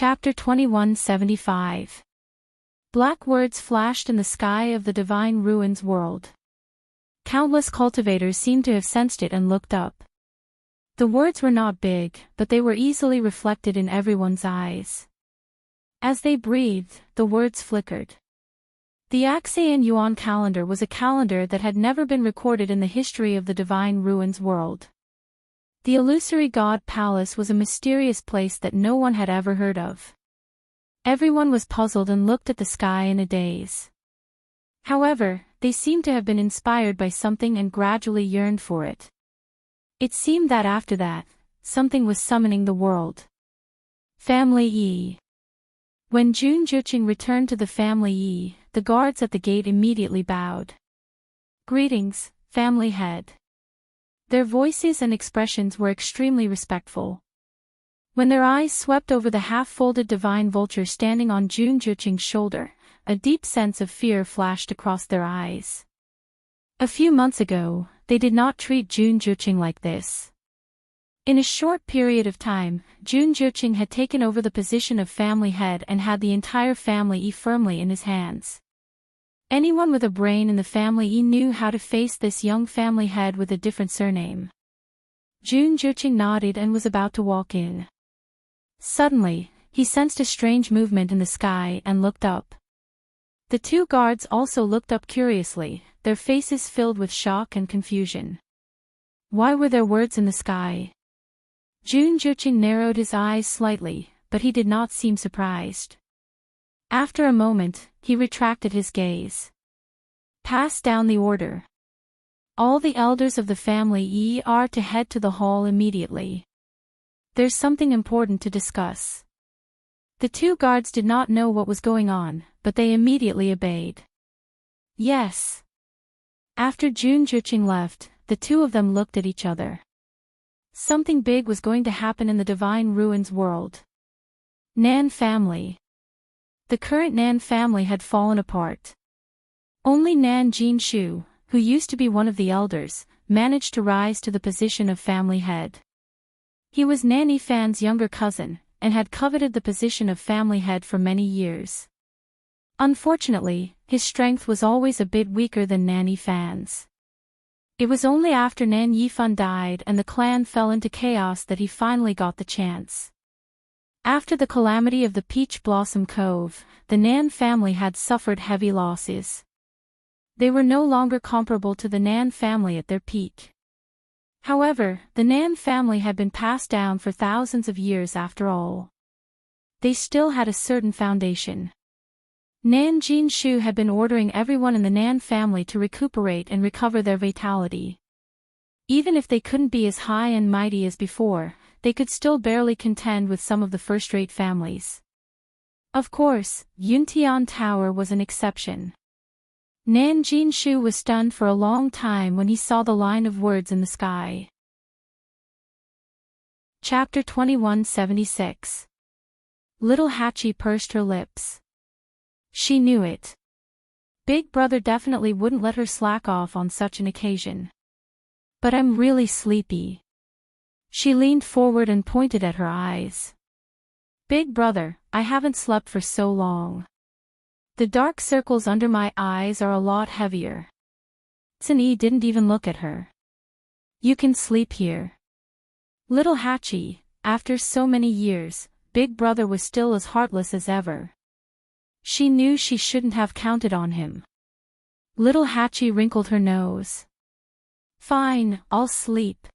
Chapter 2175. Black words flashed in the sky of the divine ruins world. Countless cultivators seemed to have sensed it and looked up. The words were not big, but they were easily reflected in everyone's eyes. As they breathed, the words flickered. The Axian Yuan calendar was a calendar that had never been recorded in the history of the divine ruins world. The illusory god palace was a mysterious place that no one had ever heard of. Everyone was puzzled and looked at the sky in a daze. However, they seemed to have been inspired by something and gradually yearned for it. It seemed that after that, something was summoning the world. Family E. When Jun Juqing returned to the family E, the guards at the gate immediately bowed. Greetings, family head. Their voices and expressions were extremely respectful. When their eyes swept over the half-folded divine vulture standing on Jun Juqing's shoulder, a deep sense of fear flashed across their eyes. A few months ago, they did not treat Jun Juqing like this. In a short period of time, Jun Juqing had taken over the position of family head and had the entire family firmly in his hands. Anyone with a brain in the family knew how to face this young family head with a different surname. Jun Juqing nodded and was about to walk in. Suddenly, he sensed a strange movement in the sky and looked up. The two guards also looked up curiously, their faces filled with shock and confusion. Why were there words in the sky? Jun Juqing narrowed his eyes slightly, but he did not seem surprised. After a moment, he retracted his gaze. Pass down the order. All the elders of the family are to head to the hall immediately. There's something important to discuss. The two guards did not know what was going on, but they immediately obeyed. Yes. After Jun Juqing left, the two of them looked at each other. Something big was going to happen in the divine ruins world. Nan family. The current Nan family had fallen apart. Only Nan Jinshu, who used to be one of the elders, managed to rise to the position of family head. He was Nan Yifan's younger cousin, and had coveted the position of family head for many years. Unfortunately, his strength was always a bit weaker than Nan Yifan's. It was only after Nan Yifan died and the clan fell into chaos that he finally got the chance. After the calamity of the Peach Blossom Cove, the Nan family had suffered heavy losses. They were no longer comparable to the Nan family at their peak. However, the Nan family had been passed down for thousands of years after all. They still had a certain foundation. Nan Jinshu had been ordering everyone in the Nan family to recuperate and recover their vitality. Even if they couldn't be as high and mighty as before, they could still barely contend with some of the first-rate families. Of course, Yuntian Tower was an exception. Nan Jinshu was stunned for a long time when he saw the line of words in the sky. Chapter 2176. Little Hachi pursed her lips. She knew it. Big Brother definitely wouldn't let her slack off on such an occasion. But I'm really sleepy. She leaned forward and pointed at her eyes. Big Brother, I haven't slept for so long. The dark circles under my eyes are a lot heavier. Tsuni didn't even look at her. You can sleep here. Little Hachi, after so many years, Big Brother was still as heartless as ever. She knew she shouldn't have counted on him. Little Hachi wrinkled her nose. Fine, I'll sleep.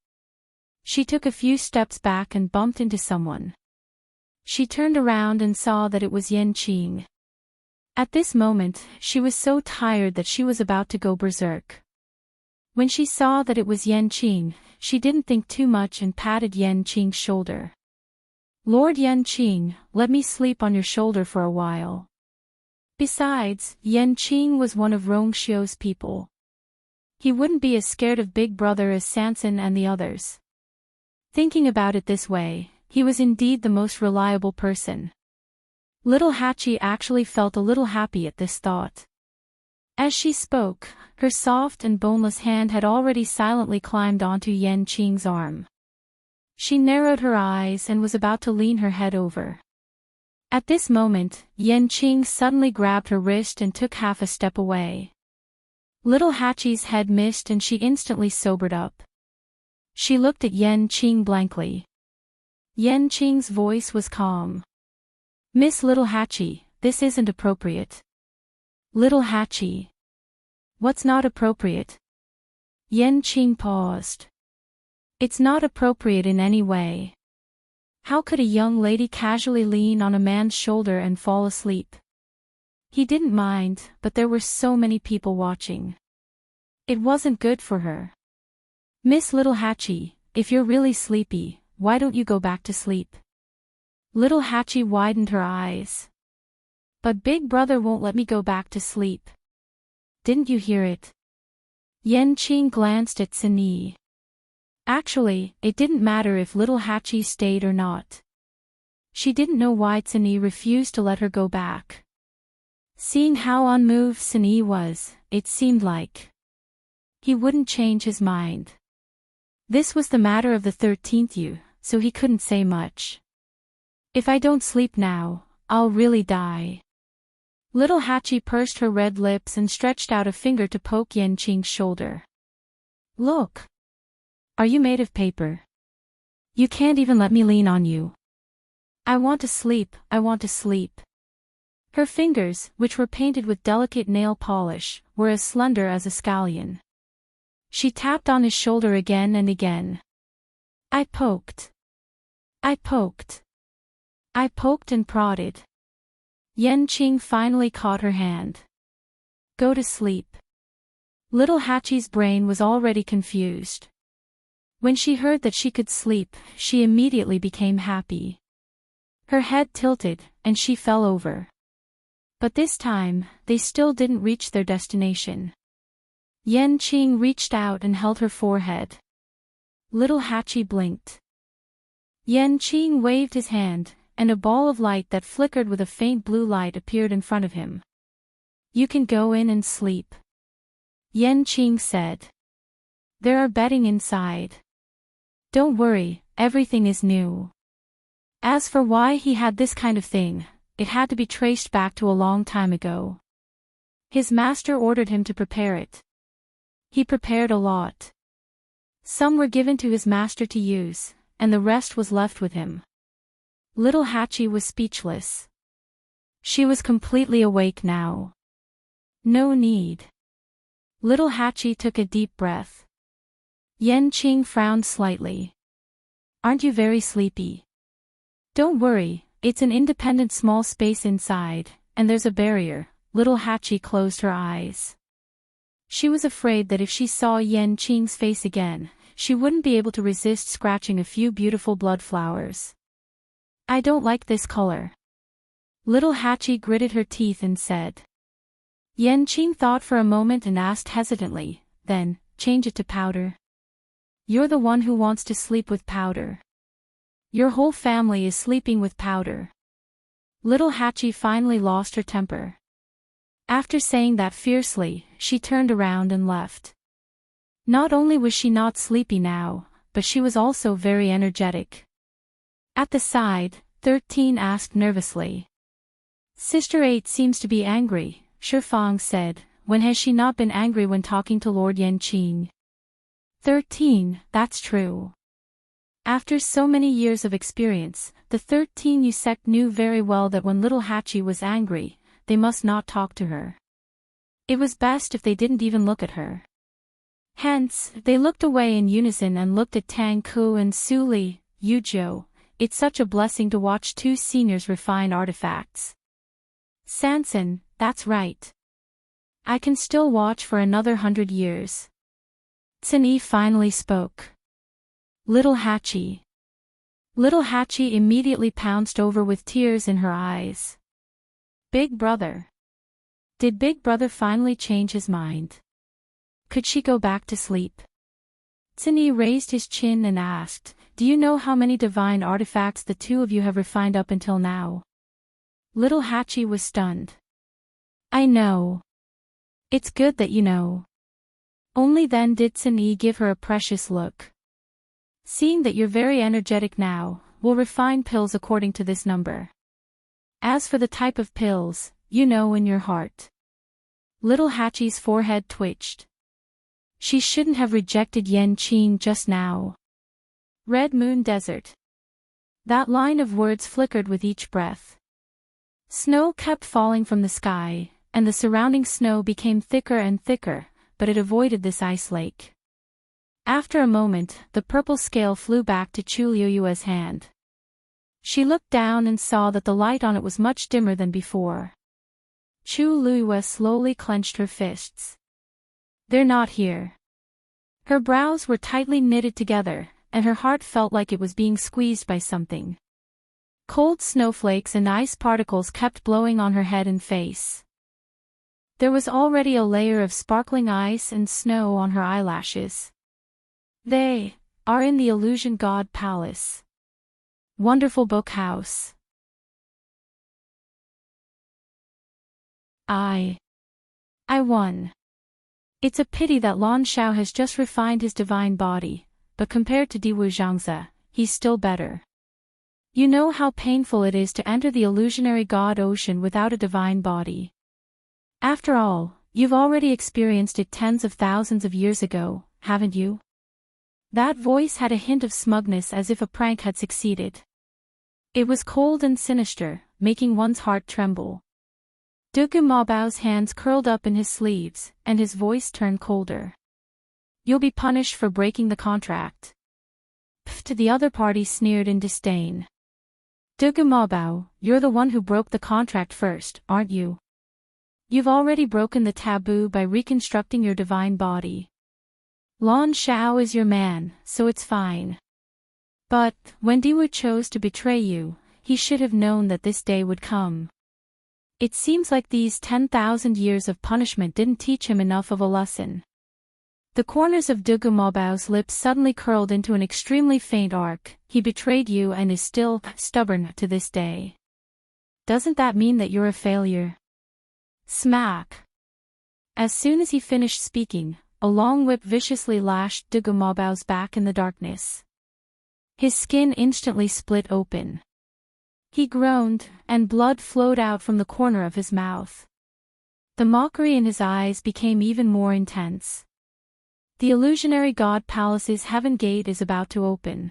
She took a few steps back and bumped into someone. She turned around and saw that it was Yan Qing. At this moment, she was so tired that she was about to go berserk. When she saw that it was Yan Qing, she didn't think too much and patted Yan Qing's shoulder. Lord Yan Qing, let me sleep on your shoulder for a while. Besides, Yan Qing was one of Rongxiu's people. He wouldn't be as scared of Big Brother as Sansan and the others. Thinking about it this way, he was indeed the most reliable person. Little Hachi actually felt a little happy at this thought. As she spoke, her soft and boneless hand had already silently climbed onto Yan Qing's arm. She narrowed her eyes and was about to lean her head over. At this moment, Yen Qing suddenly grabbed her wrist and took half a step away. Little Hachi's head missed and she instantly sobered up. She looked at Yen Qing blankly. Yen Qing's voice was calm. "Miss Little Hachi, this isn't appropriate." "Little Hachi. What's not appropriate?" Yen Qing paused. "It's not appropriate in any way. How could a young lady casually lean on a man's shoulder and fall asleep?" He didn't mind, but there were so many people watching. It wasn't good for her. "Miss Little Hachi, if you're really sleepy, why don't you go back to sleep?" Little Hachi widened her eyes. "But Big Brother won't let me go back to sleep." "Didn't you hear it?" Yen Qing glanced at Sunyi. Actually, it didn't matter if Little Hachi stayed or not. She didn't know why Sunyi refused to let her go back. Seeing how unmoved Sunyi was, it seemed like he wouldn't change his mind. This was the matter of the 13th year, so he couldn't say much. "If I don't sleep now, I'll really die." Little Hachi pursed her red lips and stretched out a finger to poke Yen Qing's shoulder. "Look. Are you made of paper? You can't even let me lean on you." "I want to sleep, I want to sleep." Her fingers, which were painted with delicate nail polish, were as slender as a scallion. She tapped on his shoulder again and again. I poked. I poked. I poked and prodded. Yen Qing finally caught her hand. "Go to sleep." Little Hachi's brain was already confused. When she heard that she could sleep, she immediately became happy. Her head tilted, and she fell over. But this time, they still didn't reach their destination. Yen Qing reached out and held her forehead. Little Hachi blinked. Yen Qing waved his hand, and a ball of light that flickered with a faint blue light appeared in front of him. "You can go in and sleep," Yen Qing said. "There are bedding inside. Don't worry, everything is new." As for why he had this kind of thing, it had to be traced back to a long time ago. His master ordered him to prepare it. He prepared a lot. Some were given to his master to use, and the rest was left with him. Little Hachi was speechless. She was completely awake now. No need. Little Hachi took a deep breath. Yen Qing frowned slightly. "Aren't you very sleepy?" "Don't worry, it's an independent small space inside, and there's a barrier." Little Hachi closed her eyes. She was afraid that if she saw Yen Qing's face again, she wouldn't be able to resist scratching a few beautiful blood flowers. "I don't like this color." Little Hachi gritted her teeth and said. Yen Qing thought for a moment and asked hesitantly, "Then, change it to powder." "You're the one who wants to sleep with powder. Your whole family is sleeping with powder." Little Hachi finally lost her temper. After saying that fiercely, she turned around and left. Not only was she not sleepy now, but she was also very energetic. At the side, 13 asked nervously. "Sister 8 seems to be angry," Shifang said. "When has she not been angry when talking to Lord Yen Qing?" 13, that's true. After so many years of experience, the 13 sect knew very well that when Little Hachi was angry, they must not talk to her. It was best if they didn't even look at her. Hence, they looked away in unison and looked at Tang Ku and Su Li. "Yuzhou, it's such a blessing to watch two seniors refine artifacts." "Sansan, that's right. I can still watch for another 100 years. Sunyi finally spoke. "Little Hachi." Little Hachi immediately pounced over with tears in her eyes. "Big Brother. Did Big Brother finally change his mind? Could she go back to sleep?" Sunyi raised his chin and asked, "Do you know how many divine artifacts the two of you have refined up until now?" Little Hachi was stunned. "I know. It's good that you know." Only then did Sunyi give her a precious look. "Seeing that you're very energetic now, we'll refine pills according to this number." As for the type of pills, you know in your heart. Little Hachi's forehead twitched. She shouldn't have rejected Yen Qin just now. Red Moon Desert. That line of words flickered with each breath. Snow kept falling from the sky, and the surrounding snow became thicker and thicker, but it avoided this ice lake. After a moment, the purple scale flew back to Chu Liuyue's hand. She looked down and saw that the light on it was much dimmer than before. Chu Liyue slowly clenched her fists. They're not here. Her brows were tightly knitted together, and her heart felt like it was being squeezed by something. Cold snowflakes and ice particles kept blowing on her head and face. There was already a layer of sparkling ice and snow on her eyelashes. They are in the Illusion God Palace. Wonderful book house. I won. It's a pity that Lan Xiao has just refined his divine body, but compared to Diwu Zhangzi, he's still better. You know how painful it is to enter the illusionary God ocean without a divine body. After all, you've already experienced it tens of thousands of years ago, haven't you? That voice had a hint of smugness as if a prank had succeeded. It was cold and sinister, making one's heart tremble. Dugu Maobao's hands curled up in his sleeves, and his voice turned colder. You'll be punished for breaking the contract. To the other party sneered in disdain. Dugu Maobao, you're the one who broke the contract first, aren't you? You've already broken the taboo by reconstructing your divine body. Lan Xiao is your man, so it's fine. But, when Diwu chose to betray you, he should have known that this day would come. It seems like these 10,000 years of punishment didn't teach him enough of a lesson. The corners of Dugu Maobao's lips suddenly curled into an extremely faint arc. He betrayed you and is still stubborn to this day. Doesn't that mean that you're a failure? Smack! As soon as he finished speaking, a long whip viciously lashed Dugu Maobao's back in the darkness. His skin instantly split open. He groaned, and blood flowed out from the corner of his mouth. The mockery in his eyes became even more intense. The illusionary God Palace's heaven gate is about to open.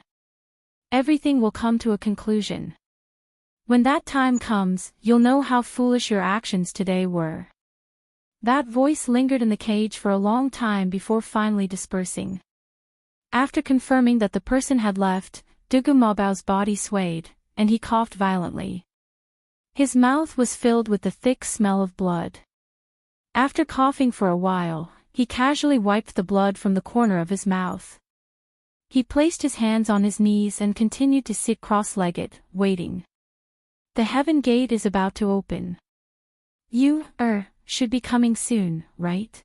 Everything will come to a conclusion. When that time comes, you'll know how foolish your actions today were. That voice lingered in the cage for a long time before finally dispersing. After confirming that the person had left, Dugu Maobao's body swayed, and he coughed violently. His mouth was filled with the thick smell of blood. After coughing for a while, he casually wiped the blood from the corner of his mouth. He placed his hands on his knees and continued to sit cross-legged, waiting. The heaven gate is about to open. You, should be coming soon, right?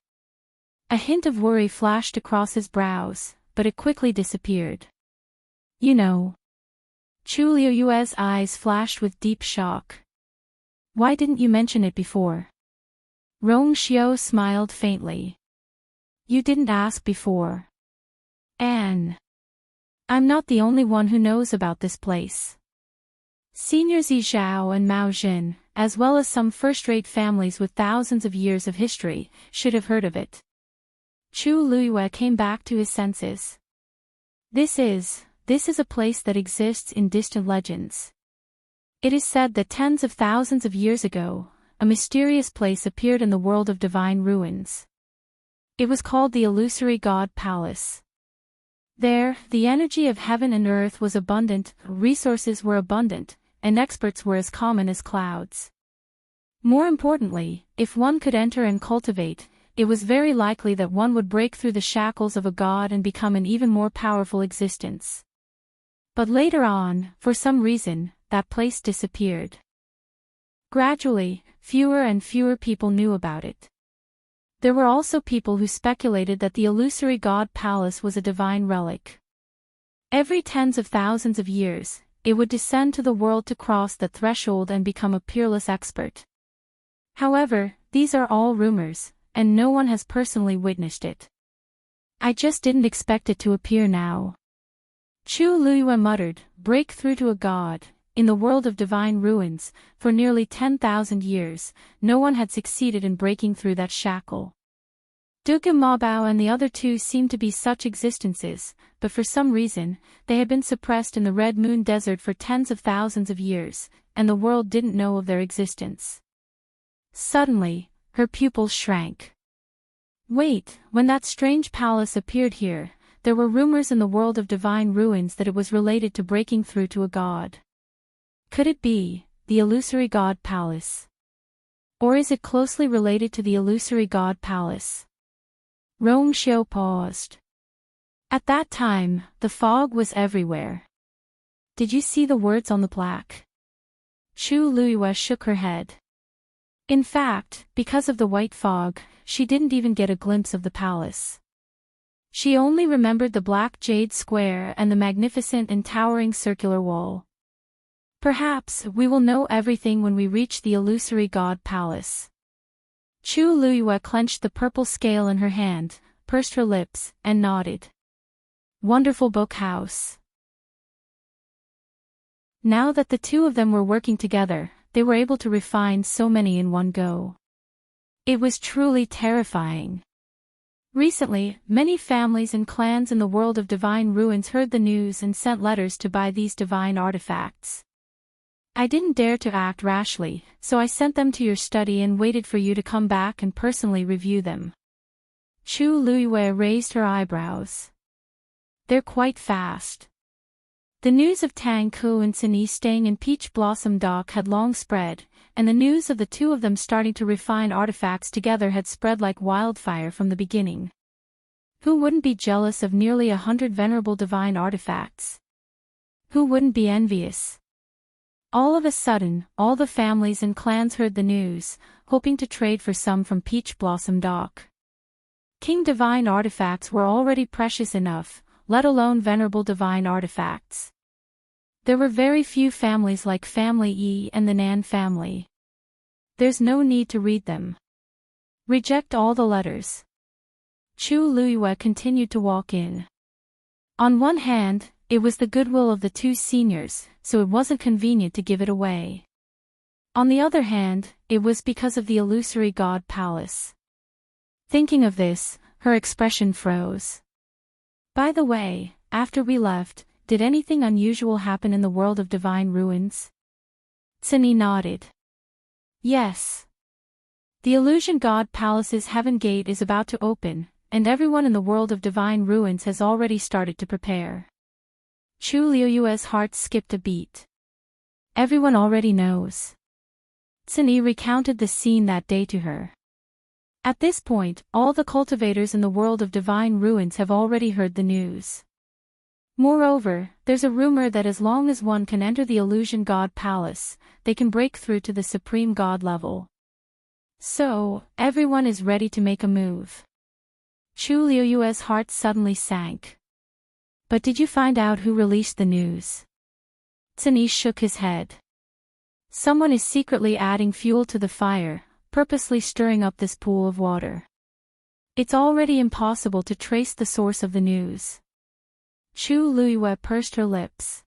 A hint of worry flashed across his brows, but it quickly disappeared. You know. Chu Liuyue's eyes flashed with deep shock. Why didn't you mention it before? Rong Xiao smiled faintly. You didn't ask before. Anne. I'm not the only one who knows about this place. Senior Zi Zhao and Mao Jin, as well as some first-rate families with thousands of years of history, should have heard of it. Chu Liyue came back to his senses. This is a place that exists in distant legends. It is said that tens of thousands of years ago, a mysterious place appeared in the world of divine ruins. It was called the Illusory God Palace. There, the energy of heaven and earth was abundant, resources were abundant, and experts were as common as clouds. More importantly, if one could enter and cultivate, it was very likely that one would break through the shackles of a god and become an even more powerful existence. But later on, for some reason, that place disappeared. Gradually, fewer and fewer people knew about it. There were also people who speculated that the Illusory God Palace was a divine relic. Every tens of thousands of years, it would descend to the world to cross the threshold and become a peerless expert. However, these are all rumors, and no one has personally witnessed it. I just didn't expect it to appear now. Chu Liyue muttered, break through to a god, in the world of divine ruins, for nearly 10,000 years, no one had succeeded in breaking through that shackle. Duga Mabao and the other two seemed to be such existences, but for some reason, they had been suppressed in the Red Moon Desert for tens of thousands of years, and the world didn't know of their existence. Suddenly, her pupils shrank. Wait, when that strange palace appeared here, there were rumors in the world of divine ruins that it was related to breaking through to a god. Could it be the illusory god palace? Or is it closely related to the illusory god palace? Rong Xiao paused. At that time, the fog was everywhere. Did you see the words on the plaque? Chu Luiyue shook her head. In fact, because of the white fog, she didn't even get a glimpse of the palace. She only remembered the black jade square and the magnificent and towering circular wall. Perhaps we will know everything when we reach the illusory god palace. Chu Luiyue clenched the purple scale in her hand, pursed her lips, and nodded. Wonderful book house. Now that the two of them were working together, they were able to refine so many in one go. It was truly terrifying. Recently, many families and clans in the world of divine ruins heard the news and sent letters to buy these divine artifacts. I didn't dare to act rashly, so I sent them to your study and waited for you to come back and personally review them. Chu Luiyue raised her eyebrows. They're quite fast. The news of Tang Ku and Sini staying in Peach Blossom Dock had long spread, and the news of the two of them starting to refine artifacts together had spread like wildfire from the beginning. Who wouldn't be jealous of nearly 100 venerable divine artifacts? Who wouldn't be envious? All of a sudden, all the families and clans heard the news, hoping to trade for some from Peach Blossom Dock. King divine artifacts were already precious enough, let alone venerable divine artifacts. There were very few families like Family Yi and the Nan family. There's no need to read them. Reject all the letters. Chu Luiyue continued to walk in. On one hand, it was the goodwill of the two seniors, so it wasn't convenient to give it away. On the other hand, it was because of the illusory god palace. Thinking of this, her expression froze. By the way, after we left, did anything unusual happen in the world of divine ruins? Sini nodded. Yes. The illusion god palace's heaven gate is about to open, and everyone in the world of divine ruins has already started to prepare. Chu Luiyue's heart skipped a beat. Everyone already knows. Sini recounted the scene that day to her. At this point, all the cultivators in the world of divine ruins have already heard the news. Moreover, there's a rumor that as long as one can enter the illusion god palace, they can break through to the supreme god level. So, everyone is ready to make a move. Chu Luiyue's heart suddenly sank. But did you find out who released the news? Sini shook his head. Someone is secretly adding fuel to the fire, purposely stirring up this pool of water. It's already impossible to trace the source of the news. Chu Luiyue pursed her lips.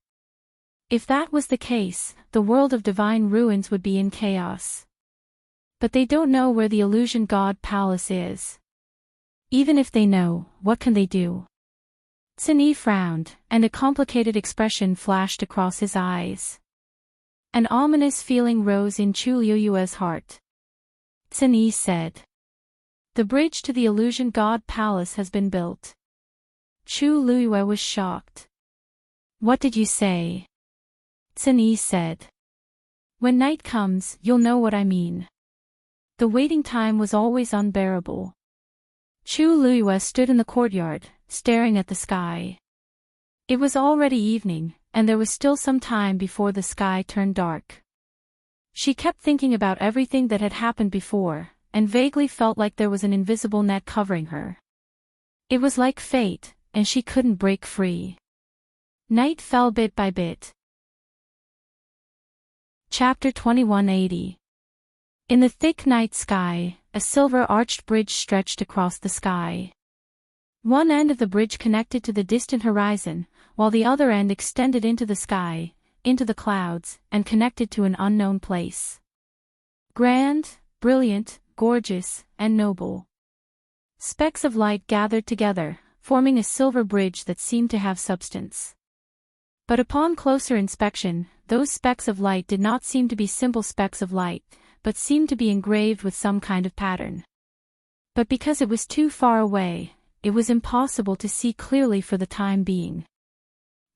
If that was the case, the world of divine ruins would be in chaos. But they don't know where the illusion god palace is. Even if they know, what can they do? Sini frowned, and a complicated expression flashed across his eyes. An ominous feeling rose in Chu Luiyue's heart. Sini said. The bridge to the illusion god palace has been built. Chu Luiyue was shocked. What did you say? Sini said. When night comes, you'll know what I mean. The waiting time was always unbearable. Chu Luiyue stood in the courtyard, staring at the sky. It was already evening, and there was still some time before the sky turned dark. She kept thinking about everything that had happened before, and vaguely felt like there was an invisible net covering her. It was like fate, and she couldn't break free. Night fell bit by bit. Chapter 2180. In the thick night sky, a silver-arched bridge stretched across the sky. One end of the bridge connected to the distant horizon, while the other end extended into the sky, into the clouds, and connected to an unknown place. Grand, brilliant, gorgeous, and noble. Specks of light gathered together, forming a silver bridge that seemed to have substance. But upon closer inspection, those specks of light did not seem to be simple specks of light, but seemed to be engraved with some kind of pattern. But because it was too far away, it was impossible to see clearly for the time being.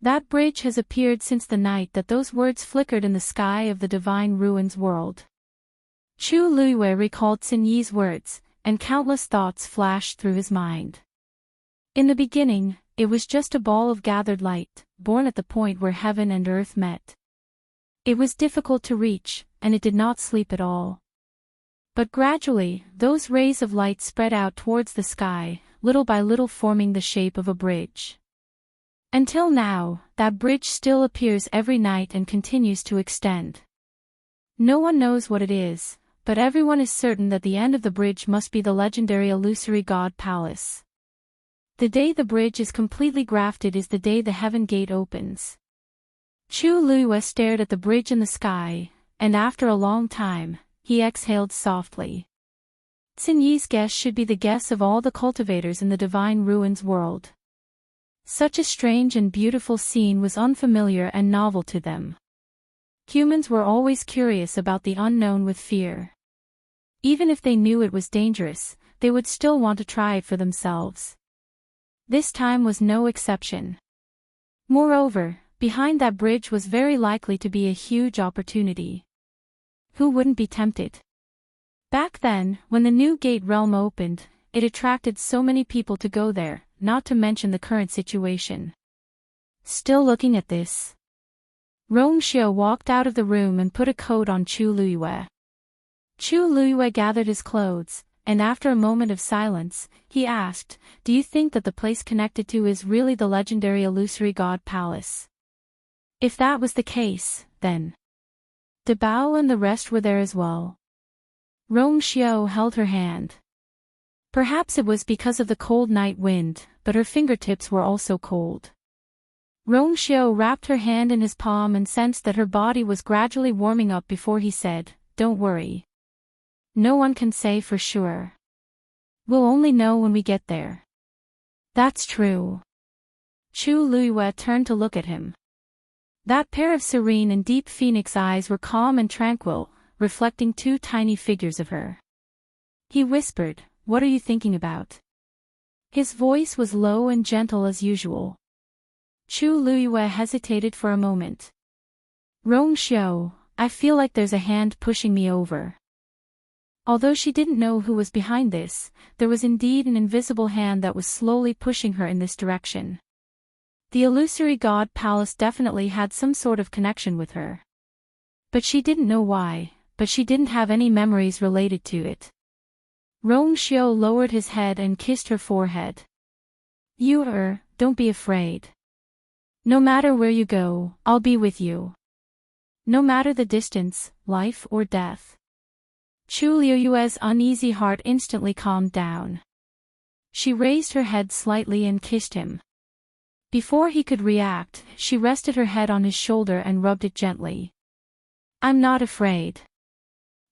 That bridge has appeared since the night that those words flickered in the sky of the divine ruins world. Chu Luiyue recalled Xin Yi's words, and countless thoughts flashed through his mind. In the beginning, it was just a ball of gathered light, born at the point where heaven and earth met. It was difficult to reach, and it did not sleep at all. But gradually, those rays of light spread out towards the sky, little by little forming the shape of a bridge. Until now, that bridge still appears every night and continues to extend. No one knows what it is, but everyone is certain that the end of the bridge must be the legendary illusory God Palace. The day the bridge is completely grafted is the day the heaven gate opens. Chu Luiyue stared at the bridge in the sky, and after a long time, he exhaled softly. Xin Yi's guess should be the guess of all the cultivators in the divine ruins world. Such a strange and beautiful scene was unfamiliar and novel to them. Humans were always curious about the unknown with fear. Even if they knew it was dangerous, they would still want to try it for themselves. This time was no exception. Moreover, behind that bridge was very likely to be a huge opportunity. Who wouldn't be tempted? Back then, when the new gate realm opened, it attracted so many people to go there, not to mention the current situation. Still looking at this, Rong Xiao walked out of the room and put a coat on Chu Luiyue. Chu Luiyue gathered his clothes, and after a moment of silence, he asked, "Do you think that the place connected to is really the legendary illusory God Palace?" If that was the case, then De Bao and the rest were there as well. Rong Xiao held her hand. Perhaps it was because of the cold night wind, but her fingertips were also cold. Rong Xiao wrapped her hand in his palm and sensed that her body was gradually warming up before he said, "Don't worry. No one can say for sure. We'll only know when we get there." That's true. Chu Luiyue turned to look at him. That pair of serene and deep phoenix eyes were calm and tranquil, reflecting two tiny figures of her. He whispered, "What are you thinking about?" His voice was low and gentle as usual. Chu Luiyue hesitated for a moment. "Rong Xiao, I feel like there's a hand pushing me over." Although she didn't know who was behind this, there was indeed an invisible hand that was slowly pushing her in this direction. The illusory God Palace definitely had some sort of connection with her. But she didn't know why, but she didn't have any memories related to it. Rong Xiao lowered his head and kissed her forehead. Don't be afraid. No matter where you go, I'll be with you. No matter the distance, life or death." Chu Luiyue's uneasy heart instantly calmed down. She raised her head slightly and kissed him. Before he could react, she rested her head on his shoulder and rubbed it gently. "I'm not afraid.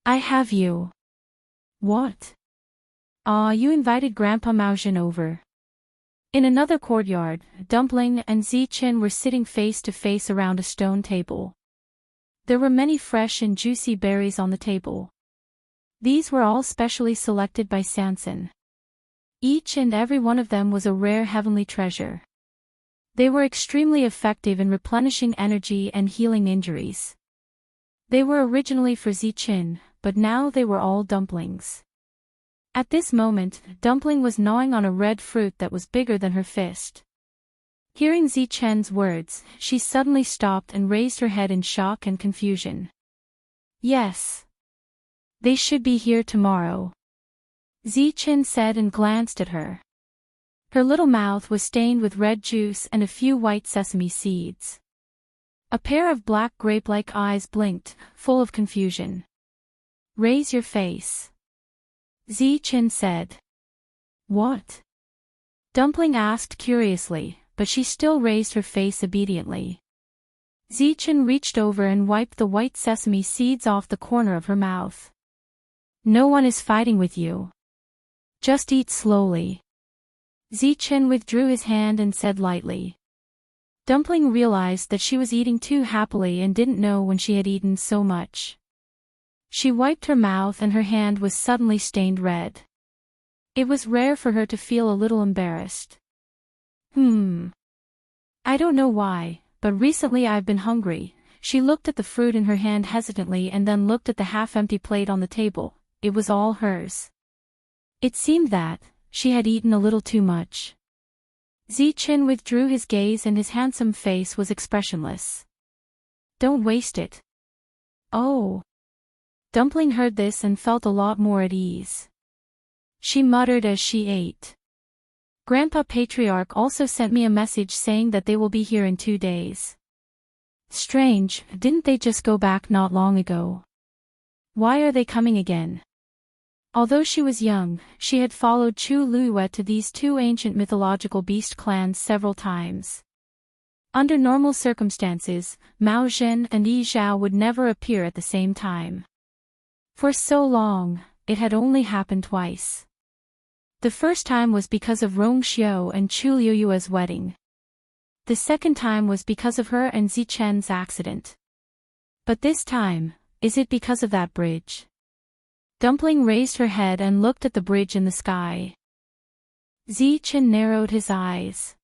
I have you." "What?" You invited Grandpa Maozhen over." In another courtyard, Dumpling and Ziqin were sitting face to face around a stone table. There were many fresh and juicy berries on the table. These were all specially selected by Sanson. Each and every one of them was a rare heavenly treasure. They were extremely effective in replenishing energy and healing injuries. They were originally for Ziqin, but now they were all Dumplings. At this moment, Dumpling was gnawing on a red fruit that was bigger than her fist. Hearing Ziqin's words, she suddenly stopped and raised her head in shock and confusion. "Yes. They should be here tomorrow," Ziqin said and glanced at her. Her little mouth was stained with red juice and a few white sesame seeds. A pair of black grape-like eyes blinked, full of confusion. "Raise your face," Ziqin said. "What?" Dumpling asked curiously, but she still raised her face obediently. Zichen reached over and wiped the white sesame seeds off the corner of her mouth. No one is fighting with you. Just eat slowly. Zichen withdrew his hand and said lightly. Dumpling realized that she was eating too happily and didn't know when she had eaten so much. She wiped her mouth and her hand was suddenly stained red. It was rare for her to feel a little embarrassed. I don't know why, but recently I've been hungry. She looked at the fruit in her hand hesitantly and then looked at the half-empty plate on the table. It was all hers. It seemed that she had eaten a little too much. Zichen withdrew his gaze and his handsome face was expressionless. Don't waste it. Oh. Dumpling heard this and felt a lot more at ease. She muttered as she ate. Grandpa Patriarch also sent me a message saying that they will be here in 2 days. Strange, didn't they just go back not long ago? Why are they coming again? Although she was young, she had followed Chu Luiyue to these two ancient mythological beast clans several times. Under normal circumstances, Mao Zhen and Yi Zhao would never appear at the same time. For so long, it had only happened twice. The first time was because of Rong Xiu and Chu Luiyue's wedding. The second time was because of her and Zichen's accident. But this time, is it because of that bridge? Dumpling raised her head and looked at the bridge in the sky. Zichen narrowed his eyes.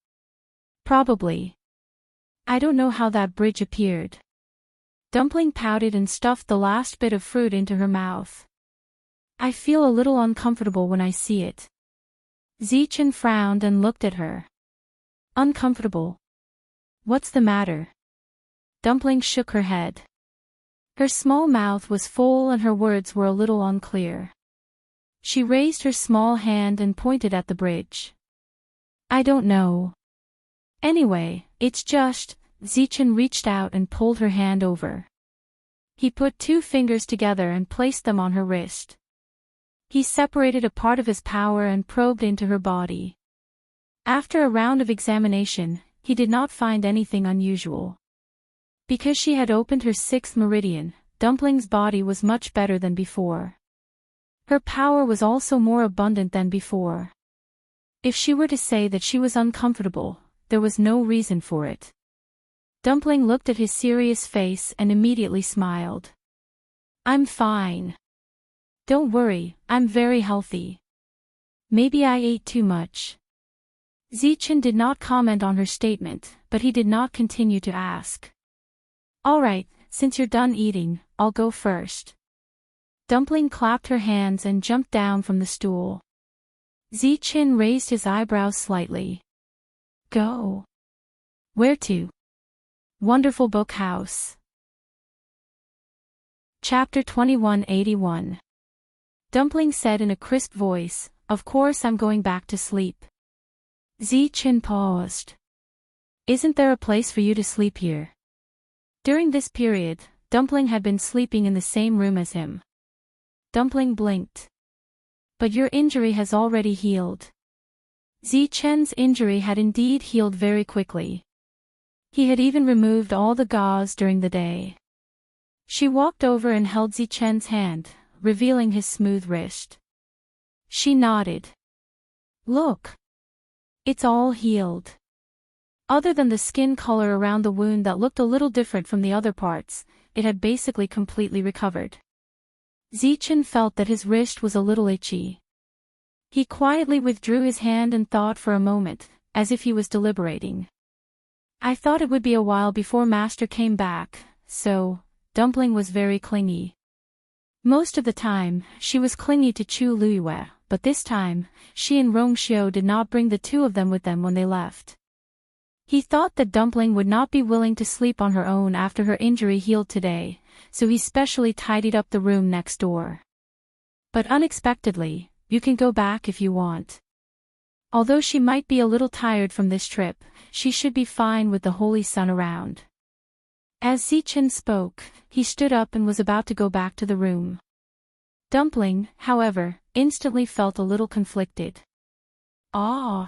Probably. I don't know how that bridge appeared. Dumpling pouted and stuffed the last bit of fruit into her mouth. I feel a little uncomfortable when I see it. Zichen frowned and looked at her. Uncomfortable? What's the matter? Dumpling shook her head. Her small mouth was full and her words were a little unclear. She raised her small hand and pointed at the bridge. I don't know. Anyway, it's just, Zichen reached out and pulled her hand over. He put 2 fingers together and placed them on her wrist. He separated a part of his power and probed into her body. After a round of examination, he did not find anything unusual. Because she had opened her 6th meridian, Dumpling's body was much better than before. Her power was also more abundant than before. If she were to say that she was uncomfortable, there was no reason for it. Dumpling looked at his serious face and immediately smiled. I'm fine. Don't worry, I'm very healthy. Maybe I ate too much. Zichen did not comment on her statement, but he did not continue to ask. Alright, since you're done eating, I'll go first. Dumpling clapped her hands and jumped down from the stool. Zichen raised his eyebrows slightly. Go. Where to? Wonderful Book House. Chapter 2181. Dumpling said in a crisp voice, Of course I'm going back to sleep. Zichen paused. Isn't there a place for you to sleep here? During this period, Dumpling had been sleeping in the same room as him. Dumpling blinked. But your injury has already healed. Zichen's injury had indeed healed very quickly. He had even removed all the gauze during the day. She walked over and held Zichen's hand, revealing his smooth wrist. She nodded. Look. It's all healed. Other than the skin color around the wound that looked a little different from the other parts, it had basically completely recovered. Zichen felt that his wrist was a little itchy. He quietly withdrew his hand and thought for a moment, as if he was deliberating. I thought it would be a while before Master came back, so, Dumpling was very clingy. Most of the time, she was clingy to Chu Luiyue, but this time, she and Rong Xiu did not bring the 2 of them with them when they left. He thought that Dumpling would not be willing to sleep on her own after her injury healed today, so he specially tidied up the room next door. But unexpectedly, you can go back if you want. Although she might be a little tired from this trip, she should be fine with the holy sun around. As Zichen spoke, he stood up and was about to go back to the room. Dumpling, however, instantly felt a little conflicted. Ah!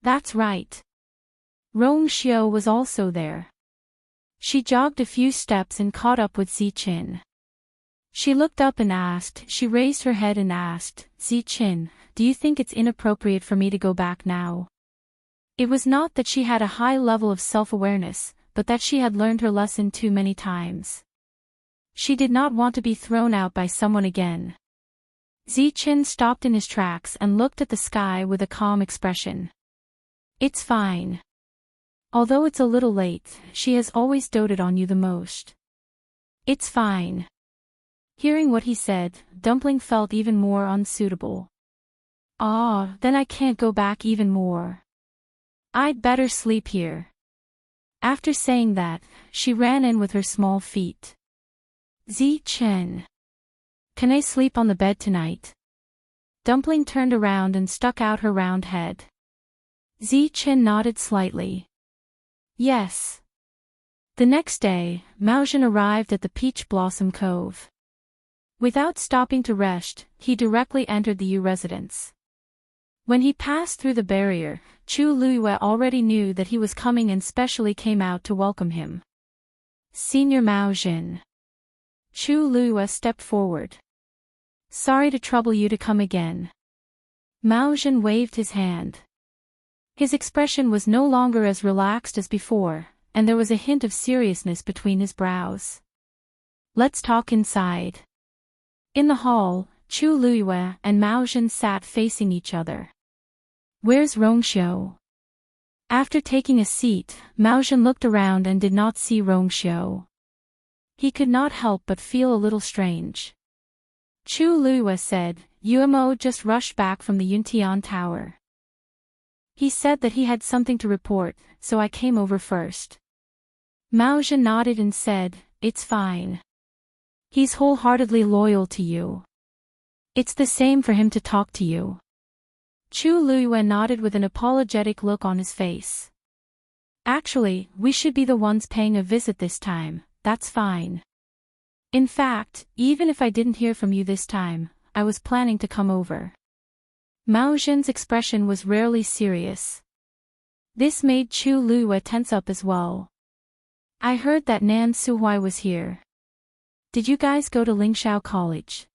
That's right. Rong Xiu was also there. She jogged a few steps and caught up with Ziqin. She looked up and asked, she raised her head and asked, Ziqin, do you think it's inappropriate for me to go back now? It was not that she had a high level of self-awareness, but that she had learned her lesson too many times. She did not want to be thrown out by someone again. Ziqin stopped in his tracks and looked at the sky with a calm expression. It's fine. Although it's a little late, she has always doted on you the most. It's fine. Hearing what he said, Dumpling felt even more unsuitable. Ah, then I can't go back even more. I'd better sleep here. After saying that, she ran in with her small feet. Ziqin. Can I sleep on the bed tonight? Dumpling turned around and stuck out her round head. Ziqin nodded slightly. Yes. The next day, Maozhen arrived at the Peach Blossom Cove. Without stopping to rest, he directly entered the Yu residence. When he passed through the barrier, Chu Luiyue already knew that he was coming and specially came out to welcome him. Senior Maozhen. Chu Luiyue stepped forward. Sorry to trouble you to come again. Maozhen waved his hand. His expression was no longer as relaxed as before, and there was a hint of seriousness between his brows. Let's talk inside. In the hall, Chu Luiyue and Maozhen sat facing each other. Where's Rongxiu? After taking a seat, Maozhen looked around and did not see Rongxiu. He could not help but feel a little strange. Chu Luiyue said, Umo just rushed back from the Yuntian Tower. He said that he had something to report, so I came over first. Maozhen nodded and said, it's fine. He's wholeheartedly loyal to you. It's the same for him to talk to you. Chu Luiyue nodded with an apologetic look on his face. Actually, we should be the ones paying a visit this time, that's fine. In fact, even if I didn't hear from you this time, I was planning to come over. Maozhen's expression was rarely serious. This made Chu Luiyue tense up as well. I heard that Nan Suhui was here. Did you guys go to Lingxiao College?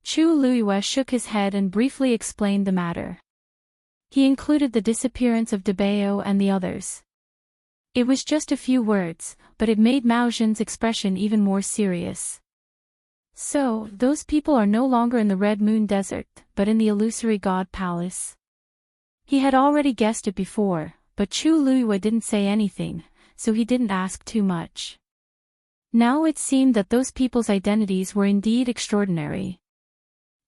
Chu Luiyue shook his head and briefly explained the matter. He included the disappearance of Debao and the others. It was just a few words, but it made Maozhen's expression even more serious. So, those people are no longer in the Red Moon Desert, but in the illusory God Palace. He had already guessed it before, but Chu Luiyue didn't say anything, so he didn't ask too much. Now it seemed that those people's identities were indeed extraordinary.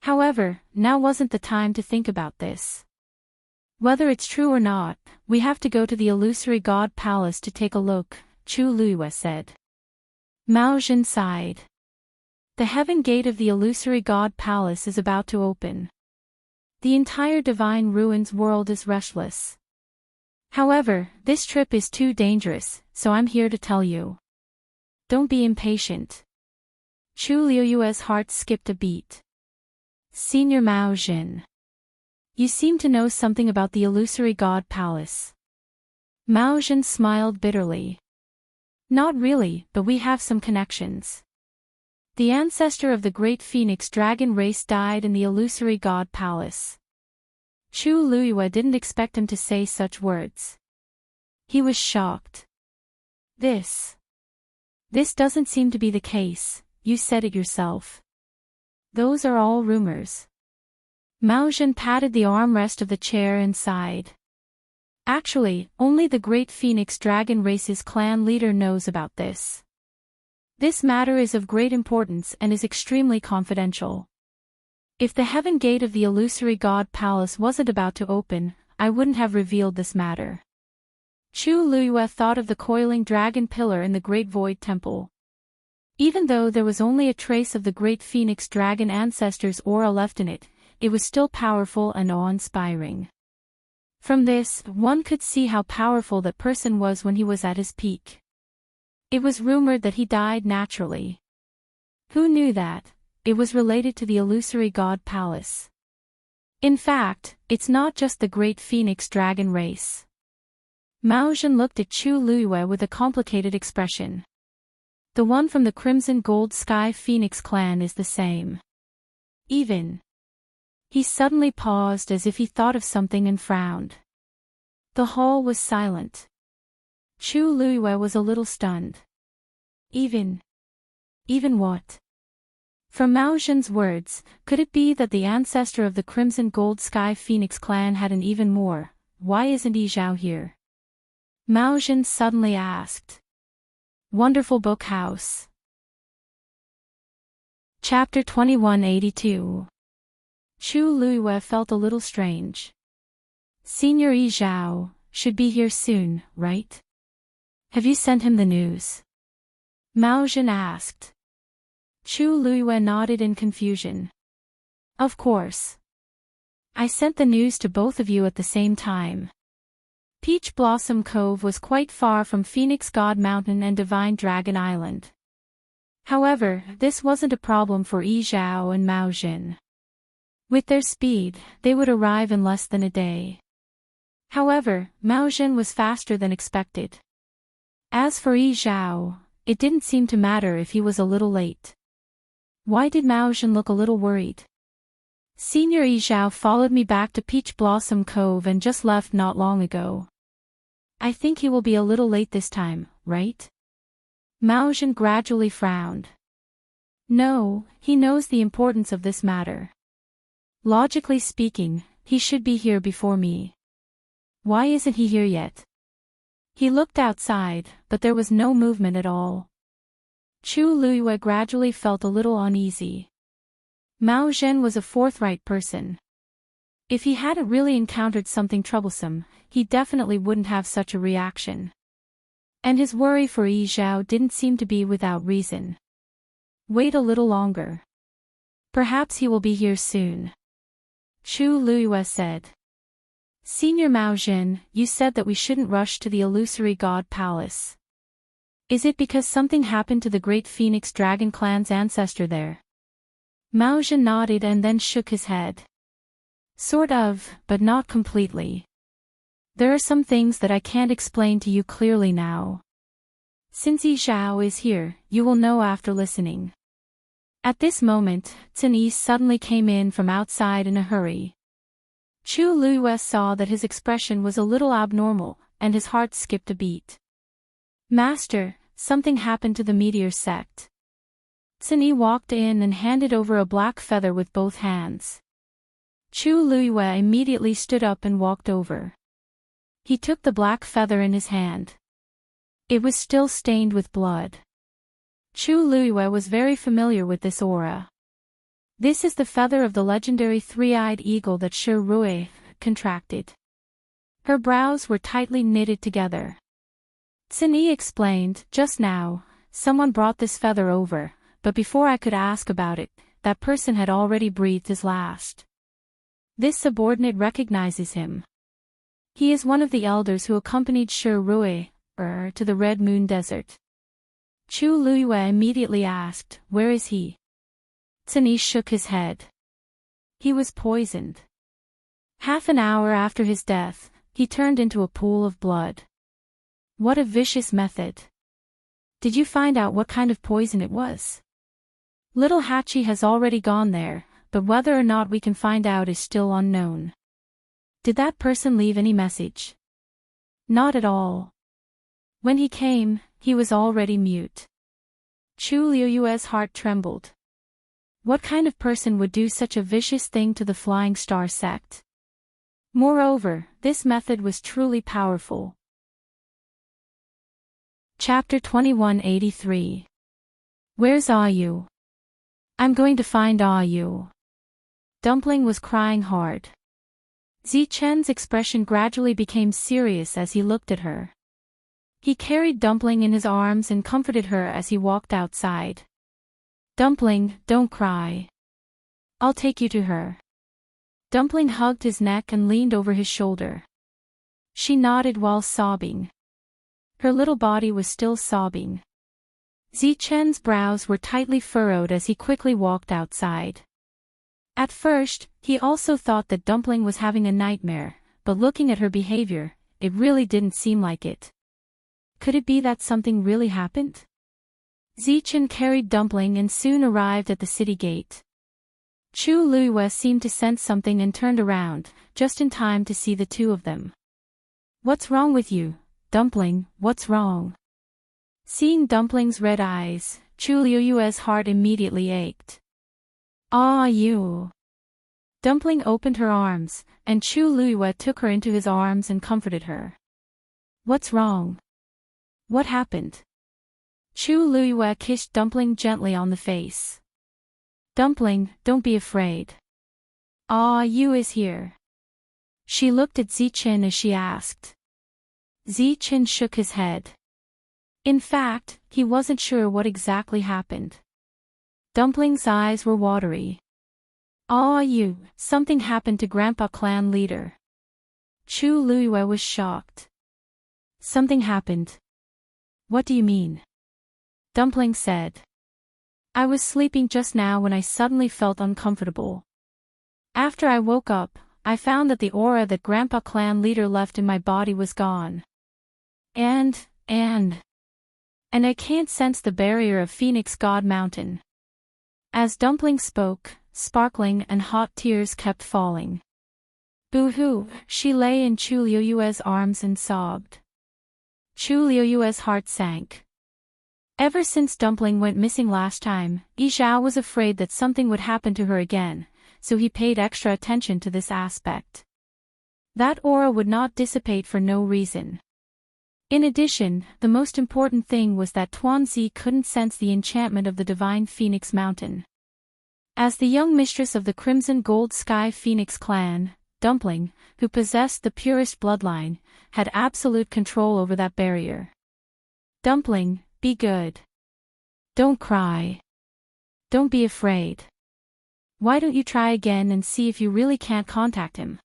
However, now wasn't the time to think about this. Whether it's true or not, we have to go to the illusory God Palace to take a look, Chu Luiyue said. Maozhen sighed. The heaven gate of the illusory God Palace is about to open. The entire divine ruins world is restless. However, this trip is too dangerous, so I'm here to tell you. Don't be impatient. Chu Luiyue's heart skipped a beat. Senior Maozhen. You seem to know something about the illusory God Palace. Maozhen smiled bitterly. Not really, but we have some connections. The ancestor of the great phoenix dragon race died in the illusory God Palace. Chu Luiyue didn't expect him to say such words. He was shocked. This doesn't seem to be the case, you said it yourself. Those are all rumors. Maozhen patted the armrest of the chair and sighed. Actually, only the great phoenix dragon race's clan leader knows about this. This matter is of great importance and is extremely confidential. If the heaven gate of the illusory God Palace wasn't about to open, I wouldn't have revealed this matter. Chu Luiyue thought of the coiling dragon pillar in the Great Void Temple. Even though there was only a trace of the great phoenix dragon ancestor's aura left in it, it was still powerful and awe-inspiring. From this, one could see how powerful that person was when he was at his peak. It was rumored that he died naturally. Who knew that? It was related to the illusory God Palace. In fact, it's not just the great phoenix dragon race. Mao Zhen looked at Chu Luiyue with a complicated expression. The one from the Crimson Gold Sky Phoenix clan is the same. Even. He suddenly paused as if he thought of something and frowned. The hall was silent. Chu Luiyue was a little stunned. Even what? From Mao Zhen's words, could it be that the ancestor of the Crimson Gold Sky Phoenix clan had an even more? Why isn't Yi Zhao here? Mao Zhen suddenly asked. Wonderful Book House. Chapter 2182. Chu Luiyue felt a little strange. Senior Yi Zhao should be here soon, right? Have you sent him the news? Mao Zhen asked. Chu Luiyue nodded in confusion. Of course. I sent the news to both of you at the same time. Peach Blossom Cove was quite far from Phoenix God Mountain and Divine Dragon Island. However, this wasn't a problem for Yi Zhao and Mao Zhen. With their speed, they would arrive in less than a day. However, Mao Zhen was faster than expected. As for Yi Zhao, it didn't seem to matter if he was a little late. Why did Mao Zhen look a little worried? Senior Yi Zhao followed me back to Peach Blossom Cove and just left not long ago. I think he will be a little late this time, right? Mao Zhen gradually frowned. No, he knows the importance of this matter. Logically speaking, he should be here before me. Why isn't he here yet? He looked outside, but there was no movement at all. Chu Luiyue gradually felt a little uneasy. Mao Zhen was a forthright person. If he hadn't really encountered something troublesome, he definitely wouldn't have such a reaction. And his worry for Yi Zhao didn't seem to be without reason. Wait a little longer. Perhaps he will be here soon. Chu Luiyue said. Senior Mao Zhen, you said that we shouldn't rush to the illusory God Palace. Is it because something happened to the great Phoenix Dragon clan's ancestor there? Mao Zhen nodded and then shook his head. Sort of, but not completely. There are some things that I can't explain to you clearly now. Since Yi Zhao is here, you will know after listening. At this moment, Zhen Yi suddenly came in from outside in a hurry. Chu Luiyue saw that his expression was a little abnormal, and his heart skipped a beat. Master, something happened to the meteor sect. Zhen Yi walked in and handed over a black feather with both hands. Chu Luiyue immediately stood up and walked over. He took the black feather in his hand. It was still stained with blood. Chu Luiyue was very familiar with this aura. This is the feather of the legendary three-eyed eagle that Shi Rui contracted. Her brows were tightly knitted together. Zhen Yi explained, just now, someone brought this feather over, but before I could ask about it, that person had already breathed his last. This subordinate recognizes him. He is one of the elders who accompanied Shi Rui to the Red Moon Desert. Chu Luiyue immediately asked, where is he? Zhen Yi shook his head. He was poisoned. Half an hour after his death, he turned into a pool of blood. What a vicious method. Did you find out what kind of poison it was? Little Hachi has already gone there, but whether or not we can find out is still unknown. Did that person leave any message? Not at all. When he came, he was already mute. Chu Luiyue's heart trembled. What kind of person would do such a vicious thing to the Flying Star sect? Moreover, this method was truly powerful. Chapter 2183. Where's Ayu? I'm going to find Ayu. Dumpling was crying hard. Zichen's expression gradually became serious as he looked at her. He carried Dumpling in his arms and comforted her as he walked outside. Dumpling, don't cry. I'll take you to her. Dumpling hugged his neck and leaned over his shoulder. She nodded while sobbing. Her little body was still sobbing. Zichen's brows were tightly furrowed as he quickly walked outside. At first, he also thought that Dumpling was having a nightmare, but looking at her behavior, it really didn't seem like it. Could it be that something really happened? Zichen carried Dumpling and soon arrived at the city gate. Chu Luiyue seemed to sense something and turned around, just in time to see the two of them. "What's wrong with you, Dumpling, what's wrong?" Seeing Dumpling's red eyes, Chu Luiyue's heart immediately ached. "Ah, you." Dumpling opened her arms, and Chu Luiyue took her into his arms and comforted her. "What's wrong? What happened?" Chu Luiyue kissed Dumpling gently on the face. "Dumpling, don't be afraid. Ah, you is here." She looked at Zichen as she asked. Zichen shook his head. In fact, he wasn't sure what exactly happened. Dumpling's eyes were watery. "Ah, you, something happened to Grandpa Clan Leader." Chu Luiyue was shocked. "Something happened? What do you mean?" Dumpling said. "I was sleeping just now when I suddenly felt uncomfortable. After I woke up, I found that the aura that Grandpa Clan Leader left in my body was gone. And I can't sense the barrier of Phoenix God Mountain." As Dumpling spoke, sparkling and hot tears kept falling. Boo-hoo, she lay in Chu Luiyue's arms and sobbed. Chu Luiyue's heart sank. Ever since Dumpling went missing last time, Yi Zhao was afraid that something would happen to her again, so he paid extra attention to this aspect. That aura would not dissipate for no reason. In addition, the most important thing was that Tuanzi couldn't sense the enchantment of the divine Phoenix Mountain. As the young mistress of the Crimson Gold Sky Phoenix clan, Dumpling, who possessed the purest bloodline, had absolute control over that barrier. "Dumpling, be good. Don't cry. Don't be afraid. Why don't you try again and see if you really can't contact him?"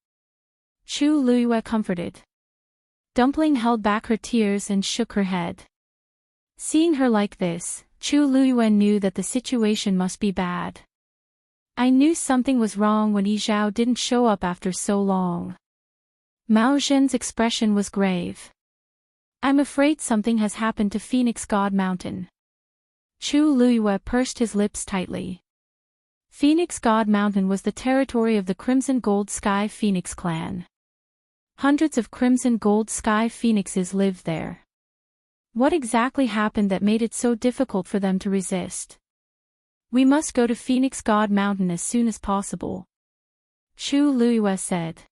Chu Luiyue comforted. Dumpling held back her tears and shook her head. Seeing her like this, Chu Luiyue knew that the situation must be bad. "I knew something was wrong when Yi Zhao didn't show up after so long." Mao Zhen's expression was grave. "I'm afraid something has happened to Phoenix God Mountain." Chu Luiyue pursed his lips tightly. Phoenix God Mountain was the territory of the Crimson Gold Sky Phoenix clan. Hundreds of Crimson Gold Sky Phoenixes lived there. What exactly happened that made it so difficult for them to resist? "We must go to Phoenix God Mountain as soon as possible," Chu Luiyue said.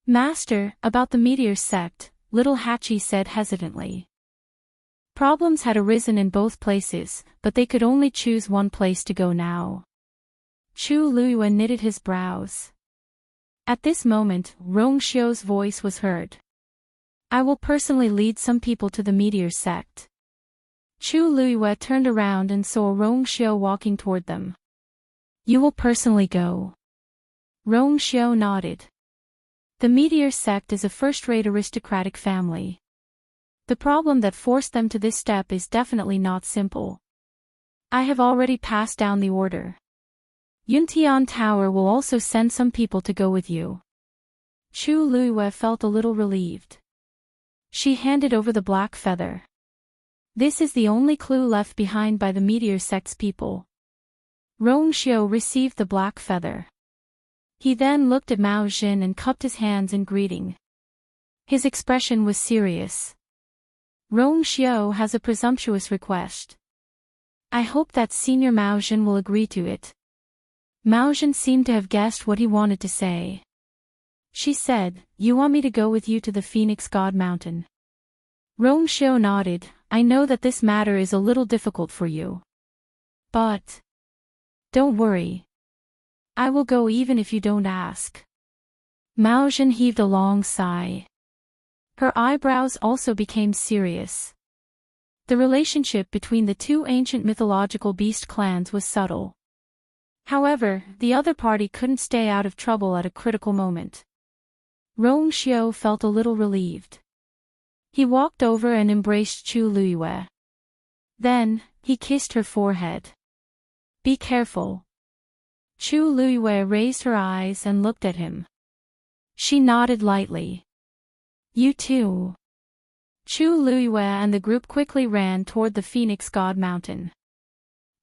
"Master, about the meteor sect," Little Hachi said hesitantly. Problems had arisen in both places, but they could only choose one place to go now. Chu Luiyue knitted his brows. At this moment, Rong Xiu's voice was heard. "I will personally lead some people to the meteor sect." Chu Luiyue turned around and saw Rong Xiu walking toward them. "You will personally go?" Rong Xiu nodded. The meteor sect is a first-rate aristocratic family. The problem that forced them to this step is definitely not simple. I have already passed down the order. Yuntian Tower will also send some people to go with you. Chu Luiyue felt a little relieved. She handed over the black feather. "This is the only clue left behind by the meteor sect's people." Rong Xiu received the black feather. He then looked at Mao Zhen and cupped his hands in greeting. His expression was serious. "Rong Xiu has a presumptuous request. I hope that Senior Mao Zhen will agree to it." Mao Zhen seemed to have guessed what he wanted to say. She said, "You want me to go with you to the Phoenix God Mountain?" Rong Xiu nodded. "I know that this matter is a little difficult for you. But don't worry. I will go even if you don't ask." Mao Zhen heaved a long sigh. Her eyebrows also became serious. The relationship between the two ancient mythological beast clans was subtle. However, the other party couldn't stay out of trouble at a critical moment. Rong Xiu felt a little relieved. He walked over and embraced Chu Luiyue. Then, he kissed her forehead. "Be careful." Chu Luiyue raised her eyes and looked at him. She nodded lightly. You too. Chu Luiyue and the group quickly ran toward the Phoenix God Mountain.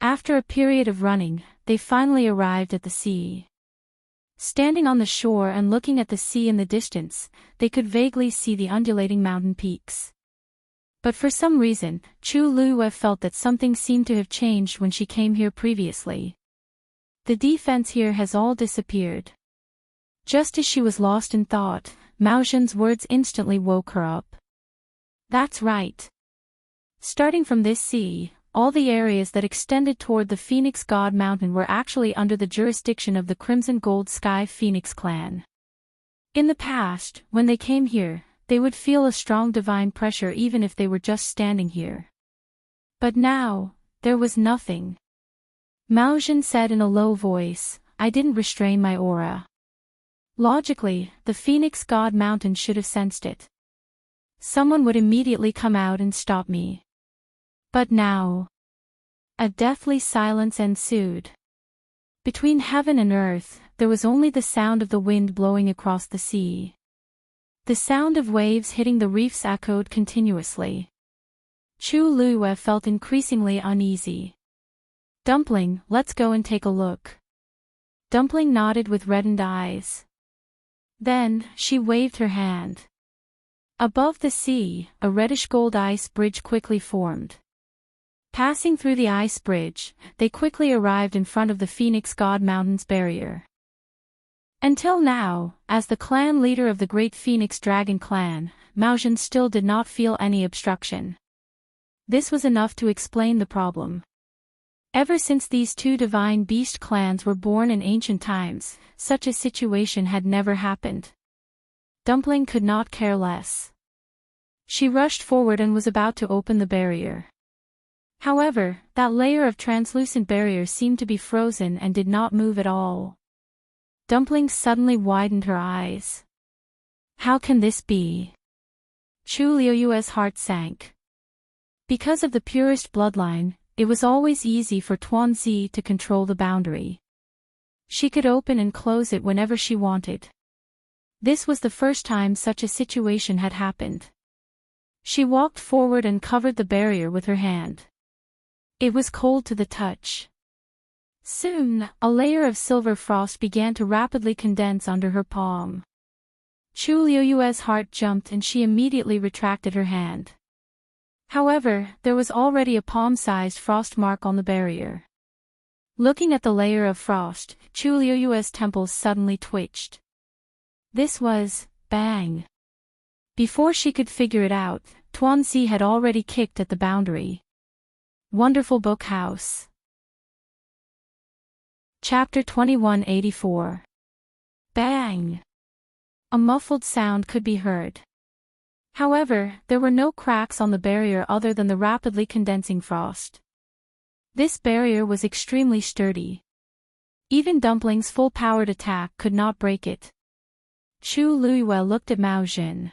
After a period of running, they finally arrived at the sea. Standing on the shore and looking at the sea in the distance, they could vaguely see the undulating mountain peaks. But for some reason, Chu Luiyue felt that something seemed to have changed when she came here previously. The defense here has all disappeared. Just as she was lost in thought, Mao Zhen's words instantly woke her up. That's right. Starting from this sea, all the areas that extended toward the Phoenix God Mountain were actually under the jurisdiction of the Crimson Gold Sky Phoenix clan. In the past, when they came here, they would feel a strong divine pressure even if they were just standing here. But now, there was nothing. Mao Zhen said in a low voice, I didn't restrain my aura. Logically, the Phoenix God Mountain should have sensed it. Someone would immediately come out and stop me. But now, a deathly silence ensued. Between heaven and earth, there was only the sound of the wind blowing across the sea. The sound of waves hitting the reefs echoed continuously. Chu Luiyue felt increasingly uneasy. Dumpling, let's go and take a look. Dumpling nodded with reddened eyes. Then, she waved her hand. Above the sea, a reddish-gold ice bridge quickly formed. Passing through the ice bridge, they quickly arrived in front of the Phoenix God Mountain's barrier. Until now, as the clan leader of the Great Phoenix Dragon Clan, Mao Zhen still did not feel any obstruction. This was enough to explain the problem. Ever since these two divine beast clans were born in ancient times, such a situation had never happened. Dumpling could not care less. She rushed forward and was about to open the barrier. However, that layer of translucent barrier seemed to be frozen and did not move at all. Dumpling suddenly widened her eyes. How can this be? Chu Luiyue's heart sank. Because of the purest bloodline, it was always easy for Tuanzi to control the boundary. She could open and close it whenever she wanted. This was the first time such a situation had happened. She walked forward and covered the barrier with her hand. It was cold to the touch. Soon, a layer of silver frost began to rapidly condense under her palm. Chu Luiyue's heart jumped and she immediately retracted her hand. However, there was already a palm-sized frost mark on the barrier. Looking at the layer of frost, Chu Luiyue's temples suddenly twitched. This was, bang. Before she could figure it out, Tuanzi had already kicked at the boundary. Wonderful Book House. Chapter 2184. Bang! A muffled sound could be heard. However, there were no cracks on the barrier other than the rapidly condensing frost. This barrier was extremely sturdy. Even Dumpling's full-powered attack could not break it. Chu Luiyue looked at Mao Zhen.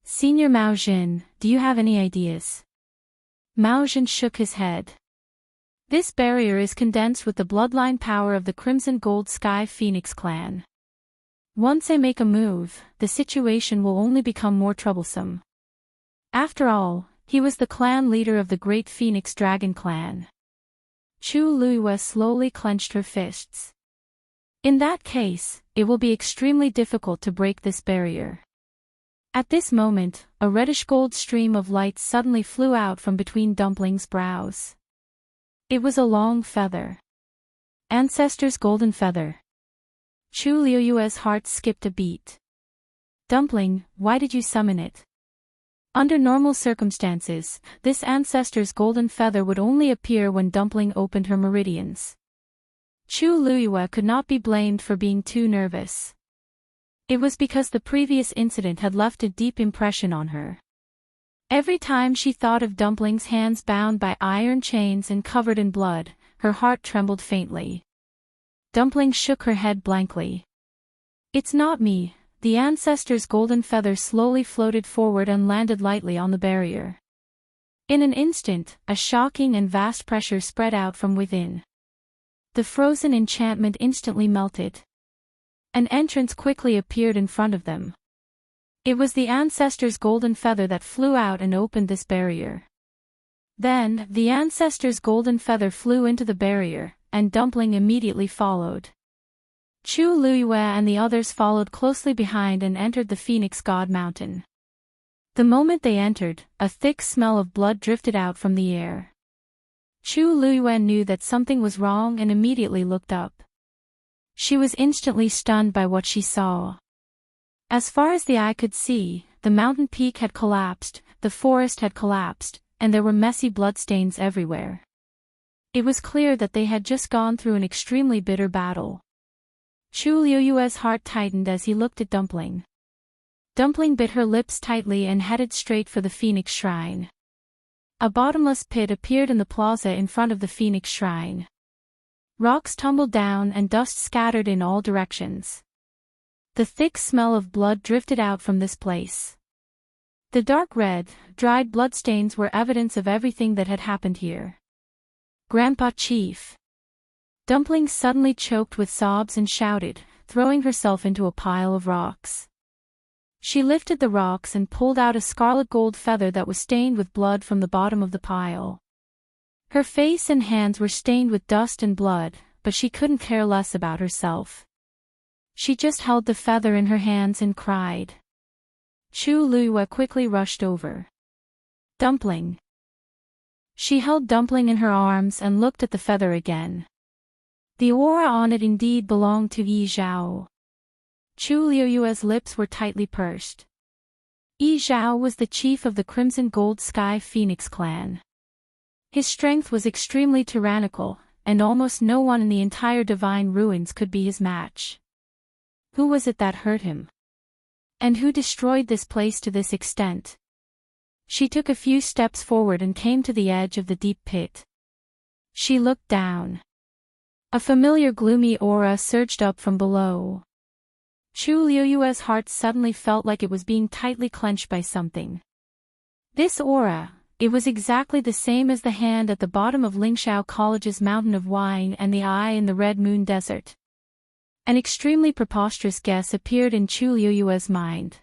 Senior Mao Zhen, do you have any ideas? Mao Zhen shook his head. This barrier is condensed with the bloodline power of the Crimson Gold Sky Phoenix clan. Once I make a move, the situation will only become more troublesome. After all, he was the clan leader of the Great Phoenix Dragon Clan. Chu Luiyue slowly clenched her fists. In that case, it will be extremely difficult to break this barrier. At this moment, a reddish-gold stream of light suddenly flew out from between Dumpling's brows. It was a long feather. Ancestor's golden feather. Chu Luiyue's heart skipped a beat. Dumpling, why did you summon it? Under normal circumstances, this ancestor's golden feather would only appear when Dumpling opened her meridians. Chu Luiyue could not be blamed for being too nervous. It was because the previous incident had left a deep impression on her. Every time she thought of Dumpling's hands bound by iron chains and covered in blood, her heart trembled faintly. Dumpling shook her head blankly. It's not me. The ancestor's golden feather slowly floated forward and landed lightly on the barrier. In an instant, a shocking and vast pressure spread out from within. The frozen enchantment instantly melted. An entrance quickly appeared in front of them. It was the ancestor's golden feather that flew out and opened this barrier. Then, the ancestor's golden feather flew into the barrier, and Dumpling immediately followed. Chu Luiyue and the others followed closely behind and entered the Phoenix God Mountain. The moment they entered, a thick smell of blood drifted out from the air. Chu Luiyue knew that something was wrong and immediately looked up. She was instantly stunned by what she saw. As far as the eye could see, the mountain peak had collapsed, the forest had collapsed, and there were messy bloodstains everywhere. It was clear that they had just gone through an extremely bitter battle. Chu Luiyue's heart tightened as he looked at Dumpling. Dumpling bit her lips tightly and headed straight for the Phoenix Shrine. A bottomless pit appeared in the plaza in front of the Phoenix Shrine. Rocks tumbled down and dust scattered in all directions. The thick smell of blood drifted out from this place. The dark red, dried bloodstains were evidence of everything that had happened here. Grandpa Chief. Dumpling suddenly choked with sobs and shouted, throwing herself into a pile of rocks. She lifted the rocks and pulled out a scarlet gold feather that was stained with blood from the bottom of the pile. Her face and hands were stained with dust and blood, but she couldn't care less about herself. She just held the feather in her hands and cried. Chu Luiyue quickly rushed over. Dumpling. She held Dumpling in her arms and looked at the feather again. The aura on it indeed belonged to Yi Zhao. Chu Luiyue's lips were tightly pursed. Yi Zhao was the chief of the Crimson Gold Sky Phoenix clan. His strength was extremely tyrannical, and almost no one in the entire Divine Ruins could be his match. Who was it that hurt him? And who destroyed this place to this extent? She took a few steps forward and came to the edge of the deep pit. She looked down. A familiar gloomy aura surged up from below. Chu Luiyue's heart suddenly felt like it was being tightly clenched by something. This aura, it was exactly the same as the hand at the bottom of Lingxiao College's Mountain of Wine and the eye in the Red Moon Desert. An extremely preposterous guess appeared in Chu Luiyue's mind.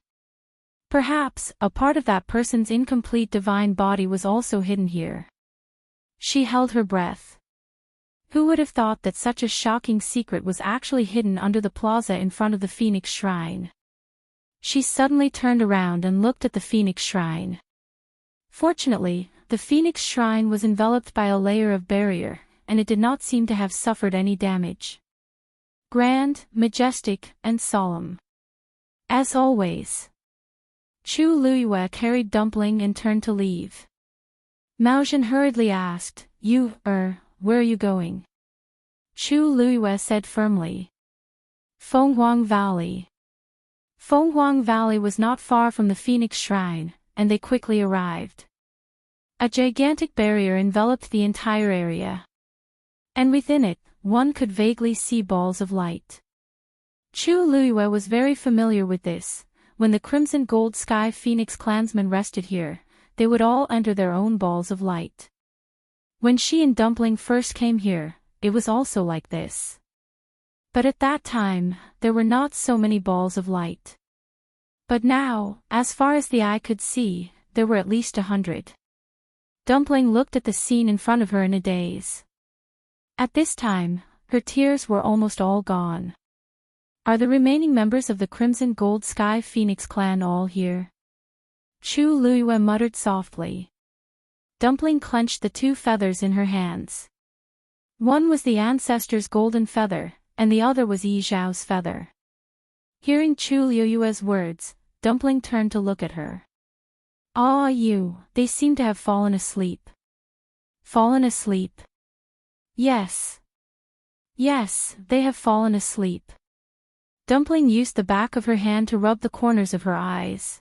Perhaps, a part of that person's incomplete divine body was also hidden here. She held her breath. Who would have thought that such a shocking secret was actually hidden under the plaza in front of the Phoenix Shrine? She suddenly turned around and looked at the Phoenix Shrine. Fortunately, the Phoenix Shrine was enveloped by a layer of barrier, and it did not seem to have suffered any damage. Grand, majestic, and solemn. As always. Chu Luiyue carried Dumpling and turned to leave. Maozhen hurriedly asked, where are you going? Chu Luiyue said firmly. Fenghuang Valley. Fenghuang Valley was not far from the Phoenix Shrine, and they quickly arrived. A gigantic barrier enveloped the entire area. And within it, one could vaguely see balls of light. Chu Luiyue was very familiar with this. When the Crimson Gold Sky Phoenix clansmen rested here, they would all enter their own balls of light. When she and Dumpling first came here, it was also like this. But at that time, there were not so many balls of light. But now, as far as the eye could see, there were at least 100. Dumpling looked at the scene in front of her in a daze. At this time, her tears were almost all gone. Are the remaining members of the Crimson Gold Sky Phoenix clan all here? Chu Luiyue muttered softly. Dumpling clenched the two feathers in her hands. One was the ancestor's golden feather, and the other was Yi Zhao's feather. Hearing Chu Luiyue's words, Dumpling turned to look at her. They seem to have fallen asleep. Fallen asleep? Yes. Yes, they have fallen asleep. Dumpling used the back of her hand to rub the corners of her eyes.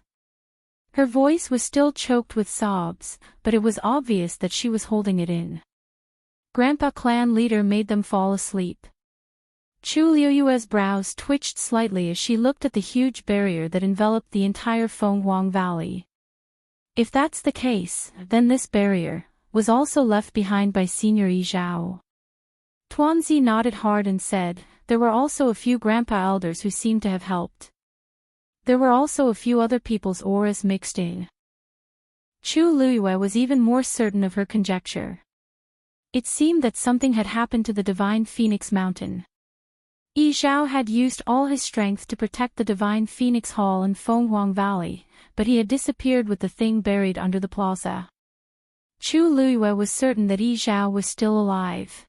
Her voice was still choked with sobs, but it was obvious that she was holding it in. Grandpa clan leader made them fall asleep. Chu Luiyue's brows twitched slightly as she looked at the huge barrier that enveloped the entire Fenghuang Valley. If that's the case, then this barrier was also left behind by Senior Yi Zhao. Tuanzi nodded hard and said, there were also a few grandpa elders who seemed to have helped. There were also a few other people's auras mixed in. Chu Luiyue was even more certain of her conjecture. It seemed that something had happened to the divine Phoenix Mountain. Yi Zhao had used all his strength to protect the divine Phoenix Hall in Fenghuang Valley, but he had disappeared with the thing buried under the plaza. Chu Luiyue was certain that Yi Zhao was still alive.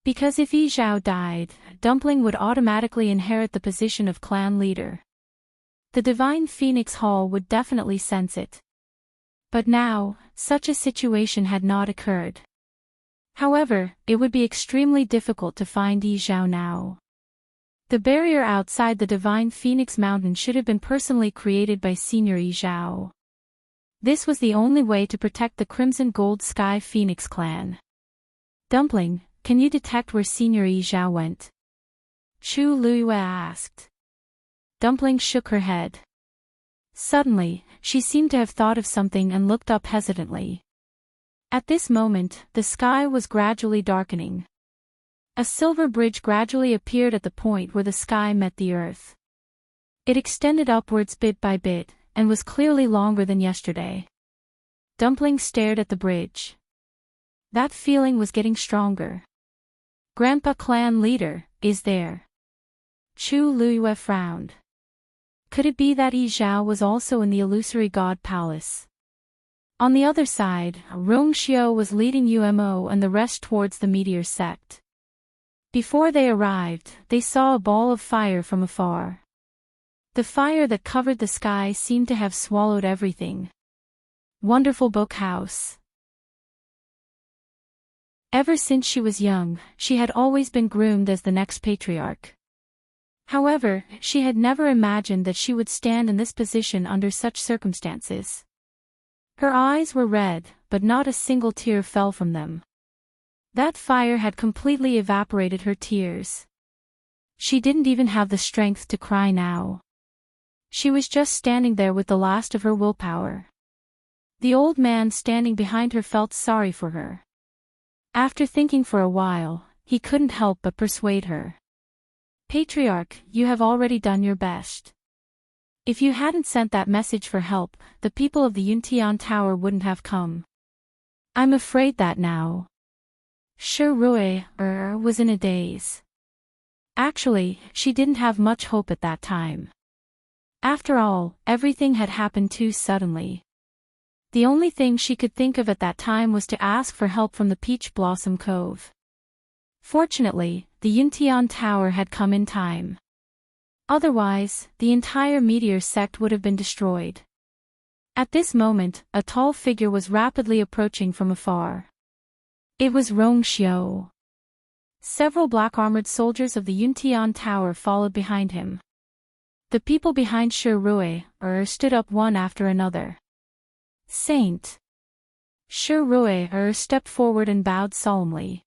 Because if Yi Zhao died, Dumpling would automatically inherit the position of clan leader. The divine Phoenix Hall would definitely sense it. But now, such a situation had not occurred. However, it would be extremely difficult to find Yi Zhao now. The barrier outside the divine Phoenix Mountain should have been personally created by Senior Yi Zhao. This was the only way to protect the Crimson Gold Sky Phoenix clan. Dumpling, can you detect where Senior Yi Zhao went? Chu Luiyue asked. Dumpling shook her head. Suddenly, she seemed to have thought of something and looked up hesitantly. At this moment, the sky was gradually darkening. A silver bridge gradually appeared at the point where the sky met the earth. It extended upwards bit by bit, and was clearly longer than yesterday. Dumpling stared at the bridge. That feeling was getting stronger. Grandpa clan leader, is there? Chu Luiyue frowned. Could it be that Yi Zhao was also in the illusory god palace? On the other side, Rong Xiao was leading Umo and the rest towards the meteor sect. Before they arrived, they saw a ball of fire from afar. The fire that covered the sky seemed to have swallowed everything. Wonderful book house. Ever since she was young, she had always been groomed as the next patriarch. However, she had never imagined that she would stand in this position under such circumstances. Her eyes were red, but not a single tear fell from them. That fire had completely evaporated her tears. She didn't even have the strength to cry now. She was just standing there with the last of her willpower. The old man standing behind her felt sorry for her. After thinking for a while, he couldn't help but persuade her. Patriarch, you have already done your best. If you hadn't sent that message for help, the people of the Yuntian Tower wouldn't have come. I'm afraid that now. Shi Rui was in a daze. Actually, she didn't have much hope at that time. After all, everything had happened too suddenly. The only thing she could think of at that time was to ask for help from the Peach Blossom Cove. Fortunately, the Yuntian Tower had come in time. Otherwise, the entire meteor sect would have been destroyed. At this moment, a tall figure was rapidly approaching from afar. It was Rong Xiao. Several black-armored soldiers of the Yuntian Tower followed behind him. The people behind Shi Rui stood up one after another. Saint. Shi Rui stepped forward and bowed solemnly.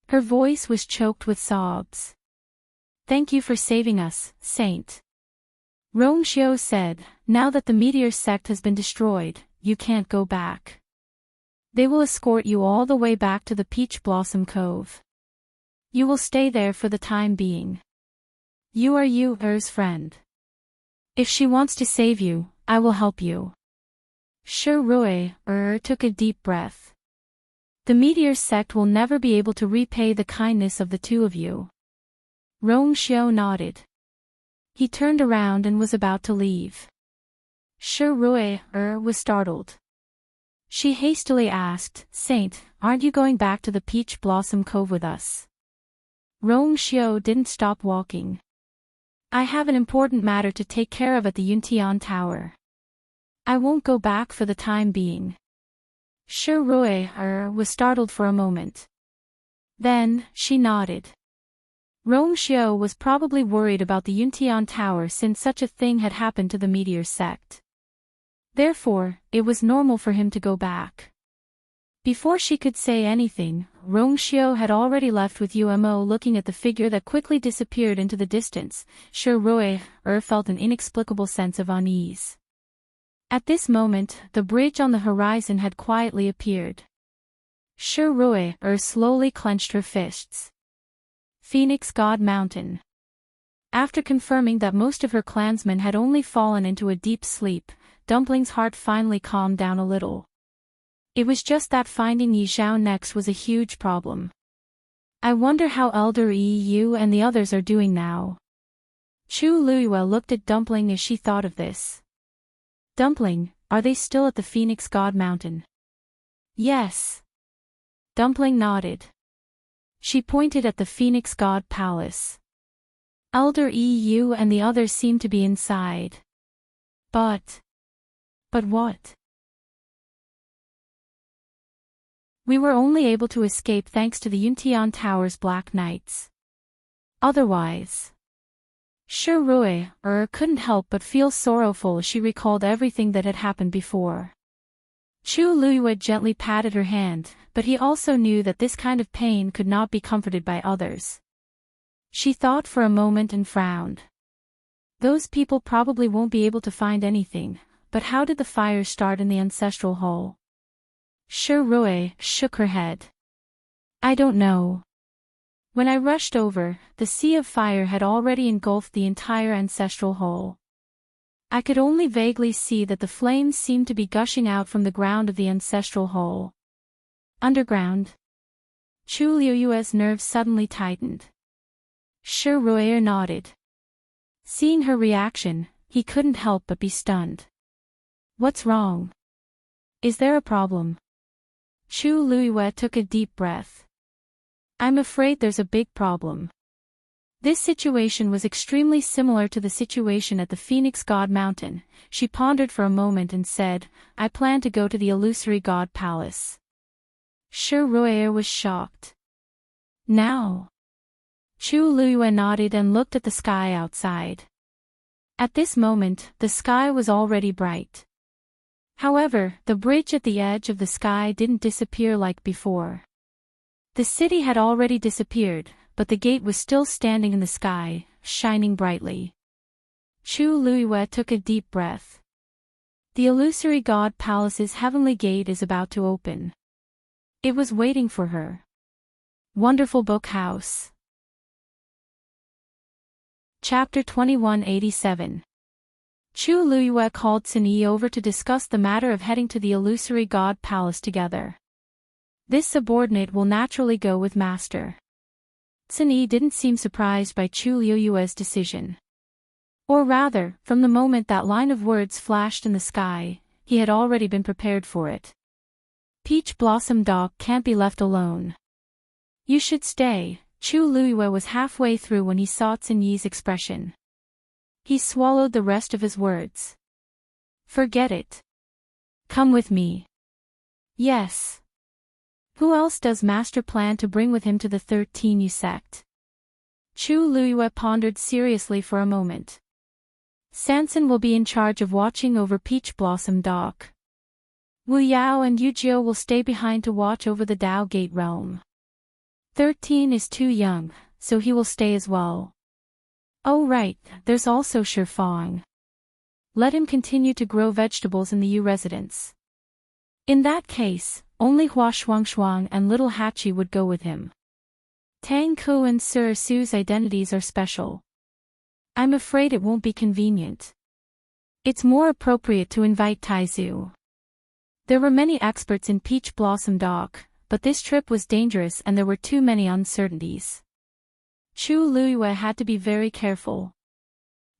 Her voice was choked with sobs. Thank you for saving us, Saint. Rong Xiao said, now that the meteor sect has been destroyed, you can't go back. They will escort you all the way back to the Peach Blossom Cove. You will stay there for the time being. You are Yu's friend. If she wants to save you, I will help you. Shi Rui took a deep breath. The meteor sect will never be able to repay the kindness of the two of you. Rong Xiao nodded. He turned around and was about to leave. Shi Rui was startled. She hastily asked, Saint, aren't you going back to the Peach Blossom Cove with us? Rong Xiao didn't stop walking. I have an important matter to take care of at the Yuntian Tower. I won't go back for the time being. Shi Rui was startled for a moment. Then, she nodded. Rong Xiao was probably worried about the Yuntian Tower since such a thing had happened to the meteor sect. Therefore, it was normal for him to go back. Before she could say anything, Rong Xiao had already left with Umo looking at the figure that quickly disappeared into the distance. Shi Rui felt an inexplicable sense of unease. At this moment, the bridge on the horizon had quietly appeared. Shi Rui slowly clenched her fists. Phoenix God Mountain. After confirming that most of her clansmen had only fallen into a deep sleep, Dumpling's heart finally calmed down a little. It was just that finding Yi Zhao next was a huge problem. I wonder how Elder Yu and the others are doing now. Chu Luiyue looked at Dumpling as she thought of this. Dumpling, are they still at the Phoenix God Mountain? Yes. Dumpling nodded. She pointed at the Phoenix God Palace. Elder Yu and the others seemed to be inside. But what? We were only able to escape thanks to the Yuntian Tower's Black Knights. Otherwise. Shi couldn't help but feel sorrowful as she recalled everything that had happened before. Chu Luiyue gently patted her hand, but he also knew that this kind of pain could not be comforted by others. She thought for a moment and frowned. Those people probably won't be able to find anything, but how did the fire start in the ancestral hall? Shi shook her head. I don't know. When I rushed over, the sea of fire had already engulfed the entire ancestral hall. I could only vaguely see that the flames seemed to be gushing out from the ground of the ancestral hall. Underground? Chu Luiyue's nerves suddenly tightened. Shi nodded. Seeing her reaction, he couldn't help but be stunned. What's wrong? Is there a problem? Chu Luiyue took a deep breath. I'm afraid there's a big problem. This situation was extremely similar to the situation at the Phoenix God Mountain. She pondered for a moment and said, I plan to go to the illusory God Palace. Shi was shocked. Now? Chu Luiyue nodded and looked at the sky outside. At this moment, the sky was already bright. However, the bridge at the edge of the sky didn't disappear like before. The city had already disappeared, but the gate was still standing in the sky, shining brightly. Chu Luiyue took a deep breath. The illusory God Palace's heavenly gate is about to open. It was waiting for her. Wonderful Book House. Chapter 2187. Chu Luiyue called Cini over to discuss the matter of heading to the illusory God Palace together. This subordinate will naturally go with Master. Cini didn't seem surprised by Chu Luiyue's decision. Or rather, from the moment that line of words flashed in the sky, he had already been prepared for it. Peach Blossom Dog can't be left alone. You should stay. Chu Luiyue was halfway through when he saw Cini's expression. He swallowed the rest of his words. Forget it. Come with me. Yes. Who else does Master plan to bring with him to the 13 Yu sect? Chu Luiyue pondered seriously for a moment. Sanson will be in charge of watching over Peach Blossom Dock. Wu Yao and Yu Jiu will stay behind to watch over the Dao Gate realm. 13 is too young, so he will stay as well. Oh right, there's also Shifang. Let him continue to grow vegetables in the Yu residence. In that case, only Hua Shuangshuang and Little Hachi would go with him. Tang Ku and Sir Su's identities are special. I'm afraid it won't be convenient. It's more appropriate to invite Taizu. There were many experts in Peach Blossom Dock, but this trip was dangerous and there were too many uncertainties. Chu Luiyue had to be very careful.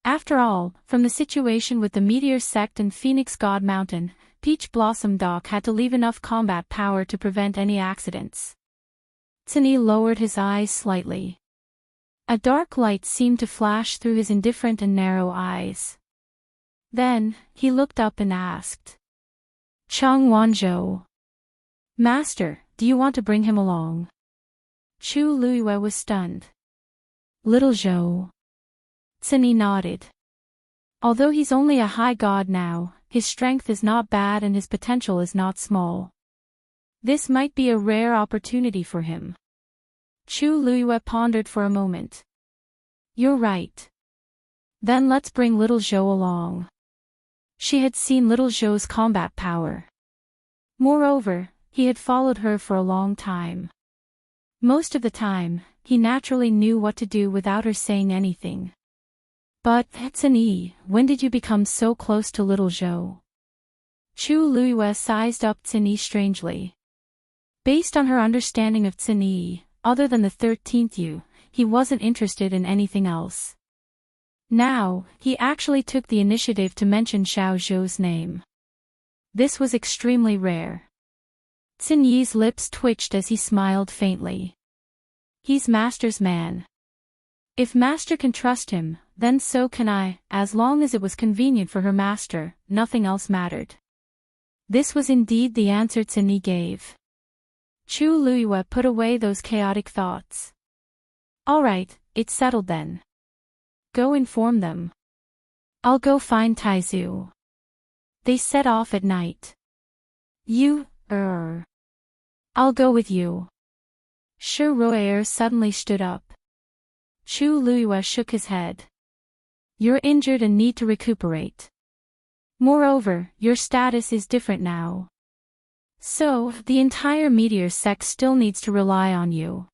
After all, from the situation with the Meteor Sect and Phoenix God Mountain, Peach Blossom Dock had to leave enough combat power to prevent any accidents. Cini lowered his eyes slightly. A dark light seemed to flash through his indifferent and narrow eyes. Then, he looked up and asked. Cheng Wanzhou. Master, do you want to bring him along? Chu Luiyue was stunned. Little Zhou. Cini nodded. Although he's only a high god now, his strength is not bad and his potential is not small. This might be a rare opportunity for him. Chu Luiyue pondered for a moment. You're right. Then let's bring Little Zhou along. She had seen Little Zhou's combat power. Moreover, he had followed her for a long time. Most of the time, he naturally knew what to do without her saying anything. But, Tsini, when did you become so close to little Zhou? Chu Luiyue sized up Tsini strangely. Based on her understanding of Tsini, other than the 13th Yu, he wasn't interested in anything else. Now, he actually took the initiative to mention Xiao Zhou's name. This was extremely rare. Tsini's lips twitched as he smiled faintly. He's Master's man. If Master can trust him, then so can I, as long as it was convenient for her Master, nothing else mattered. This was indeed the answer Tsini gave. Chu Luiyue put away those chaotic thoughts. All right, it's settled then. Go inform them. I'll go find Taizu. They set off at night. I'll go with you. Shi Ruier suddenly stood up. Chu Luiyue shook his head. You're injured and need to recuperate. Moreover, your status is different now. So, the entire meteor sect still needs to rely on you.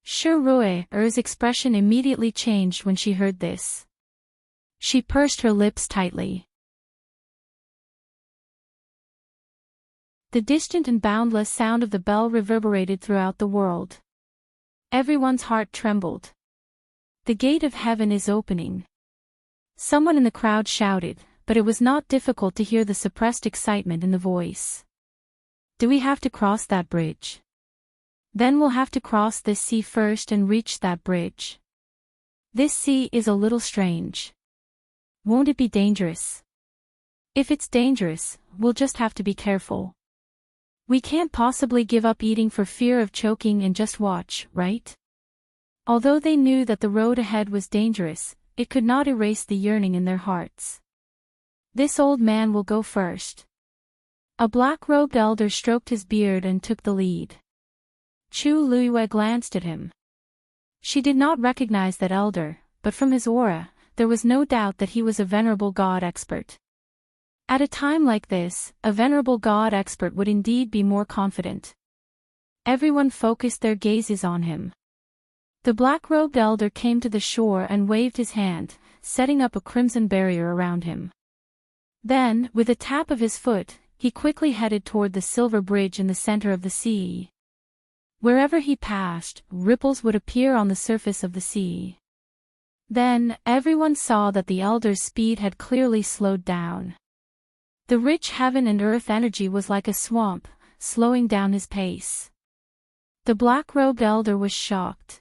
Shi Ruiyer's expression immediately changed when she heard this. She pursed her lips tightly. The distant and boundless sound of the bell reverberated throughout the world. Everyone's heart trembled. The gate of heaven is opening. Someone in the crowd shouted, but it was not difficult to hear the suppressed excitement in the voice. Do we have to cross that bridge? Then we'll have to cross this sea first and reach that bridge. This sea is a little strange. Won't it be dangerous? If it's dangerous, we'll just have to be careful. We can't possibly give up eating for fear of choking and just watch, right? Although they knew that the road ahead was dangerous, it could not erase the yearning in their hearts. This old man will go first. A black-robed elder stroked his beard and took the lead. Chu Luiyue glanced at him. She did not recognize that elder, but from his aura, there was no doubt that he was a venerable god expert. At a time like this, a venerable god expert would indeed be more confident. Everyone focused their gazes on him. The black-robed elder came to the shore and waved his hand, setting up a crimson barrier around him. Then, with a tap of his foot, he quickly headed toward the silver bridge in the center of the sea. Wherever he passed, ripples would appear on the surface of the sea. Then, everyone saw that the elder's speed had clearly slowed down. The rich heaven and earth energy was like a swamp, slowing down his pace. The black-robed elder was shocked.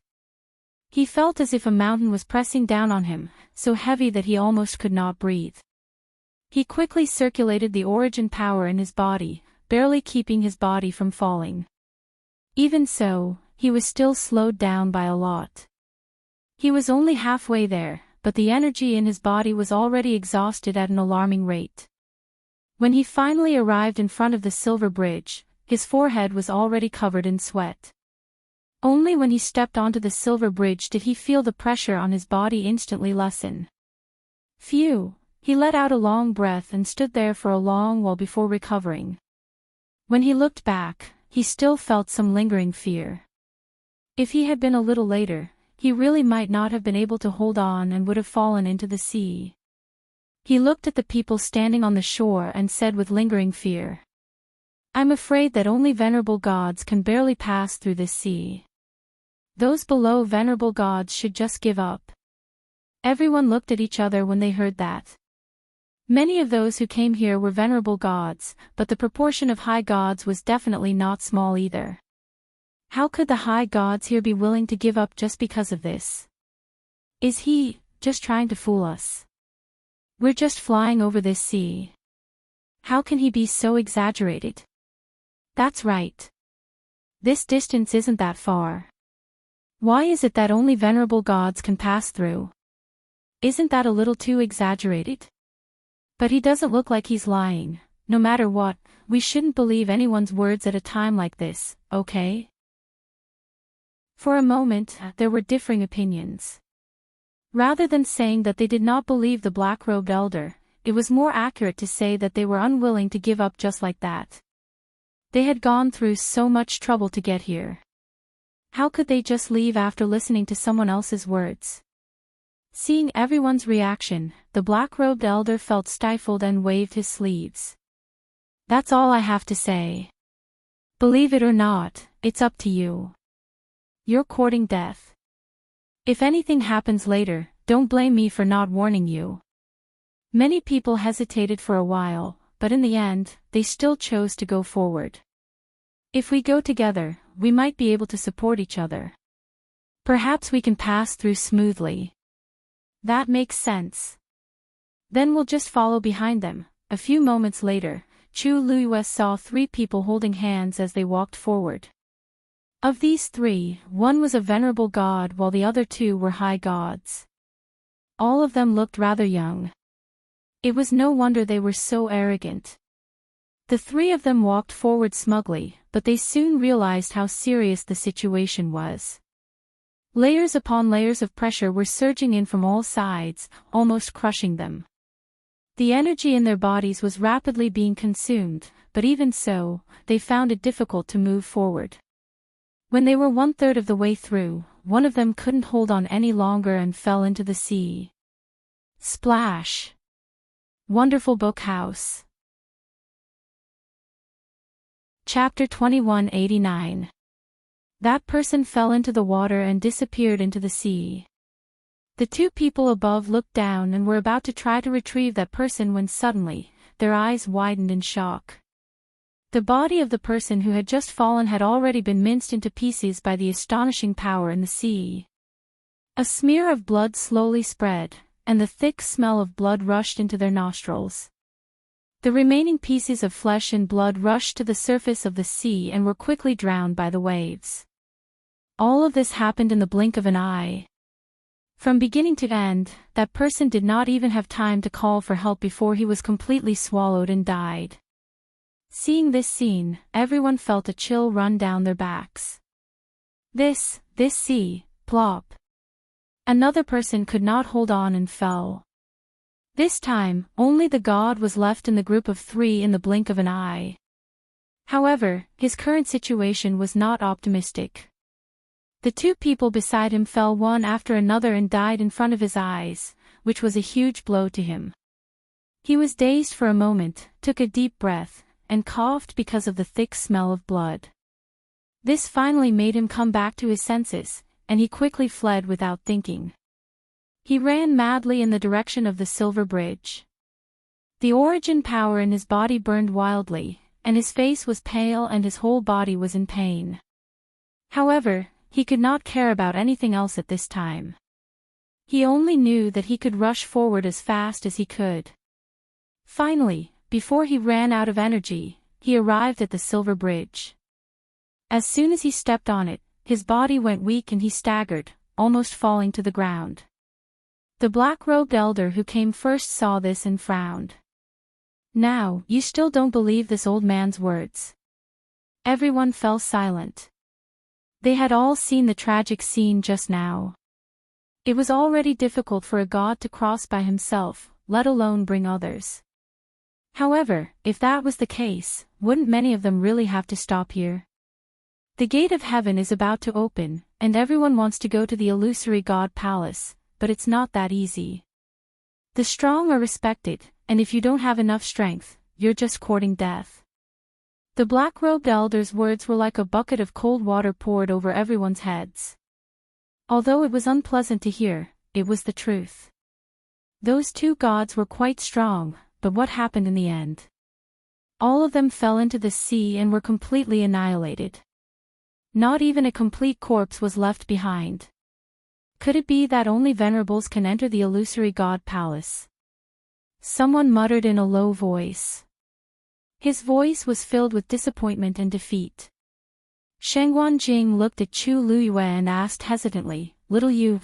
He felt as if a mountain was pressing down on him, so heavy that he almost could not breathe. He quickly circulated the origin power in his body, barely keeping his body from falling. Even so, he was still slowed down by a lot. He was only halfway there, but the energy in his body was already exhausted at an alarming rate. When he finally arrived in front of the silver bridge, his forehead was already covered in sweat. Only when he stepped onto the silver bridge did he feel the pressure on his body instantly lessen. Phew, he let out a long breath and stood there for a long while before recovering. When he looked back, he still felt some lingering fear. If he had been a little later, he really might not have been able to hold on and would have fallen into the sea. He looked at the people standing on the shore and said with lingering fear, I'm afraid that only venerable gods can barely pass through this sea. Those below venerable gods should just give up. Everyone looked at each other when they heard that. Many of those who came here were venerable gods, but the proportion of high gods was definitely not small either. How could the high gods here be willing to give up just because of this? Is he just trying to fool us? We're just flying over this sea. How can he be so exaggerated? That's right. This distance isn't that far. Why is it that only venerable gods can pass through? Isn't that a little too exaggerated? But he doesn't look like he's lying. No matter what, we shouldn't believe anyone's words at a time like this, okay? For a moment, there were differing opinions. Rather than saying that they did not believe the black-robed elder, it was more accurate to say that they were unwilling to give up just like that. They had gone through so much trouble to get here. How could they just leave after listening to someone else's words? Seeing everyone's reaction, the black-robed elder felt stifled and waved his sleeves. That's all I have to say. Believe it or not, it's up to you. You're courting death. If anything happens later, don't blame me for not warning you. Many people hesitated for a while, but in the end, they still chose to go forward. If we go together, we might be able to support each other. Perhaps we can pass through smoothly. That makes sense. Then we'll just follow behind them. A few moments later, Chu Luiyue saw 3 people holding hands as they walked forward. Of these 3, one was a venerable god while the other 2 were high gods. All of them looked rather young. It was no wonder they were so arrogant. The 3 of them walked forward smugly, but they soon realized how serious the situation was. Layers upon layers of pressure were surging in from all sides, almost crushing them. The energy in their bodies was rapidly being consumed, but even so, they found it difficult to move forward. When they were 1/3 of the way through, one of them couldn't hold on any longer and fell into the sea. Splash! Wonderful Book House. Chapter 2189. That person fell into the water and disappeared into the sea. The 2 people above looked down and were about to try to retrieve that person when suddenly, their eyes widened in shock. The body of the person who had just fallen had already been minced into pieces by the astonishing power in the sea. A smear of blood slowly spread, and the thick smell of blood rushed into their nostrils. The remaining pieces of flesh and blood rushed to the surface of the sea and were quickly drowned by the waves. All of this happened in the blink of an eye. From beginning to end, that person did not even have time to call for help before he was completely swallowed and died. Seeing this scene, everyone felt a chill run down their backs. This sea, plop. Another person could not hold on and fell. This time, only the god was left in the group of 3 in the blink of an eye. However, his current situation was not optimistic. The 2 people beside him fell one after another and died in front of his eyes, which was a huge blow to him. He was dazed for a moment, took a deep breath, and coughed because of the thick smell of blood. This finally made him come back to his senses, and he quickly fled without thinking. He ran madly in the direction of the silver bridge. The origin power in his body burned wildly, and his face was pale and his whole body was in pain. However, he could not care about anything else at this time. He only knew that he could rush forward as fast as he could. Finally, before he ran out of energy, he arrived at the silver bridge. As soon as he stepped on it, his body went weak and he staggered, almost falling to the ground. The black-robed elder who came first saw this and frowned. "Now, you still don't believe this old man's words?" Everyone fell silent. They had all seen the tragic scene just now. It was already difficult for a god to cross by himself, let alone bring others. However, if that was the case, wouldn't many of them really have to stop here? The gate of heaven is about to open, and everyone wants to go to the illusory god palace, but it's not that easy. The strong are respected, and if you don't have enough strength, you're just courting death. The black-robed elder's words were like a bucket of cold water poured over everyone's heads. Although it was unpleasant to hear, it was the truth. Those 2 gods were quite strong, but what happened in the end? All of them fell into the sea and were completely annihilated. Not even a complete corpse was left behind. Could it be that only venerables can enter the illusory god palace? Someone muttered in a low voice. His voice was filled with disappointment and defeat. Shengguan Jing looked at Chu Luiyue and asked hesitantly, "Little you,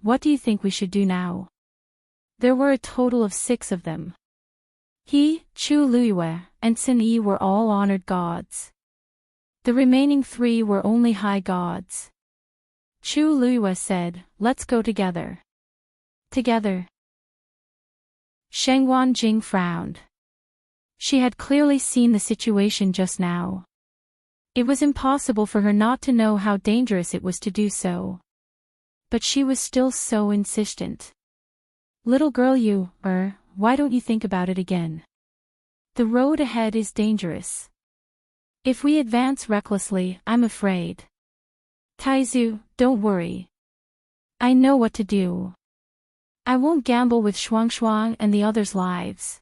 what do you think we should do now?" There were a total of 6 of them. He, Chu Luiyue, and Xin Yi were all honored gods. The remaining 3 were only high gods. Chu Luiyue said, "Let's go together." Together. Shengguan Jing frowned. She had clearly seen the situation just now. It was impossible for her not to know how dangerous it was to do so. But she was still so insistent. Little girl, why don't you think about it again? The road ahead is dangerous. If we advance recklessly, I'm afraid. Taizu, don't worry. I know what to do. I won't gamble with Shuang and the others' lives.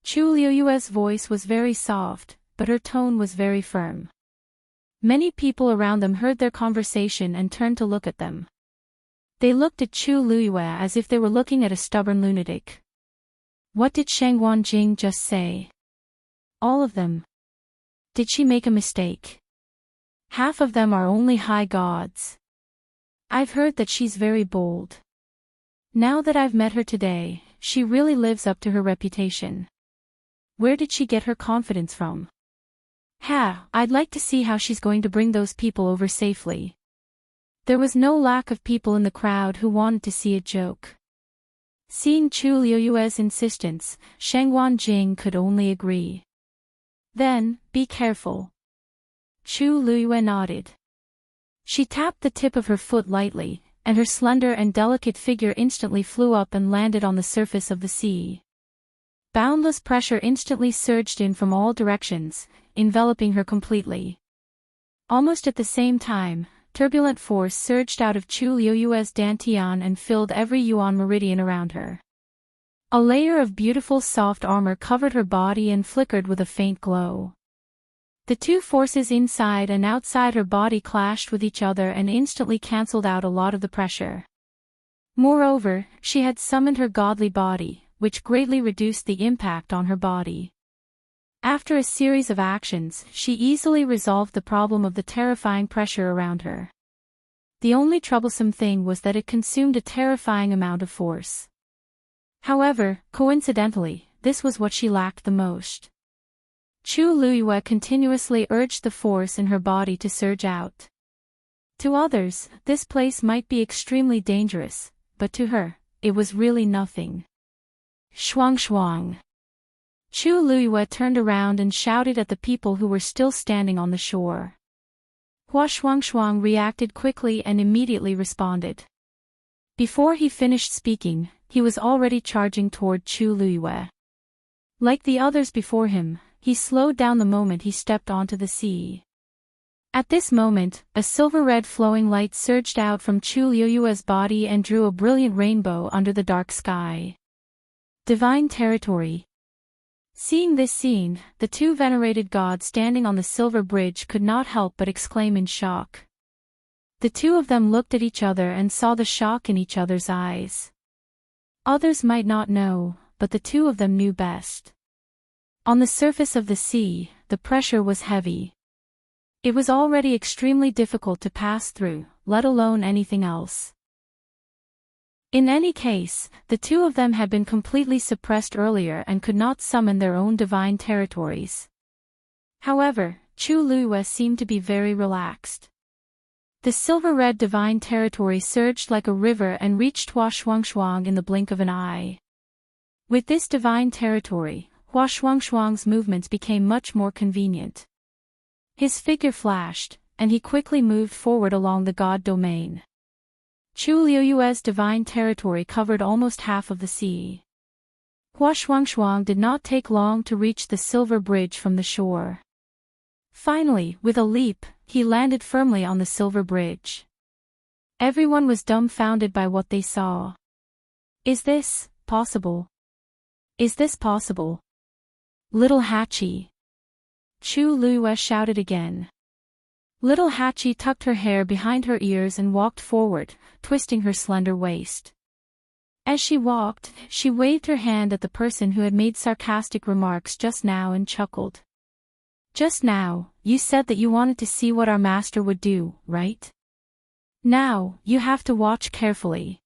Chu Liuyue's voice was very soft, but her tone was very firm. Many people around them heard their conversation and turned to look at them. They looked at Chu Liyue as if they were looking at a stubborn lunatic. What did Shang Wanjing just say? All of them. Did she make a mistake? Half of them are only high gods. I've heard that she's very bold. Now that I've met her today, she really lives up to her reputation. Where did she get her confidence from? I'd like to see how she's going to bring those people over safely. There was no lack of people in the crowd who wanted to see a joke. Seeing Chu Liuyue's insistence, Shang Wanjing could only agree. Then, be careful. Chu Liyue nodded. She tapped the tip of her foot lightly, and her slender and delicate figure instantly flew up and landed on the surface of the sea. Boundless pressure instantly surged in from all directions, enveloping her completely. Almost at the same time, turbulent force surged out of Chu Liuyue's dantian and filled every yuan meridian around her. A layer of beautiful soft armor covered her body and flickered with a faint glow. The two forces inside and outside her body clashed with each other and instantly cancelled out a lot of the pressure. Moreover, she had summoned her godly body, which greatly reduced the impact on her body. After a series of actions, she easily resolved the problem of the terrifying pressure around her. The only troublesome thing was that it consumed a terrifying amount of force. However, coincidentally, this was what she lacked the most. Chu Liyue continuously urged the force in her body to surge out. To others, this place might be extremely dangerous, but to her, it was really nothing. Shuang. Chu Liyue turned around and shouted at the people who were still standing on the shore. Hua Shuang reacted quickly and immediately responded. Before he finished speaking, he was already charging toward Chu Liyue. Like the others before him, he slowed down the moment he stepped onto the sea. At this moment, a silver-red flowing light surged out from Chu Liyue's body and drew a brilliant rainbow under the dark sky. Divine territory. Seeing this scene, the two venerated gods standing on the silver bridge could not help but exclaim in shock. The two of them looked at each other and saw the shock in each other's eyes. Others might not know, but the two of them knew best. On the surface of the sea, the pressure was heavy. It was already extremely difficult to pass through, let alone anything else. In any case, the two of them had been completely suppressed earlier and could not summon their own divine territories. However, Chu Liyue seemed to be very relaxed. The silver-red divine territory surged like a river and reached Hua Shuang in the blink of an eye. With this divine territory, Hua Shuang's movements became much more convenient. His figure flashed, and he quickly moved forward along the god domain. Chu Liyue's divine territory covered almost half of the sea. Hua Shuang did not take long to reach the silver bridge from the shore. Finally, with a leap, he landed firmly on the silver bridge. Everyone was dumbfounded by what they saw. Is this possible? Is this possible? Little Hachi. Chu Liyue shouted again. Little Hachi tucked her hair behind her ears and walked forward, twisting her slender waist. As she walked, she waved her hand at the person who had made sarcastic remarks just now and chuckled. Just now, you said that you wanted to see what our master would do, right? Now, you have to watch carefully.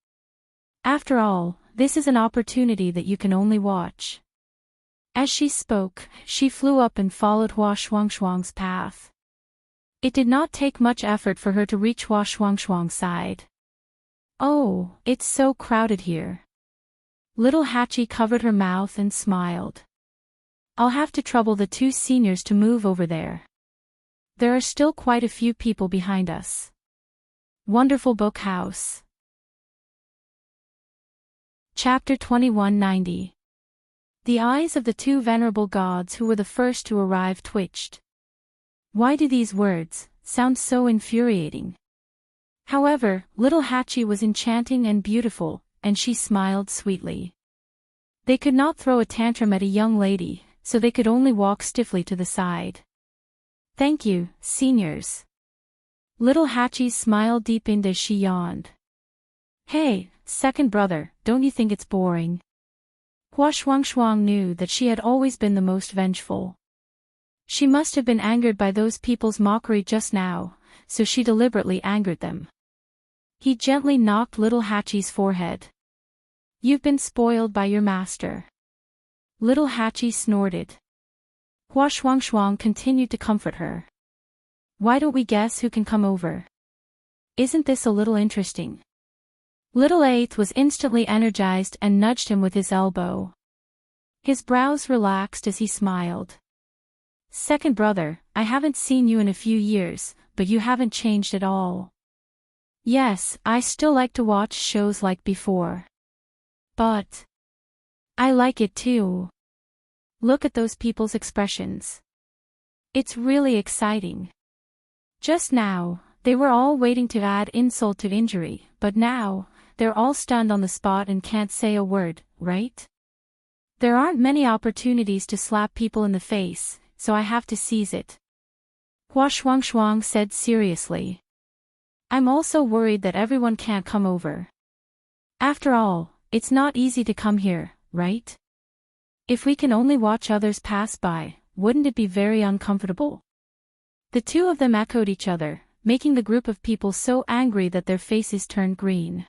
After all, this is an opportunity that you can only watch. As she spoke, she flew up and followed Hua Shuang's path. It did not take much effort for her to reach Hua Shuang's side. Oh, it's so crowded here. Little Hachi covered her mouth and smiled. I'll have to trouble the two seniors to move over there. There are still quite a few people behind us. Wonderful book house. Chapter 2190. The eyes of the two venerable gods who were the first to arrive twitched. Why do these words sound so infuriating? However, little Hachi was enchanting and beautiful, and she smiled sweetly. They could not throw a tantrum at a young lady, so they could only walk stiffly to the side. Thank you, seniors. Little Hachi's smile deepened as she yawned. Hey, second brother, don't you think it's boring? Hua Shuang knew that she had always been the most vengeful. She must have been angered by those people's mockery just now, so she deliberately angered them. He gently knocked little Hachi's forehead. You've been spoiled by your master. Little Hachi snorted. Hua Shuang continued to comfort her. Why don't we guess who can come over? Isn't this a little interesting? Little Eighth was instantly energized and nudged him with his elbow. His brows relaxed as he smiled. Second brother, I haven't seen you in a few years, but you haven't changed at all. Yes, I still like to watch shows like before. But I like it too. Look at those people's expressions. It's really exciting. Just now, they were all waiting to add insult to injury, but now, they're all stunned on the spot and can't say a word, right? There aren't many opportunities to slap people in the face, so I have to seize it. Hua Shuang said seriously. I'm also worried that everyone can't come over. After all, it's not easy to come here, right? If we can only watch others pass by, wouldn't it be very uncomfortable? The two of them echoed each other, making the group of people so angry that their faces turned green.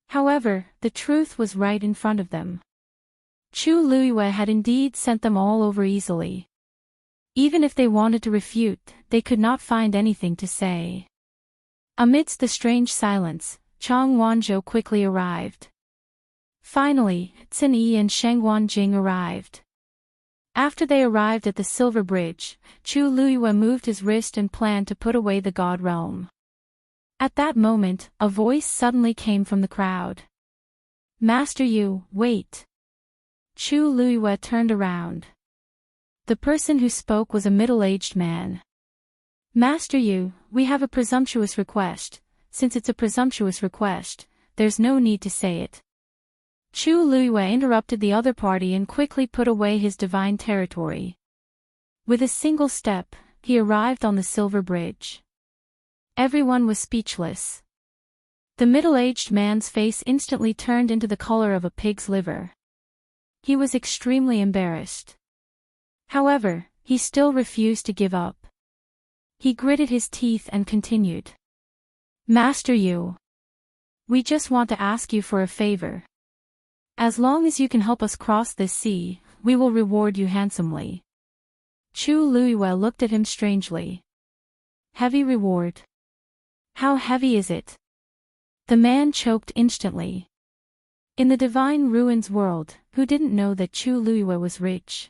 However, the truth was right in front of them. Chu Luiyue had indeed sent them all over easily. Even if they wanted to refute, they could not find anything to say. Amidst the strange silence, Chang Wanzhou quickly arrived. Finally, Cin Yi and Sheng Wanjing arrived. After they arrived at the Silver Bridge, Chu Luiyue moved his wrist and planned to put away the god realm. At that moment, a voice suddenly came from the crowd. Master Yu, wait. Chu Luiyue turned around. The person who spoke was a middle-aged man. Master Yu, we have a presumptuous request. Since it's a presumptuous request, there's no need to say it. Chu Luiyue interrupted the other party and quickly put away his divine territory. With a single step, he arrived on the Silver Bridge. Everyone was speechless. The middle-aged man's face instantly turned into the color of a pig's liver. He was extremely embarrassed. However, he still refused to give up. He gritted his teeth and continued. Master Yu, we just want to ask you for a favor. As long as you can help us cross this sea, we will reward you handsomely. Chu Luiyue looked at him strangely. Heavy reward. How heavy is it? The man choked instantly. In the Divine Ruins world, who didn't know that Chu Luiyue was rich?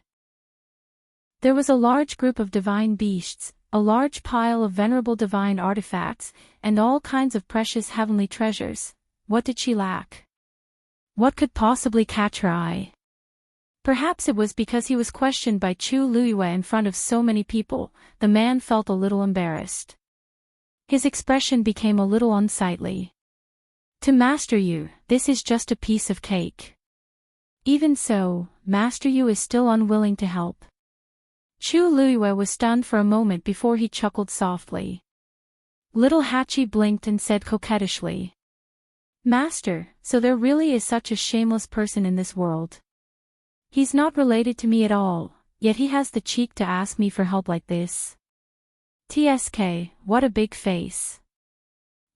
There was a large group of divine beasts, a large pile of venerable divine artifacts, and all kinds of precious heavenly treasures. What did she lack? What could possibly catch her eye? Perhaps it was because he was questioned by Chu Luiyue in front of so many people, the man felt a little embarrassed. His expression became a little unsightly. To Master Yu, this is just a piece of cake. Even so, Master Yu is still unwilling to help. Chu Luiyue was stunned for a moment before he chuckled softly. Little Hachi blinked and said coquettishly. Master, so there really is such a shameless person in this world. He's not related to me at all, yet he has the cheek to ask me for help like this. TSK, what a big face.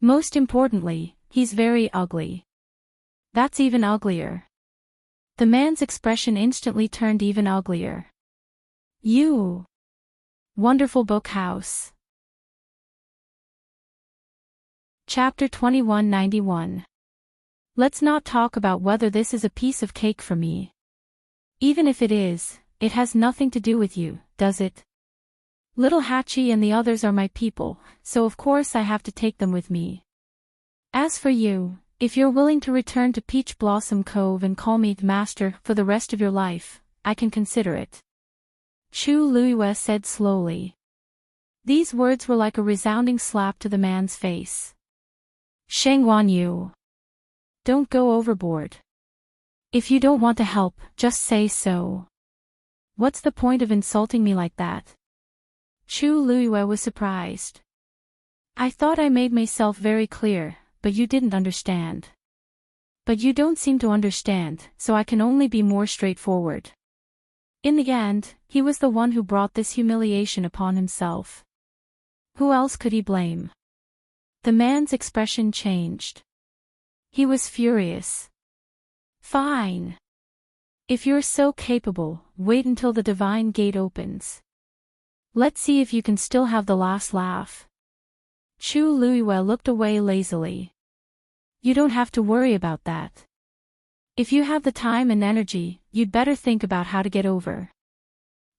Most importantly, he's very ugly. That's even uglier. The man's expression instantly turned even uglier. You. Wonderful book house. Chapter 2191. Let's not talk about whether this is a piece of cake for me. Even if it is, it has nothing to do with you, does it? Little Hachi and the others are my people, so of course I have to take them with me. As for you, If you're willing to return to Peach Blossom Cove and call me master for the rest of your life, I can consider it. Chu Luiyue said slowly. These words were like a resounding slap to the man's face. Sheng Wanyu. Don't go overboard. If you don't want to help, just say so. What's the point of insulting me like that? Chu Luiyue was surprised. I thought I made myself very clear, but you didn't understand. But you don't seem to understand, so I can only be more straightforward. In the end, he was the one who brought this humiliation upon himself. Who else could he blame? The man's expression changed. He was furious. Fine. If you're so capable, wait until the divine gate opens. Let's see if you can still have the last laugh. Chu Luiyue looked away lazily. You don't have to worry about that. If you have the time and energy, you'd better think about how to get over.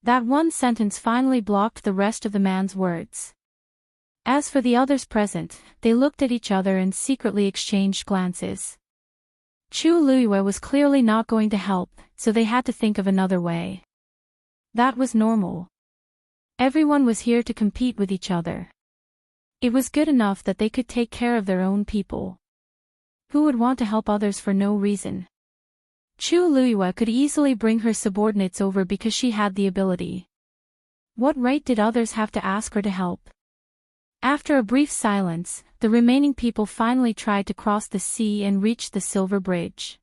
That one sentence finally blocked the rest of the man's words. As for the others present, they looked at each other and secretly exchanged glances. Chu Luiyue was clearly not going to help, so they had to think of another way. That was normal. Everyone was here to compete with each other. It was good enough that they could take care of their own people. Who would want to help others for no reason? Chu Luiyue could easily bring her subordinates over because she had the ability. What right did others have to ask her to help? After a brief silence, the remaining people finally tried to cross the sea and reach the silver bridge.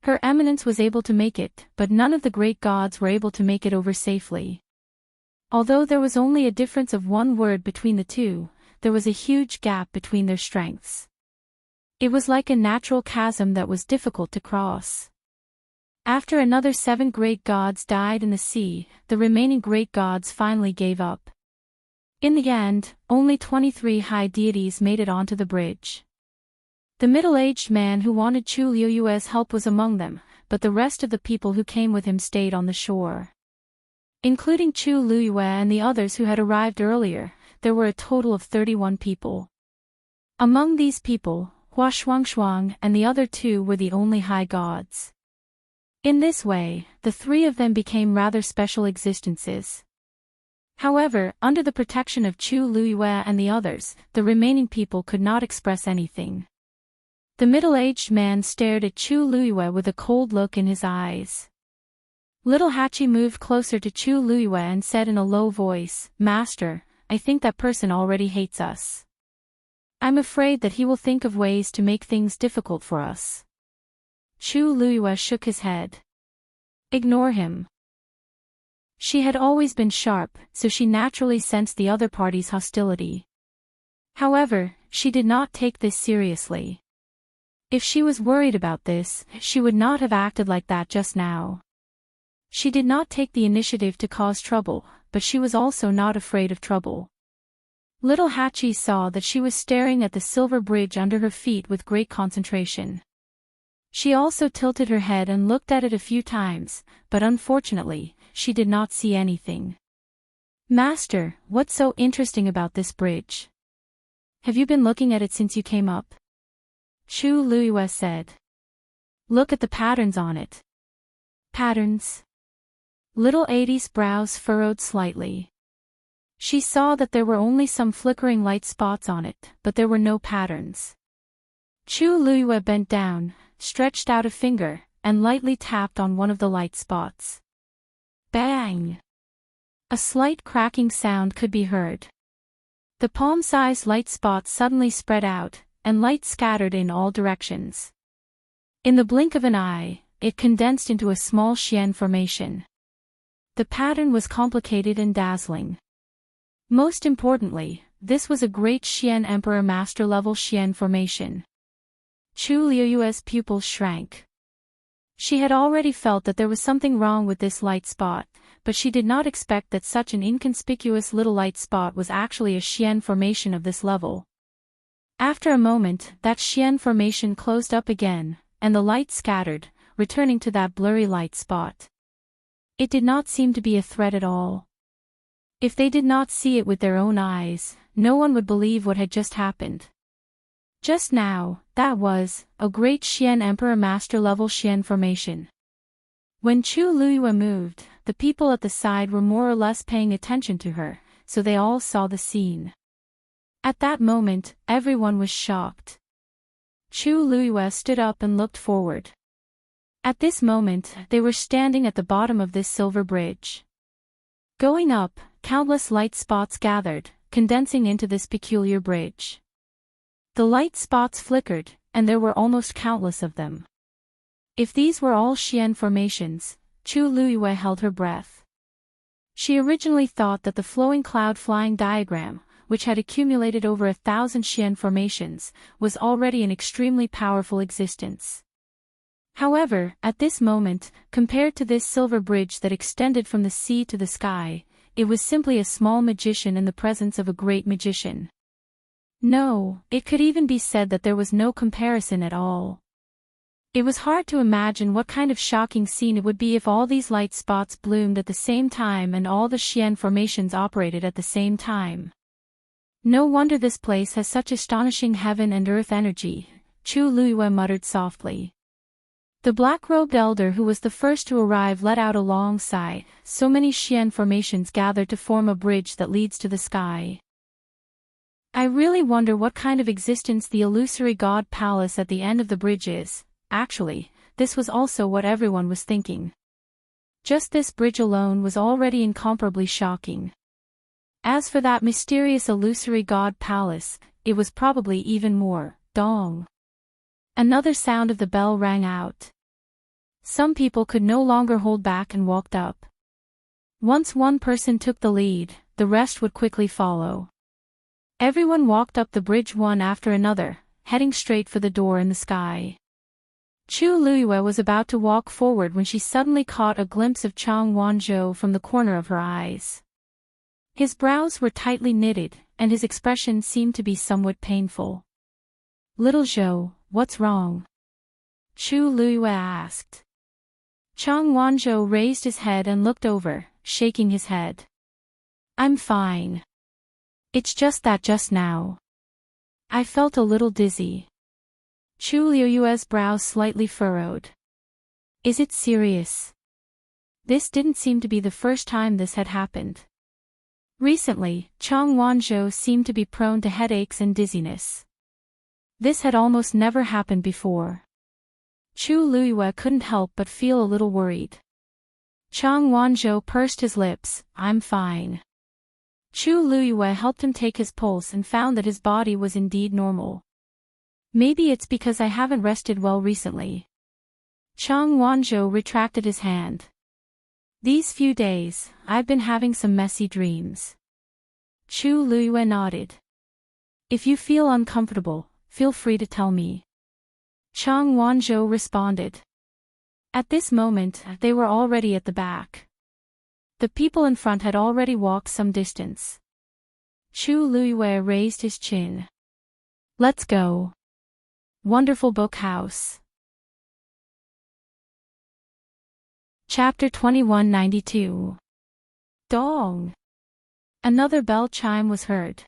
Her Eminence was able to make it, but none of the great gods were able to make it over safely. Although there was only a difference of one word between the two, there was a huge gap between their strengths. It was like a natural chasm that was difficult to cross. After another 7 great gods died in the sea, the remaining great gods finally gave up. In the end, only 23 high deities made it onto the bridge. The middle-aged man who wanted Chu Luiyue's help was among them, but the rest of the people who came with him stayed on the shore. Including Chu Luiyue and the others who had arrived earlier, there were a total of 31 people. Among these people, Hua Shuangshuang and the other 2 were the only high gods. In this way, the 3 of them became rather special existences. However, under the protection of Chu Luiyue and the others, the remaining people could not express anything. The middle-aged man stared at Chu Luiyue with a cold look in his eyes. Little Hachi moved closer to Chu Luiyue and said in a low voice, Master, I think that person already hates us. I'm afraid that he will think of ways to make things difficult for us. Chu Luiyue shook his head. Ignore him. She had always been sharp, so she naturally sensed the other party's hostility. However, she did not take this seriously. If she was worried about this, she would not have acted like that just now. She did not take the initiative to cause trouble, but she was also not afraid of trouble. Little Hachi saw that she was staring at the silver bridge under her feet with great concentration. She also tilted her head and looked at it a few times, but unfortunately, she did not see anything. Master, what's so interesting about this bridge? Have you been looking at it since you came up? Chu Luiyue said. Look at the patterns on it. Patterns? Little Adi's brows furrowed slightly. She saw that there were only some flickering light spots on it, but there were no patterns. Chu Luiyue bent down, stretched out a finger, and lightly tapped on one of the light spots. Bang! A slight cracking sound could be heard. The palm-sized light spot suddenly spread out, and light scattered in all directions. In the blink of an eye, it condensed into a small Xian formation. The pattern was complicated and dazzling. Most importantly, this was a great Xian Emperor Master-level Xian formation. Chu Luiyue's pupils shrank. She had already felt that there was something wrong with this light spot, but she did not expect that such an inconspicuous little light spot was actually a Xian formation of this level. After a moment, that Xian formation closed up again, and the light scattered, returning to that blurry light spot. It did not seem to be a threat at all. If they did not see it with their own eyes, no one would believe what had just happened. Just now, that was a great Xian Emperor Master-level Xian formation. When Chu Luiyue moved, the people at the side were more or less paying attention to her, so they all saw the scene. At that moment, everyone was shocked. Chu Luiyue stood up and looked forward. At this moment, they were standing at the bottom of this silver bridge. Going up, countless light spots gathered, condensing into this peculiar bridge. The light spots flickered, and there were almost countless of them. If these were all Xian formations, Chu Luiyue held her breath. She originally thought that the flowing cloud flying diagram, which had accumulated over 1,000 Xian formations, was already an extremely powerful existence. However, at this moment, compared to this silver bridge that extended from the sea to the sky, it was simply a small magician in the presence of a great magician. No, it could even be said that there was no comparison at all. It was hard to imagine what kind of shocking scene it would be if all these light spots bloomed at the same time and all the Xian formations operated at the same time. No wonder this place has such astonishing heaven and earth energy, Chu Luiyue muttered softly. The black-robed elder who was the first to arrive let out a long sigh. So many Xian formations gathered to form a bridge that leads to the sky. I really wonder what kind of existence the illusory god palace at the end of the bridge is. Actually, this was also what everyone was thinking. Just this bridge alone was already incomparably shocking. As for that mysterious illusory god palace, it was probably even more. Dong. Another sound of the bell rang out. Some people could no longer hold back and walked up. Once one person took the lead, the rest would quickly follow. Everyone walked up the bridge one after another, heading straight for the door in the sky. Chu Luiyue was about to walk forward when she suddenly caught a glimpse of Chang Wanzhou from the corner of her eyes. His brows were tightly knitted, and his expression seemed to be somewhat painful. "Little Zhou, what's wrong?" Chu Luiyue asked. Chang Wanzhou raised his head and looked over, shaking his head. "I'm fine. It's just that just now I felt a little dizzy." Chu Luiyue's brows slightly furrowed. "Is it serious?" This didn't seem to be the first time this had happened. Recently, Chang Wanzhou seemed to be prone to headaches and dizziness. This had almost never happened before. Chu Luiyue couldn't help but feel a little worried. Chang Wanzhou pursed his lips. "I'm fine." Chu Luiyue helped him take his pulse and found that his body was indeed normal. "Maybe it's because I haven't rested well recently." Chang Wanzhou retracted his hand. "These few days, I've been having some messy dreams." Chu Luiyue nodded. "If you feel uncomfortable, feel free to tell me." Chang Wanzhou responded. At this moment, they were already at the back. The people in front had already walked some distance. Chu Luiyue raised his chin. "Let's go." Wonderful Book House. Chapter 2192. Dong. Another bell chime was heard.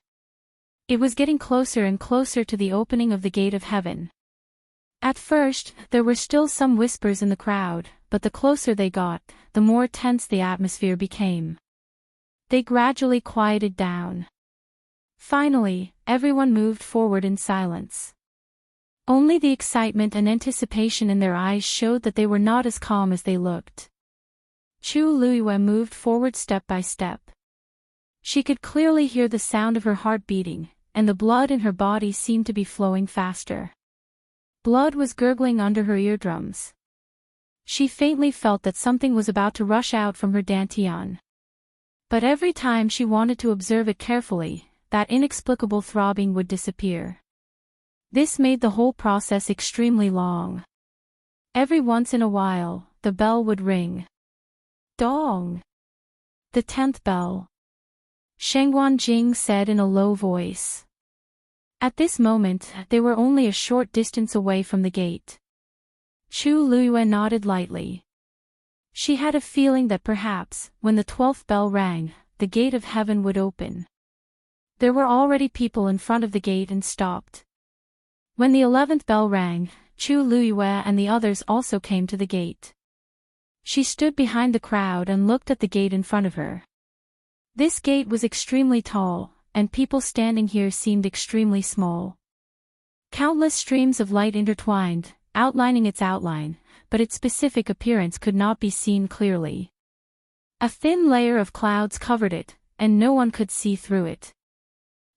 It was getting closer and closer to the opening of the gate of heaven. At first, there were still some whispers in the crowd, but the closer they got, the more tense the atmosphere became. They gradually quieted down. Finally, everyone moved forward in silence. Only the excitement and anticipation in their eyes showed that they were not as calm as they looked. Chu Luiyue moved forward step by step. She could clearly hear the sound of her heart beating, and the blood in her body seemed to be flowing faster. Blood was gurgling under her eardrums. She faintly felt that something was about to rush out from her dantian. But every time she wanted to observe it carefully, that inexplicable throbbing would disappear. This made the whole process extremely long. Every once in a while, the bell would ring. Dong! The 10th bell. Shengguan Jing said in a low voice. At this moment, they were only a short distance away from the gate. Chu Luiyue nodded lightly. She had a feeling that perhaps, when the 12th bell rang, the gate of heaven would open. There were already people in front of the gate and stopped. When the 11th bell rang, Chu Luiyue and the others also came to the gate. She stood behind the crowd and looked at the gate in front of her. This gate was extremely tall, and people standing here seemed extremely small. Countless streams of light intertwined, outlining its outline, but its specific appearance could not be seen clearly. A thin layer of clouds covered it, and no one could see through it.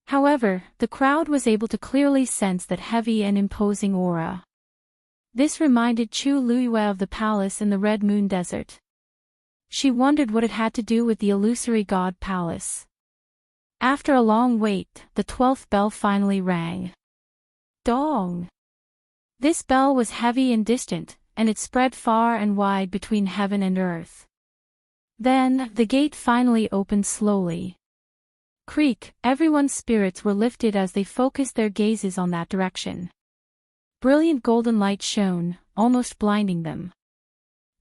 However, the crowd was able to clearly sense that heavy and imposing aura. This reminded Chu Luiyue of the palace in the Red Moon Desert. She wondered what it had to do with the illusory god palace. After a long wait, the 12th bell finally rang. Dong! This bell was heavy and distant, and it spread far and wide between heaven and earth. Then, the gate finally opened slowly. Creak, everyone's spirits were lifted as they focused their gazes on that direction. Brilliant golden light shone, almost blinding them.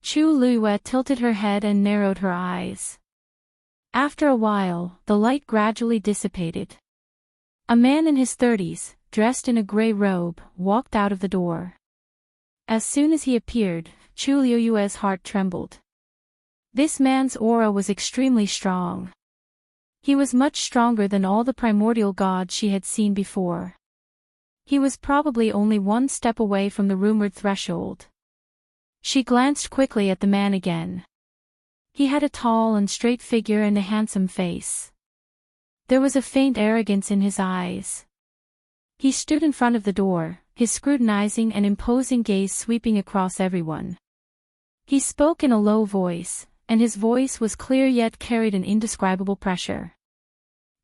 Chu Luiyue tilted her head and narrowed her eyes. After a while, the light gradually dissipated. A man in his 30s, dressed in a gray robe, walked out of the door. As soon as he appeared, Chu Luiyue's heart trembled. This man's aura was extremely strong. He was much stronger than all the primordial gods she had seen before. He was probably only one step away from the rumored threshold. She glanced quickly at the man again. He had a tall and straight figure and a handsome face. There was a faint arrogance in his eyes. He stood in front of the door, his scrutinizing and imposing gaze sweeping across everyone. He spoke in a low voice, and his voice was clear yet carried an indescribable pressure.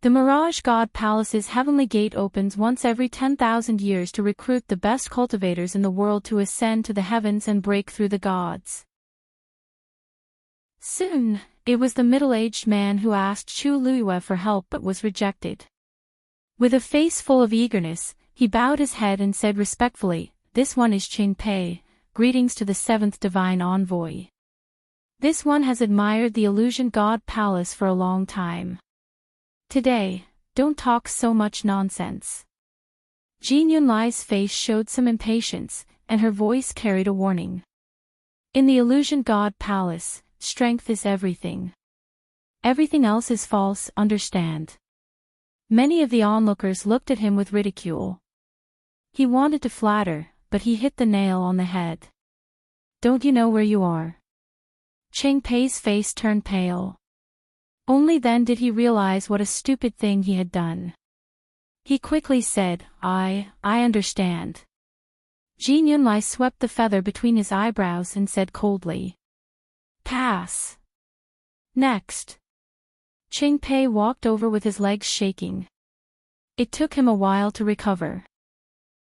The Mirage God Palace's heavenly gate opens once every 10,000 years to recruit the best cultivators in the world to ascend to the heavens and break through the gods. Soon, it was the middle-aged man who asked Chu Luiyue for help but was rejected. With a face full of eagerness, he bowed his head and said respectfully, "This one is Qing Pei, greetings to the 7th Divine Envoy. This one has admired the Illusion God Palace for a long time. Today, don't talk so much nonsense." Jin Yunlai's face showed some impatience, and her voice carried a warning. In the Illusion God Palace, strength is everything. Everything else is false, understand? Many of the onlookers looked at him with ridicule. He wanted to flatter, but he hit the nail on the head. "Don't you know where you are?" Qing Pei's face turned pale. Only then did he realize what a stupid thing he had done. He quickly said, I understand." Jin Yunlai swept the feather between his eyebrows and said coldly, "Pass." Next. Qing Pei walked over with his legs shaking. It took him a while to recover.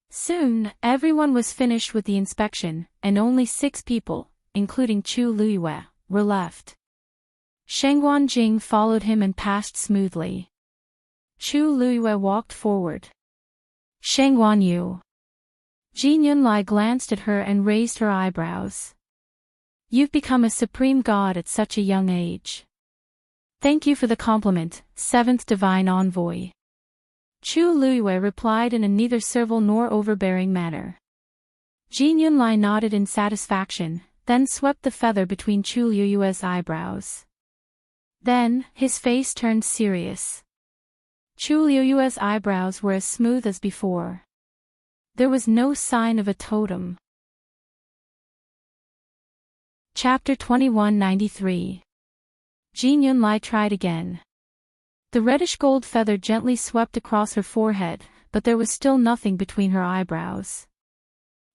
Soon, everyone was finished with the inspection, and only 6 people, including Chu Luiyue, were left. Shengguan Jing followed him and passed smoothly. Chu Luiyue walked forward. "Shengguan Yu." Jin Yunlai glanced at her and raised her eyebrows. "You've become a supreme god at such a young age. Thank you for the compliment, 7th Divine Envoy." Chu Luiyue replied in a neither servile nor overbearing manner. Jin Yunlai nodded in satisfaction, then swept the feather between Chu Luiyue's eyebrows. Then, his face turned serious. Chu Luiyue's eyebrows were as smooth as before. There was no sign of a totem. Chapter 2193. Jin Yunlai tried again. The reddish gold feather gently swept across her forehead, but there was still nothing between her eyebrows.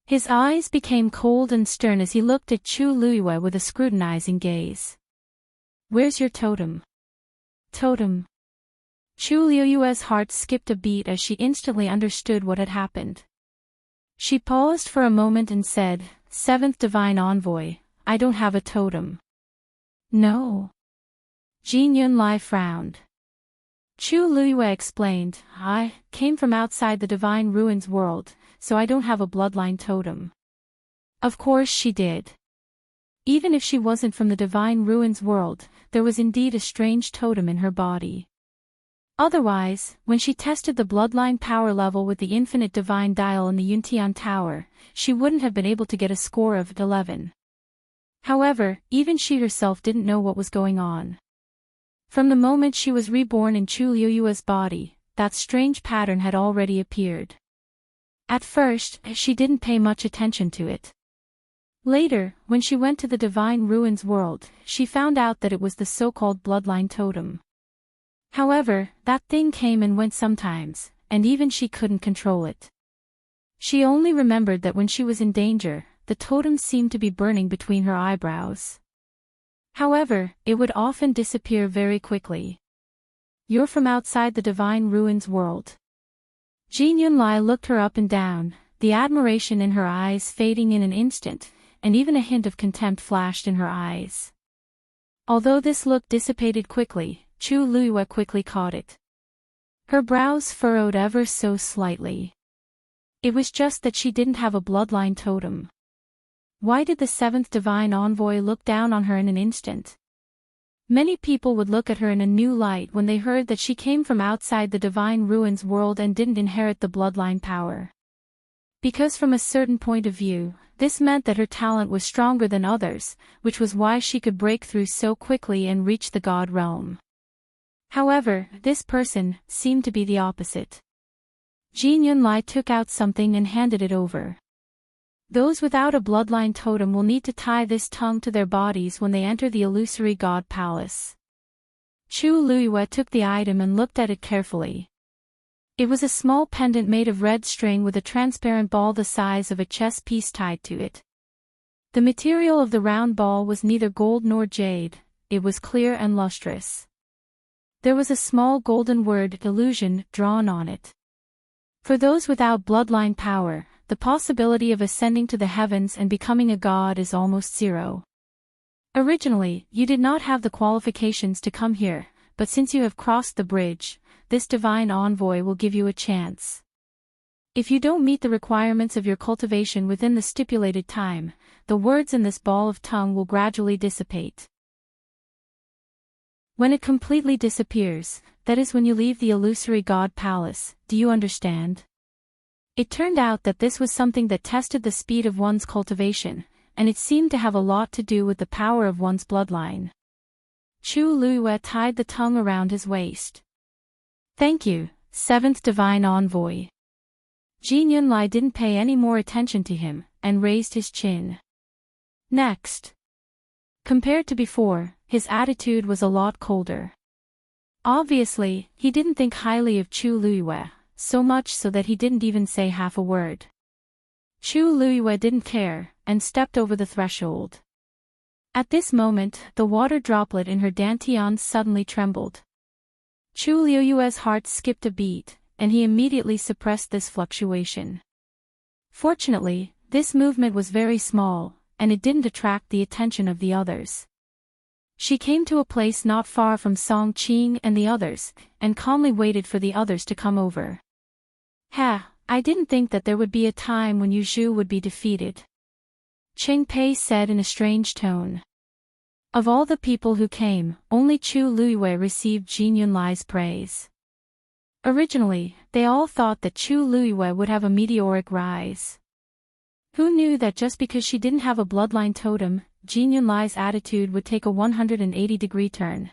His eyes became cold and stern as he looked at Chu Luiyue with a scrutinizing gaze. "Where's your totem?" "Totem?" Chu Luiyue's heart skipped a beat as she instantly understood what had happened. She paused for a moment and said, 7th Divine Envoy, I don't have a totem." "No." Jin Yunlai frowned. Chu Luiyue explained, "I came from outside the Divine Ruins world, so I don't have a bloodline totem." Of course she did. Even if she wasn't from the Divine Ruins world, there was indeed a strange totem in her body. Otherwise, when she tested the bloodline power level with the infinite divine dial in the Yuntian Tower, she wouldn't have been able to get a score of 11. However, even she herself didn't know what was going on. From the moment she was reborn in Chu Liuyue's body, that strange pattern had already appeared. At first, she didn't pay much attention to it. Later, when she went to the divine ruins world, she found out that it was the so-called bloodline totem. However, that thing came and went sometimes, and even she couldn't control it. She only remembered that when she was in danger, the totem seemed to be burning between her eyebrows. However, it would often disappear very quickly. "You're from outside the divine ruins world." Jin Yunlai looked her up and down, the admiration in her eyes fading in an instant, and even a hint of contempt flashed in her eyes. Although this look dissipated quickly, Chu Liyue quickly caught it. Her brows furrowed ever so slightly. It was just that she didn't have a bloodline totem. Why did the seventh divine envoy look down on her in an instant? Many people would look at her in a new light when they heard that she came from outside the divine ruins world and didn't inherit the bloodline power. Because from a certain point of view, this meant that her talent was stronger than others, which was why she could break through so quickly and reach the god realm. However, this person seemed to be the opposite. Jin Yunlai took out something and handed it over. Those without a bloodline totem will need to tie this tongue to their bodies when they enter the illusory god palace. Chu Liyue took the item and looked at it carefully. It was a small pendant made of red string with a transparent ball the size of a chess piece tied to it. The material of the round ball was neither gold nor jade, it was clear and lustrous. There was a small golden word illusion drawn on it. For those without bloodline power, the possibility of ascending to the heavens and becoming a god is almost zero. Originally, you did not have the qualifications to come here, but since you have crossed the bridge, this divine envoy will give you a chance. If you don't meet the requirements of your cultivation within the stipulated time, the words in this ball of tongue will gradually dissipate. When it completely disappears, that is when you leave the illusory god palace, do you understand? It turned out that this was something that tested the speed of one's cultivation, and it seemed to have a lot to do with the power of one's bloodline. Chu Liyue tied the tongue around his waist. "Thank you, seventh divine envoy." Jin Yunlai didn't pay any more attention to him, and raised his chin. Next. Compared to before, his attitude was a lot colder. Obviously, he didn't think highly of Chu Liyue, so much so that he didn't even say half a word. Chu Liyue didn't care, and stepped over the threshold. At this moment, the water droplet in her dantian suddenly trembled. Chu Liyue's heart skipped a beat, and he immediately suppressed this fluctuation. Fortunately, this movement was very small, and it didn't attract the attention of the others. She came to a place not far from Song Qing and the others, and calmly waited for the others to come over. I didn't think that there would be a time when Yu Zhu would be defeated," Cheng Pei said in a strange tone. Of all the people who came, only Chu Liyue received Jin Yunlai's praise. Originally, they all thought that Chu Liyue would have a meteoric rise. Who knew that just because she didn't have a bloodline totem, Jin Yunlai's attitude would take a 180-degree turn.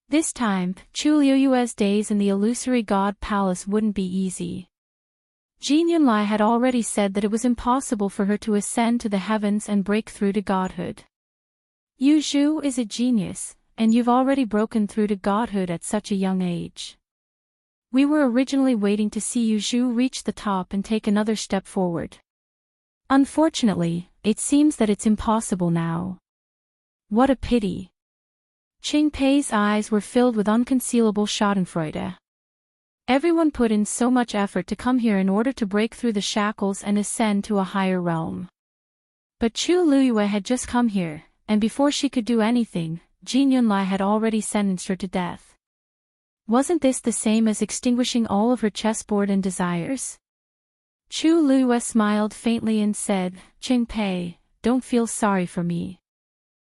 This time, Chu Liyue's days in the illusory god palace wouldn't be easy. Jin Yunlai had already said that it was impossible for her to ascend to the heavens and break through to godhood. Yu Zhu is a genius, and you've already broken through to godhood at such a young age. We were originally waiting to see Yu Zhu reach the top and take another step forward. Unfortunately, it seems that it's impossible now. What a pity. Cheng Pei's eyes were filled with unconcealable schadenfreude. Everyone put in so much effort to come here in order to break through the shackles and ascend to a higher realm. But Chu Liyue had just come here, and before she could do anything, Jin Yunlai had already sentenced her to death. Wasn't this the same as extinguishing all of her chessboard and desires? Chu Liyue smiled faintly and said, "Cheng Pei, don't feel sorry for me.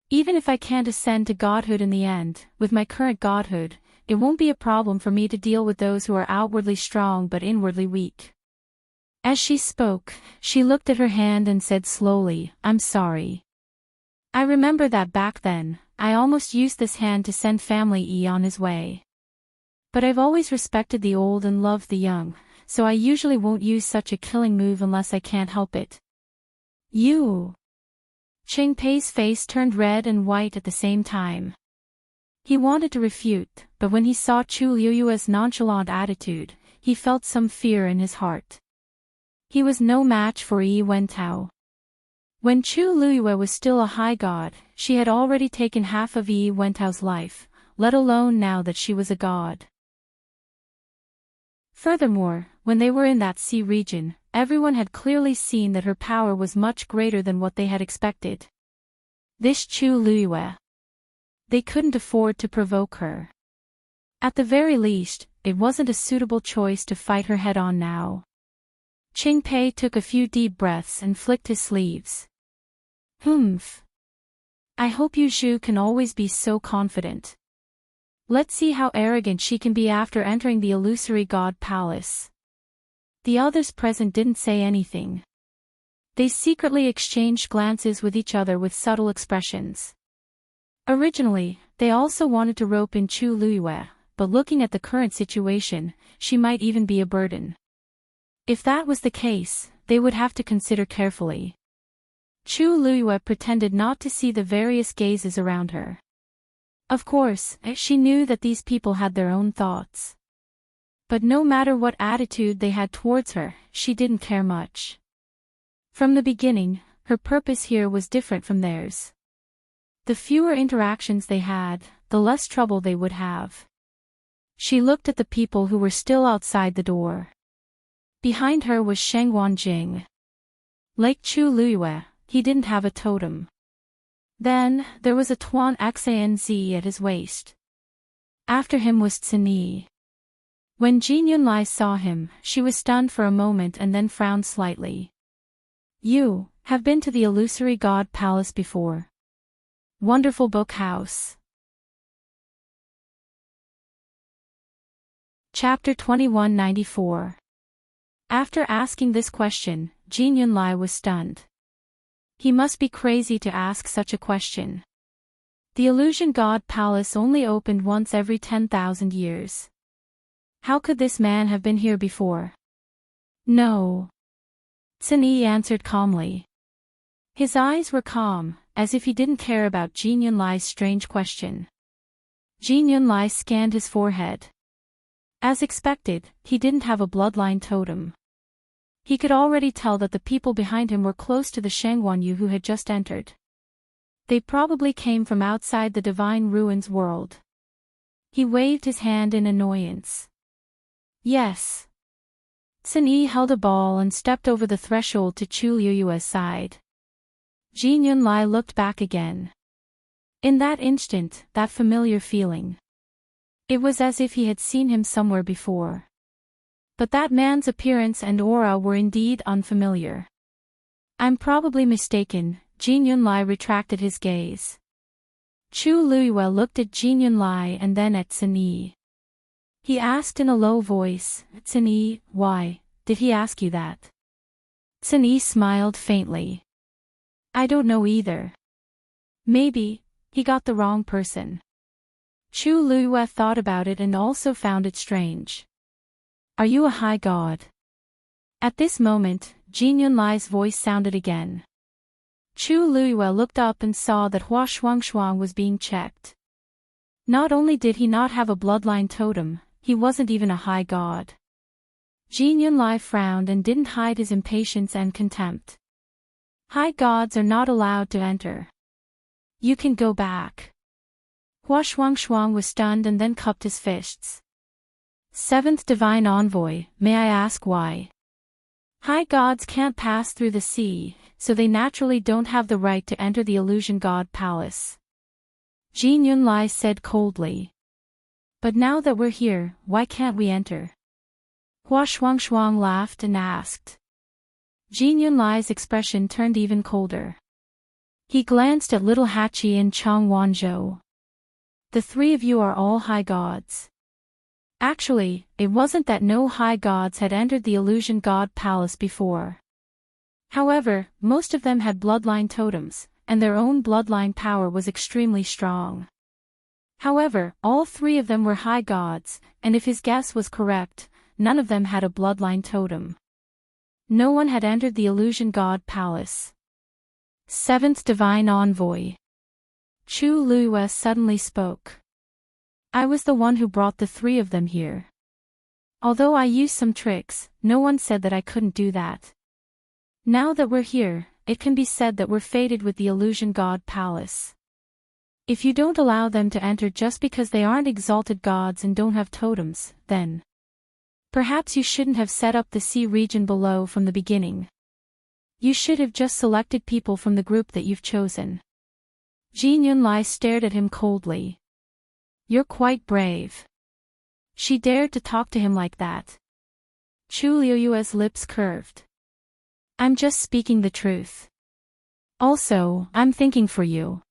Even if I can't ascend to godhood in the end, with my current godhood, it won't be a problem for me to deal with those who are outwardly strong but inwardly weak. As she spoke, she looked at her hand and said slowly, I'm sorry. I remember that back then, I almost used this hand to send family E on his way. But I've always respected the old and loved the young, so I usually won't use such a killing move unless I can't help it. You. Ching Pei's face turned red and white at the same time. He wanted to refute, but when he saw Chu Liuyue's nonchalant attitude, he felt some fear in his heart. He was no match for Yi Wentao. When Chu Liyue was still a high god, she had already taken half of Yi Wentao's life, let alone now that she was a god. Furthermore, when they were in that sea region, everyone had clearly seen that her power was much greater than what they had expected. This Chu Liyue. They couldn't afford to provoke her. At the very least, it wasn't a suitable choice to fight her head-on now. Ching Pei took a few deep breaths and flicked his sleeves. Humph. I hope Yu Zhu can always be so confident. Let's see how arrogant she can be after entering the illusory god palace. The others present didn't say anything. They secretly exchanged glances with each other with subtle expressions. Originally, they also wanted to rope in Chu Liyue, but looking at the current situation, she might even be a burden. If that was the case, they would have to consider carefully. Chu Liyue pretended not to see the various gazes around her. Of course, she knew that these people had their own thoughts. But no matter what attitude they had towards her, she didn't care much. From the beginning, her purpose here was different from theirs. The fewer interactions they had, the less trouble they would have. She looked at the people who were still outside the door. Behind her was Sheng Wanjing. Like Chu Liyue, he didn't have a totem. Then, there was a Tuan Xanz at his waist. After him was Tsini. When Jin Yunlai saw him, she was stunned for a moment and then frowned slightly. You have been to the illusory god palace before. Wonderful book house. Chapter 2194. After asking this question, Jin Yunlai was stunned. He must be crazy to ask such a question. The illusion god palace only opened once every 10,000 years. How could this man have been here before? No. Tsini answered calmly. His eyes were calm, as if he didn't care about Jin Yunlai's strange question. Jin Yunlai scanned his forehead. As expected, he didn't have a bloodline totem. He could already tell that the people behind him were close to the Shangguanyu who had just entered. They probably came from outside the Divine Ruins world. He waved his hand in annoyance. Yes. Tsini held a ball and stepped over the threshold to Chu Liyue's side. Jin Yunlai looked back again. In that instant, that familiar feeling. It was as if he had seen him somewhere before. But that man's appearance and aura were indeed unfamiliar. I'm probably mistaken, Jin Yunlai retracted his gaze. Chu Liyue looked at Jin Yunlai and then at Tsini. He asked in a low voice, Tsini, why, did he ask you that? Tsini smiled faintly. I don't know either. Maybe, he got the wrong person. Chu Liyue thought about it and also found it strange. Are you a high god? At this moment, Jin Yunlai's voice sounded again. Chu Liyue looked up and saw that Hua Shuangshuang was being checked. Not only did he not have a bloodline totem, he wasn't even a high god. Jin Yunlai frowned and didn't hide his impatience and contempt. High gods are not allowed to enter. You can go back. Hua Shuangshuang was stunned and then cupped his fists. Seventh Divine Envoy, may I ask why? High gods can't pass through the sea, so they naturally don't have the right to enter the illusion god palace. Jin Yunlai said coldly. But now that we're here, why can't we enter? Hua Shuangshuang laughed and asked. Jin Yunlai's expression turned even colder. He glanced at little Hachi and Chang Wanzhou. The three of you are all high gods. Actually, it wasn't that no high gods had entered the illusion god palace before. However, most of them had bloodline totems, and their own bloodline power was extremely strong. However, all three of them were high gods, and if his guess was correct, none of them had a bloodline totem. No one had entered the illusion god palace. Seventh Divine Envoy. Chu Liyue suddenly spoke. I was the one who brought the three of them here. Although I used some tricks, no one said that I couldn't do that. Now that we're here, it can be said that we're fated with the illusion god palace. If you don't allow them to enter just because they aren't exalted gods and don't have totems, then perhaps you shouldn't have set up the sea region below from the beginning. You should have just selected people from the group that you've chosen. Jin Yunlai stared at him coldly. You're quite brave. She dared to talk to him like that. Chu Liyue's lips curved. I'm just speaking the truth. Also, I'm thinking for you.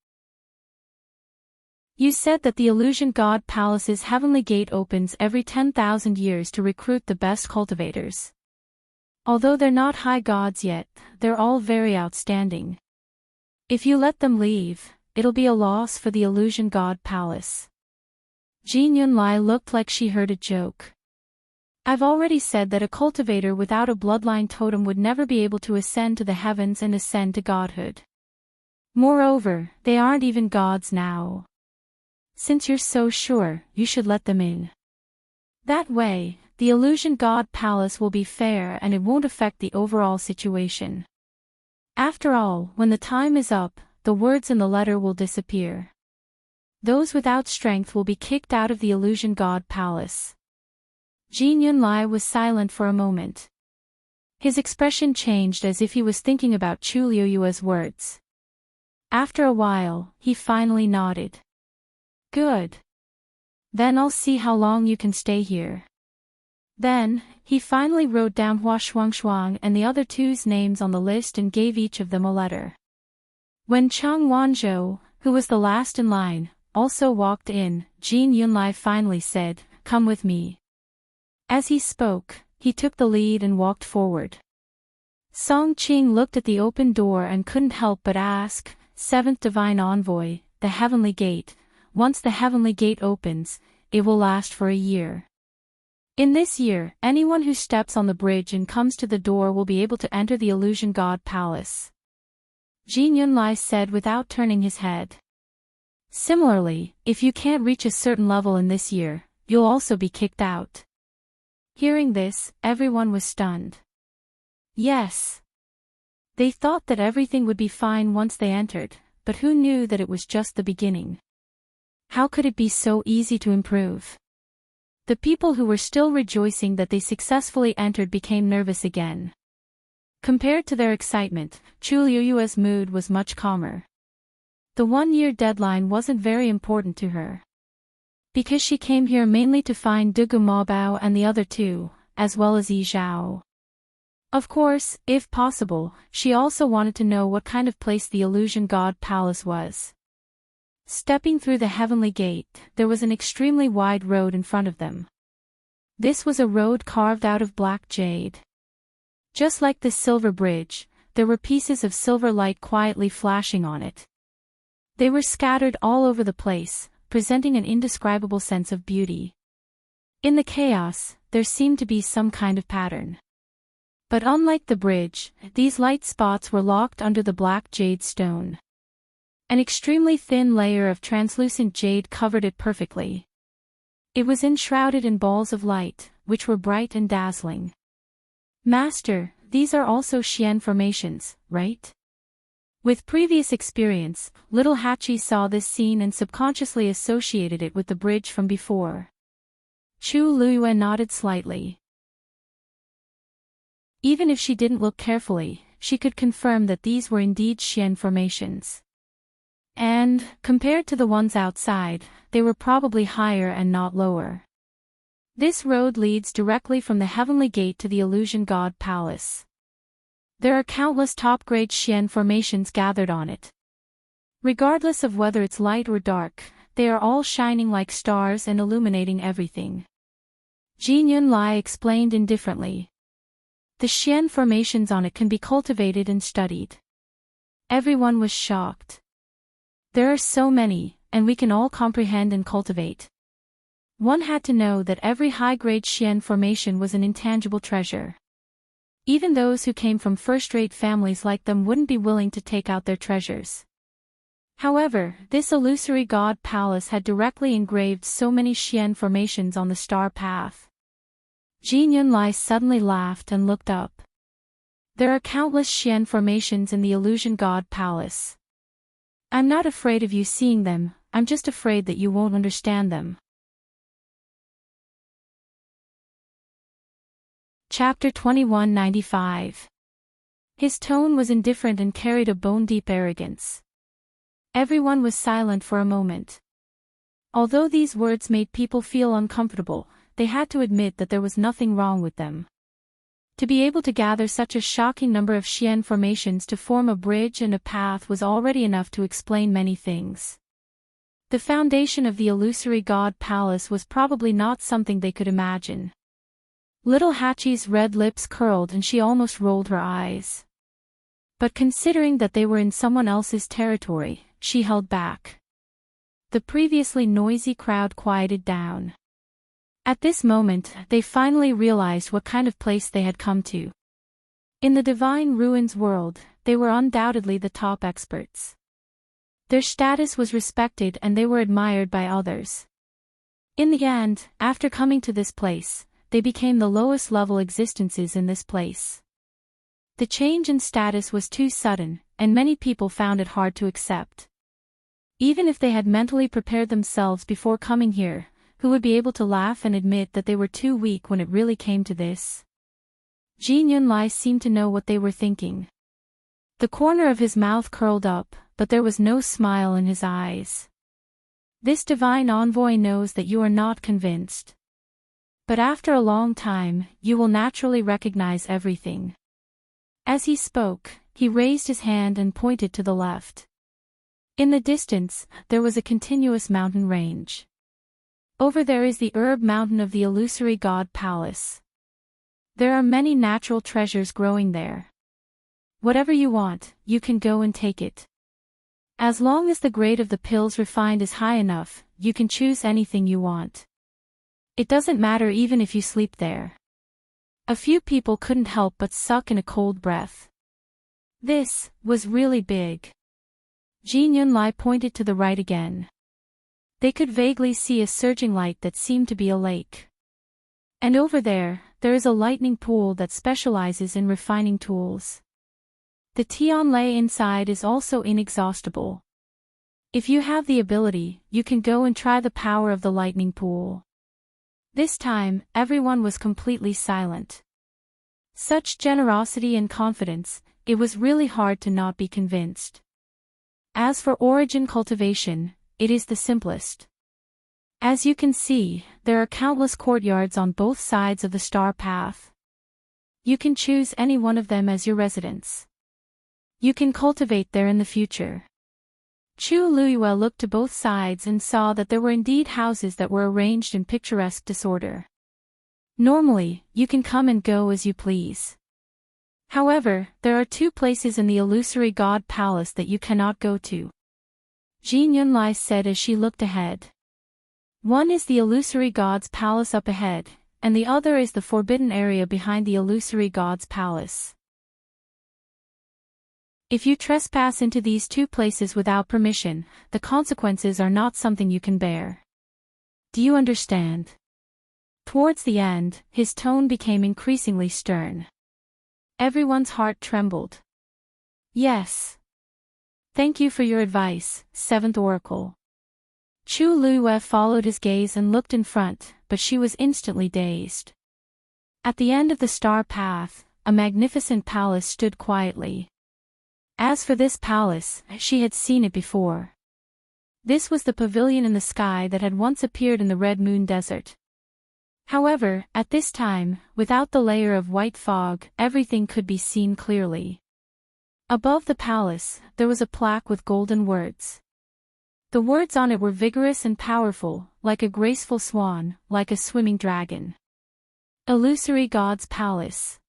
You said that the illusion god palace's heavenly gate opens every 10,000 years to recruit the best cultivators. Although they're not high gods yet, they're all very outstanding. If you let them leave, it'll be a loss for the illusion god palace. Jin Yunlai looked like she heard a joke. I've already said that a cultivator without a bloodline totem would never be able to ascend to the heavens and ascend to godhood. Moreover, they aren't even gods now. Since you're so sure, you should let them in. That way, the illusion god palace will be fair and it won't affect the overall situation. After all, when the time is up, the words in the letter will disappear. Those without strength will be kicked out of the illusion god palace. Jin Yunlai was silent for a moment. His expression changed as if he was thinking about Chu Liyue's words. After a while, he finally nodded. Good. Then I'll see how long you can stay here. Then, he finally wrote down Hua Shuangshuang and the other two's names on the list and gave each of them a letter. When Chang Wanzhou, who was the last in line, also walked in, Jin Yunlai finally said, Come with me. As he spoke, he took the lead and walked forward. Song Qing looked at the open door and couldn't help but ask, Seventh Divine Envoy, the Heavenly Gate, once the Heavenly Gate opens, it will last for a year. In this year, anyone who steps on the bridge and comes to the door will be able to enter the illusion god palace. Jin Yunlai said without turning his head. Similarly, if you can't reach a certain level in this year, you'll also be kicked out. Hearing this, everyone was stunned. Yes. They thought that everything would be fine once they entered, but who knew that it was just the beginning? How could it be so easy to improve? The people who were still rejoicing that they successfully entered became nervous again. Compared to their excitement, Chu Liyue's mood was much calmer. The one-year deadline wasn't very important to her. Because she came here mainly to find Dugu Maobao and the other two, as well as Yi Zhao. Of course, if possible, she also wanted to know what kind of place the illusion god palace was. Stepping through the heavenly gate, there was an extremely wide road in front of them. This was a road carved out of black jade. Just like the silver bridge, there were pieces of silver light quietly flashing on it. They were scattered all over the place, presenting an indescribable sense of beauty. In the chaos, there seemed to be some kind of pattern. But unlike the bridge, these light spots were locked under the black jade stone. An extremely thin layer of translucent jade covered it perfectly. It was enshrouded in balls of light, which were bright and dazzling. Master, these are also Xian formations, right? With previous experience, little Hachi saw this scene and subconsciously associated it with the bridge from before. Chu Liyue nodded slightly. Even if she didn't look carefully, she could confirm that these were indeed Xian formations. And, compared to the ones outside, they were probably higher and not lower. This road leads directly from the heavenly gate to the illusion god palace. There are countless top-grade Xian formations gathered on it. Regardless of whether it's light or dark, they are all shining like stars and illuminating everything. Jin Yunlai explained indifferently. The Xian formations on it can be cultivated and studied. Everyone was shocked. There are so many, and we can all comprehend and cultivate. One had to know that every high-grade Xian formation was an intangible treasure. Even those who came from first-rate families like them wouldn't be willing to take out their treasures. However, this illusory god palace had directly engraved so many Xian formations on the star path. Jin Yunlai suddenly laughed and looked up. There are countless Xian formations in the illusion god palace. I'm not afraid of you seeing them, I'm just afraid that you won't understand them. Chapter 2195. His tone was indifferent and carried a bone-deep arrogance. Everyone was silent for a moment. Although these words made people feel uncomfortable, they had to admit that there was nothing wrong with them. To be able to gather such a shocking number of Xian formations to form a bridge and a path was already enough to explain many things. The foundation of the illusory god palace was probably not something they could imagine. Little Hachi's red lips curled and she almost rolled her eyes. But considering that they were in someone else's territory, she held back. The previously noisy crowd quieted down. At this moment, they finally realized what kind of place they had come to. In the divine ruins world, they were undoubtedly the top experts. Their status was respected and they were admired by others. In the end, after coming to this place, they became the lowest level existences in this place. The change in status was too sudden, and many people found it hard to accept. Even if they had mentally prepared themselves before coming here, who would be able to laugh and admit that they were too weak when it really came to this? Jin Yunlai seemed to know what they were thinking. The corner of his mouth curled up, but there was no smile in his eyes. This divine envoy knows that you are not convinced. But after a long time, you will naturally recognize everything. As he spoke, he raised his hand and pointed to the left. In the distance, there was a continuous mountain range. Over there is the herb mountain of the illusory god palace. There are many natural treasures growing there. Whatever you want, you can go and take it. As long as the grade of the pills refined is high enough, you can choose anything you want. It doesn't matter even if you sleep there. A few people couldn't help but suck in a cold breath. This was really big. Jin Yunlai pointed to the right again. They could vaguely see a surging light that seemed to be a lake. And over there is a lightning pool that specializes in refining tools. The Tianlei inside is also inexhaustible. If you have the ability, you can go and try the power of the lightning pool. This time, everyone was completely silent. Such generosity and confidence, it was really hard to not be convinced. As for origin cultivation, it is the simplest. As you can see, there are countless courtyards on both sides of the star path. You can choose any one of them as your residence. You can cultivate there in the future. Chu Luiyue looked to both sides and saw that there were indeed houses that were arranged in picturesque disorder. Normally, you can come and go as you please. However, there are two places in the illusory god palace that you cannot go to. Jin Yunlai said as she looked ahead. One is the illusory god's palace up ahead, and the other is the forbidden area behind the illusory god's palace. If you trespass into these two places without permission, the consequences are not something you can bear. Do you understand? Towards the end, his tone became increasingly stern. Everyone's heart trembled. Yes. Thank you for your advice, Seventh Oracle. Chu Luiyue followed his gaze and looked in front, but she was instantly dazed. At the end of the star path, a magnificent palace stood quietly. As for this palace, she had seen it before. This was the pavilion in the sky that had once appeared in the Red Moon Desert. However, at this time, without the layer of white fog, everything could be seen clearly. Above the palace, there was a plaque with golden words. The words on it were vigorous and powerful, like a graceful swan, like a swimming dragon. Illusory God's Palace.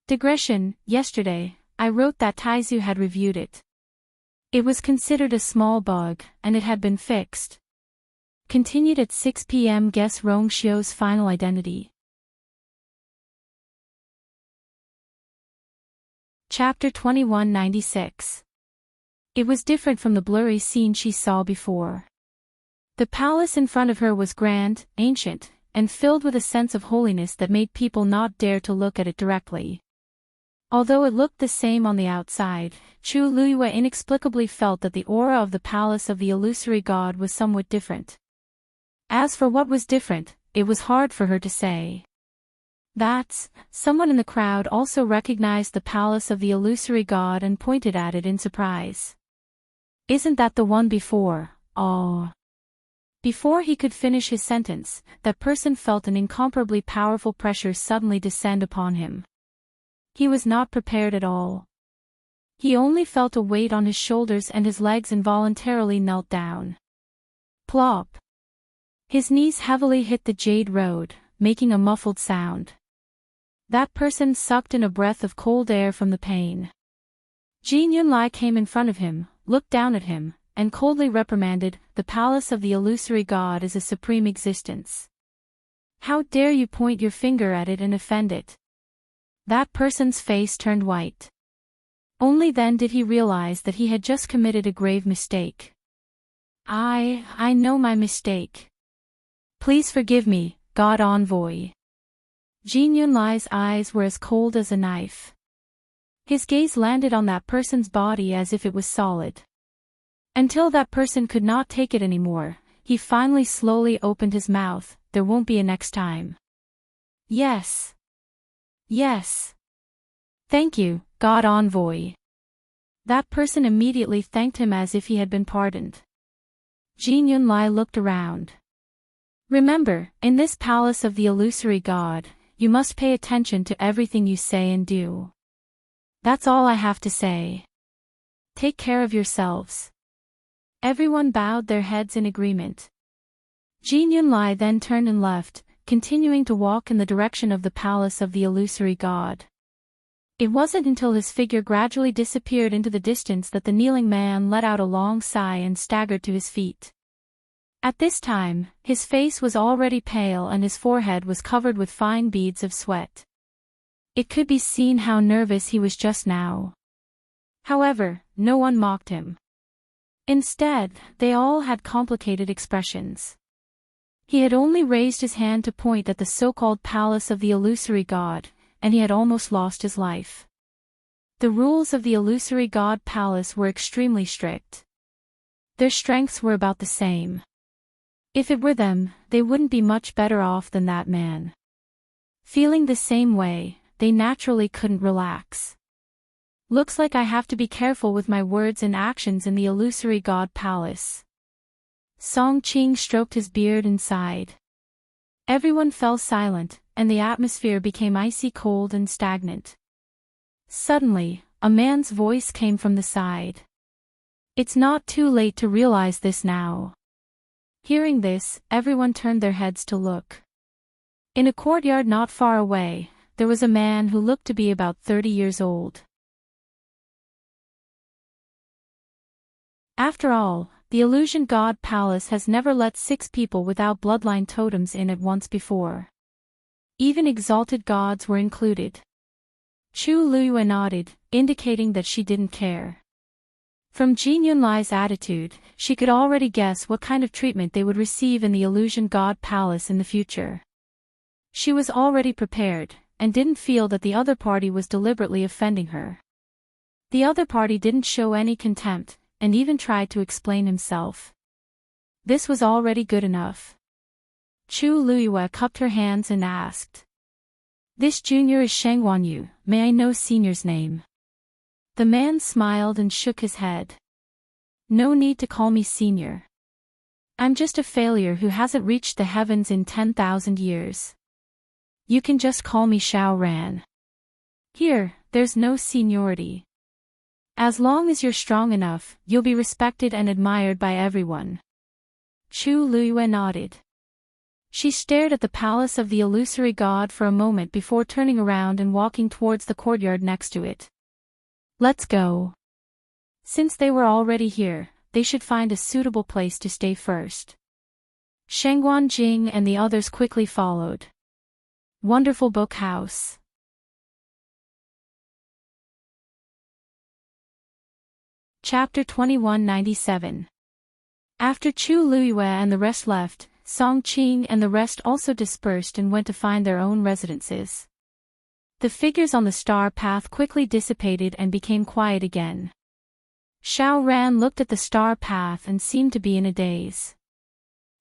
Digression: yesterday, I wrote that Taizu had reviewed it. It was considered a small bug, and it had been fixed. Continued at 6 p.m. Guess Rong Xiu's final identity. Chapter 2196. It was different from the blurry scene she saw before. The palace in front of her was grand, ancient, and filled with a sense of holiness that made people not dare to look at it directly. Although it looked the same on the outside, Chu Luyue inexplicably felt that the aura of the palace of the illusory god was somewhat different. As for what was different, it was hard for her to say. Someone in the crowd also recognized the palace of the illusory god and pointed at it in surprise. "Isn't that the one before?" "Oh." Before he could finish his sentence, that person felt an incomparably powerful pressure suddenly descend upon him. He was not prepared at all. He only felt a weight on his shoulders and his legs involuntarily knelt down. Plop! His knees heavily hit the jade road, making a muffled sound. That person sucked in a breath of cold air from the pain. Jin Yunlai came in front of him, looked down at him, and coldly reprimanded, "The palace of the illusory god is a supreme existence. How dare you point your finger at it and offend it?" That person's face turned white. Only then did he realize that he had just committed a grave mistake. I know my mistake. Please forgive me, God Envoy." Jin Yunlai's eyes were as cold as a knife. His gaze landed on that person's body as if it was solid. Until that person could not take it anymore, he finally slowly opened his mouth. "There won't be a next time." "Yes. Yes. Thank you, God Envoy." That person immediately thanked him as if he had been pardoned. Jin Yunlai looked around. "Remember, in this palace of the illusory god, you must pay attention to everything you say and do. That's all I have to say. Take care of yourselves." Everyone bowed their heads in agreement. Jin Yunlai then turned and left, continuing to walk in the direction of the palace of the illusory god. It wasn't until his figure gradually disappeared into the distance that the kneeling man let out a long sigh and staggered to his feet. At this time, his face was already pale and his forehead was covered with fine beads of sweat. It could be seen how nervous he was just now. However, no one mocked him. Instead, they all had complicated expressions. He had only raised his hand to point at the so-called palace of the illusory god, and he had almost lost his life. The rules of the illusory god palace were extremely strict. Their strengths were about the same. If it were them, they wouldn't be much better off than that man. Feeling the same way, they naturally couldn't relax. "Looks like I have to be careful with my words and actions in the illusory god palace." Song Qing stroked his beard and sighed. Everyone fell silent, and the atmosphere became icy cold and stagnant. Suddenly, a man's voice came from the side. "It's not too late to realize this now." Hearing this, everyone turned their heads to look. In a courtyard not far away, there was a man who looked to be about 30 years old. After all, the illusion god palace has never let 6 people without bloodline totems in at once before. Even exalted gods were included. Chu Luyue nodded, indicating that she didn't care. From Jin Yunlai's attitude, she could already guess what kind of treatment they would receive in the illusion god palace in the future. She was already prepared, and didn't feel that the other party was deliberately offending her. The other party didn't show any contempt, and even tried to explain himself. This was already good enough. Chu Luyue cupped her hands and asked. "This junior is Sheng Wanyu, may I know senior's name?" The man smiled and shook his head. "No need to call me senior. I'm just a failure who hasn't reached the heavens in 10,000 years. You can just call me Xiao Ran. Here, there's no seniority. As long as you're strong enough, you'll be respected and admired by everyone." Chu Luyue nodded. She stared at the palace of the illusory god for a moment before turning around and walking towards the courtyard next to it. Let's go. Since they were already here, they should find a suitable place to stay first. Shengguan Jing and the others quickly followed. Wonderful book house. Chapter 2197. After Chu Luiyue and the rest left, Song Qing and the rest also dispersed and went to find their own residences. The figures on the star path quickly dissipated and became quiet again. Xiao Ran looked at the star path and seemed to be in a daze.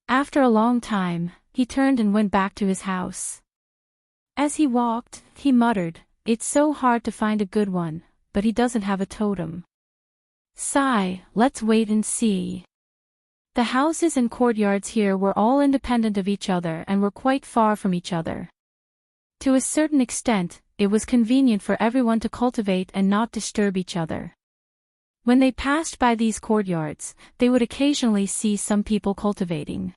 After a long time, he turned and went back to his house. As he walked, he muttered, "It's so hard to find a good one, but he doesn't have a totem. Sigh, let's wait and see." The houses and courtyards here were all independent of each other and were quite far from each other. To a certain extent, it was convenient for everyone to cultivate and not disturb each other. When they passed by these courtyards, they would occasionally see some people cultivating.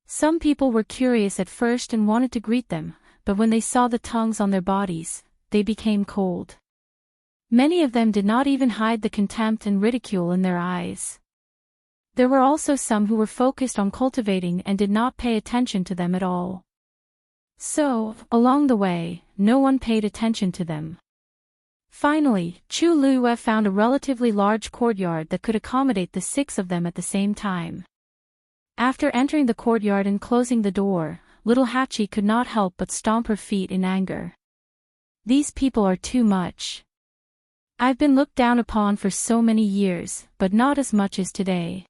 Some people were curious at first and wanted to greet them, but when they saw the tongues on their bodies, they became cold. Many of them did not even hide the contempt and ridicule in their eyes. There were also some who were focused on cultivating and did not pay attention to them at all. So, along the way, no one paid attention to them. Finally, Chu Luiyue found a relatively large courtyard that could accommodate the 6 of them at the same time. After entering the courtyard and closing the door, little Hachi could not help but stomp her feet in anger. These people are too much. I've been looked down upon for so many years, but not as much as today.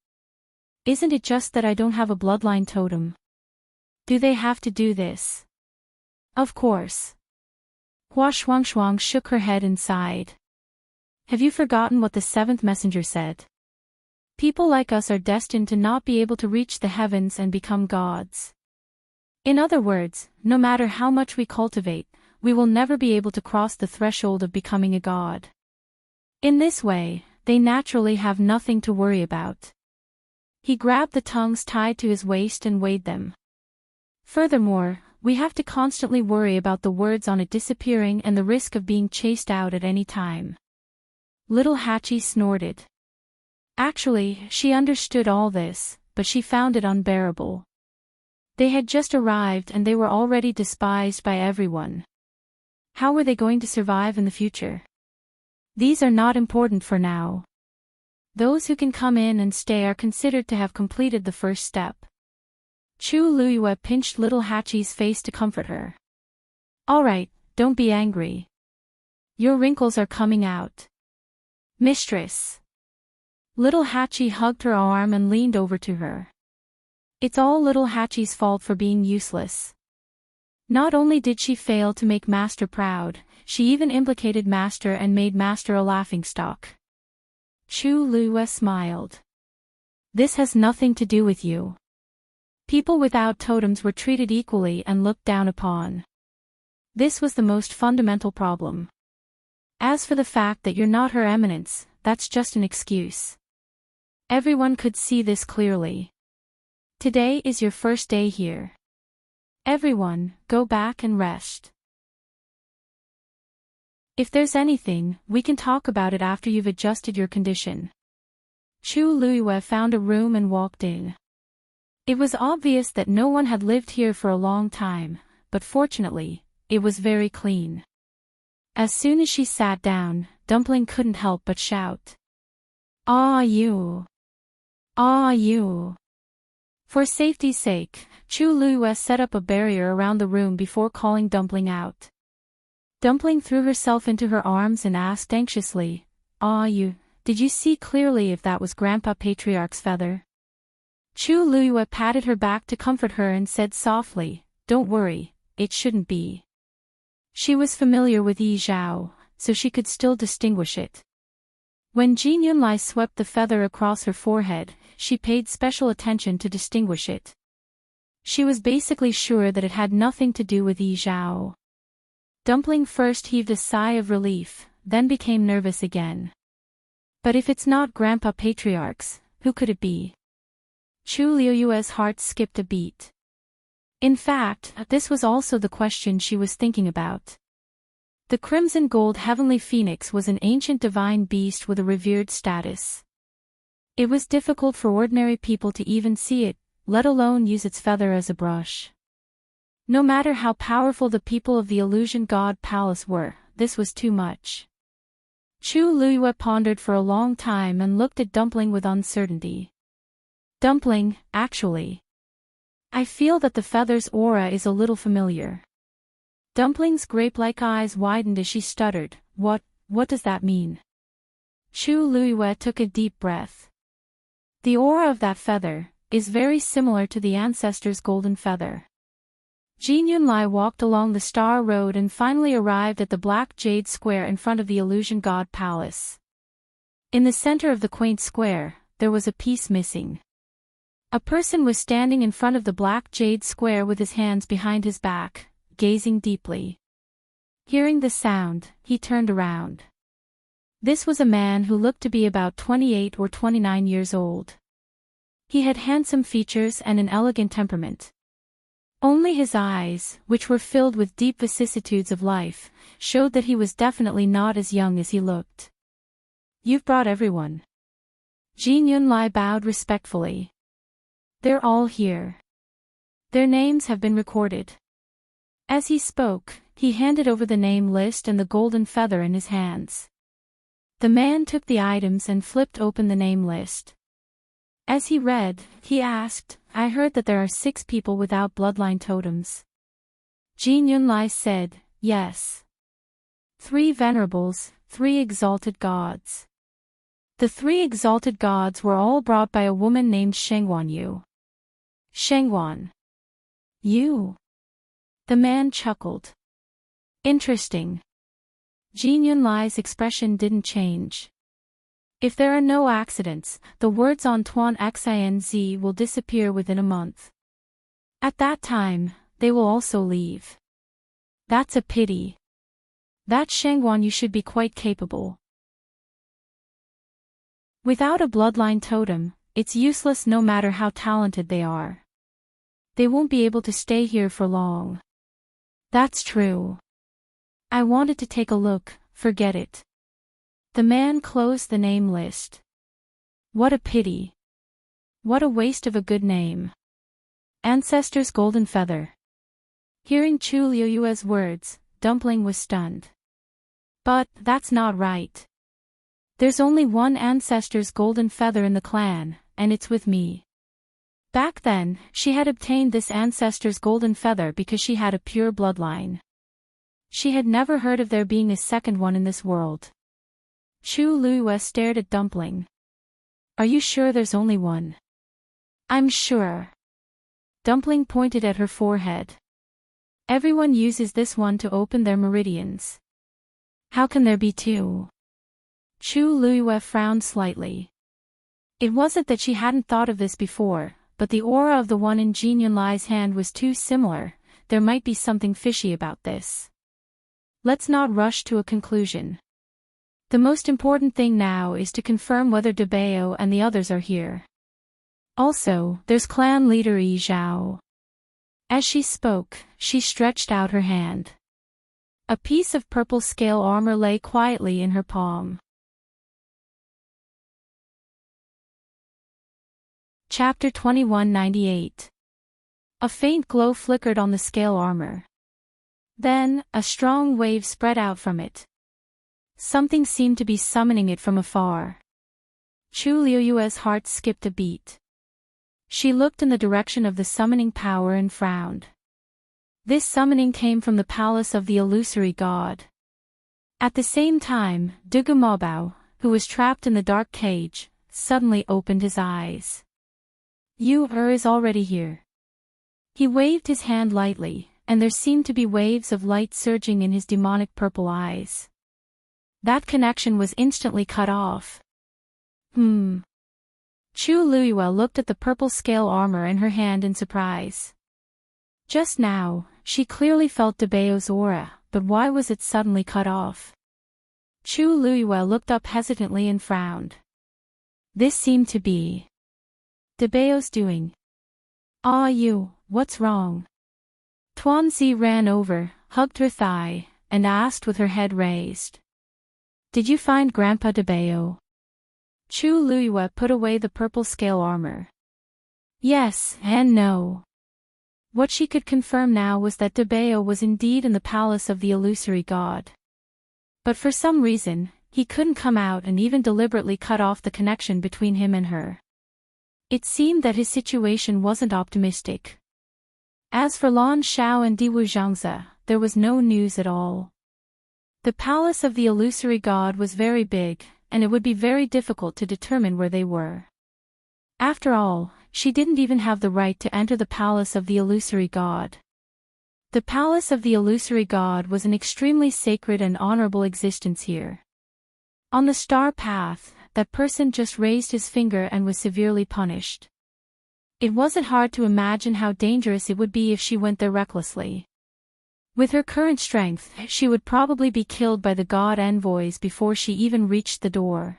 Isn't it just that I don't have a bloodline totem? Do they have to do this? Of course. Hua Shuangshuang shook her head and sighed. Have you forgotten what the 7th messenger said? People like us are destined to not be able to reach the heavens and become gods. In other words, no matter how much we cultivate, we will never be able to cross the threshold of becoming a god. In this way, they naturally have nothing to worry about. He grabbed the tongues tied to his waist and weighed them. Furthermore, we have to constantly worry about the words on it disappearing and the risk of being chased out at any time. Little Hachi snorted. Actually, she understood all this, but she found it unbearable. They had just arrived and they were already despised by everyone. How were they going to survive in the future? These are not important for now. Those who can come in and stay are considered to have completed the first step. Chu Luiyue pinched little Hachi's face to comfort her. All right, don't be angry. Your wrinkles are coming out. Mistress. Little Hachi hugged her arm and leaned over to her. It's all little Hachi's fault for being useless. Not only did she fail to make Master proud, she even implicated Master and made Master a laughingstock. Chu Luiyue smiled. This has nothing to do with you. People without totems were treated equally and looked down upon. This was the most fundamental problem. As for the fact that you're not Her Eminence, that's just an excuse. Everyone could see this clearly. Today is your first day here. Everyone, go back and rest. If there's anything, we can talk about it after you've adjusted your condition. Chu Luiyue found a room and walked in. It was obvious that no one had lived here for a long time, but fortunately, it was very clean. As soon as she sat down, Dumpling couldn't help but shout. Ah you! Ah you! For safety's sake, Chu Luiyue set up a barrier around the room before calling Dumpling out. Dumpling threw herself into her arms and asked anxiously, Ah you, did you see clearly if that was Grandpa Patriarch's feather? Chu Luiyue patted her back to comfort her and said softly, Don't worry, it shouldn't be. She was familiar with Yi Zhao, so she could still distinguish it. When Jin Yunlai swept the feather across her forehead, she paid special attention to distinguish it. She was basically sure that it had nothing to do with Yi Zhao. Dumpling first heaved a sigh of relief, then became nervous again. But if it's not Grandpa Patriarch's, who could it be? Chu Luiyue's heart skipped a beat. In fact, this was also the question she was thinking about. The crimson gold heavenly phoenix was an ancient divine beast with a revered status. It was difficult for ordinary people to even see it, let alone use its feather as a brush. No matter how powerful the people of the illusion god palace were, this was too much. Chu Liyue pondered for a long time and looked at Dumpling with uncertainty. Dumpling, actually. I feel that the feather's aura is a little familiar. Dumpling's grape-like eyes widened as she stuttered, What does that mean? Chu Liyue took a deep breath. The aura of that feather is very similar to the ancestor's golden feather. Jin Yunlai walked along the Star Road and finally arrived at the black jade square in front of the illusion god palace. In the center of the quaint square, there was a piece missing. A person was standing in front of the black jade square with his hands behind his back, gazing deeply. Hearing the sound, he turned around. This was a man who looked to be about 28 or 29 years old. He had handsome features and an elegant temperament. Only his eyes, which were filled with deep vicissitudes of life, showed that he was definitely not as young as he looked. You've brought everyone. Jin Yunlai bowed respectfully. They're all here. Their names have been recorded. As he spoke, he handed over the name list and the golden feather in his hands. The man took the items and flipped open the name list. As he read, he asked, I heard that there are 6 people without bloodline totems. Jin Yunlai said, yes. 3 venerables, 3 exalted gods. The 3 exalted gods were all brought by a woman named Shengwan Yu. Shengwan Yu. The man chuckled. Interesting. Jin Yunlai's expression didn't change. If there are no accidents, the words Antoine Xinz will disappear within a month. At that time, they will also leave. That's a pity. That Shengwan Yu should be quite capable. Without a bloodline totem, it's useless no matter how talented they are. They won't be able to stay here for long. That's true. I wanted to take a look, forget it. The man closed the name list. What a pity. What a waste of a good name. Ancestor's golden feather. Hearing Chu Liyue's words, Dumpling was stunned. But that's not right. There's only one ancestor's golden feather in the clan, and it's with me. Back then, she had obtained this ancestor's golden feather because she had a pure bloodline. She had never heard of there being a second one in this world. Chu Liyue stared at Dumpling. Are you sure there's only one? I'm sure. Dumpling pointed at her forehead. Everyone uses this one to open their meridians. How can there be 2? Chu Liyue frowned slightly. It wasn't that she hadn't thought of this before, but the aura of the one in Jin Yunlai's hand was too similar. There might be something fishy about this. Let's not rush to a conclusion. The most important thing now is to confirm whether Debao and the others are here. Also, there's clan leader Yi Zhao. As she spoke, she stretched out her hand. A piece of purple scale armor lay quietly in her palm. Chapter 2198. A faint glow flickered on the scale armor. Then, a strong wave spread out from it. Something seemed to be summoning it from afar. Chu Liyue's heart skipped a beat. She looked in the direction of the summoning power and frowned. This summoning came from the palace of the illusory god. At the same time, Dugu Mobao, who was trapped in the dark cage, suddenly opened his eyes. Yu is already here. He waved his hand lightly, and there seemed to be waves of light surging in his demonic purple eyes. That connection was instantly cut off. Chu Liyue looked at the purple scale armor in her hand in surprise. Just now, she clearly felt Debao's aura, but why was it suddenly cut off? Chu Liyue looked up hesitantly and frowned. This seemed to be Debao's doing. Ah, Yu, what's wrong? Tuanzi ran over, hugged her thigh, and asked with her head raised. Did you find Grandpa Debeo? Chu Luiyue put away the purple scale armor. Yes and no. What she could confirm now was that Debeo was indeed in the palace of the illusory god. But for some reason, he couldn't come out and even deliberately cut off the connection between him and her. It seemed that his situation wasn't optimistic. As for Lan Shao and Diwu Zhangze, there was no news at all. The palace of the illusory god was very big, and it would be very difficult to determine where they were. After all, she didn't even have the right to enter the palace of the illusory god. The palace of the illusory god was an extremely sacred and honorable existence here. On the star path, that person just raised his finger and was severely punished. It wasn't hard to imagine how dangerous it would be if she went there recklessly. With her current strength, she would probably be killed by the god envoys before she even reached the door.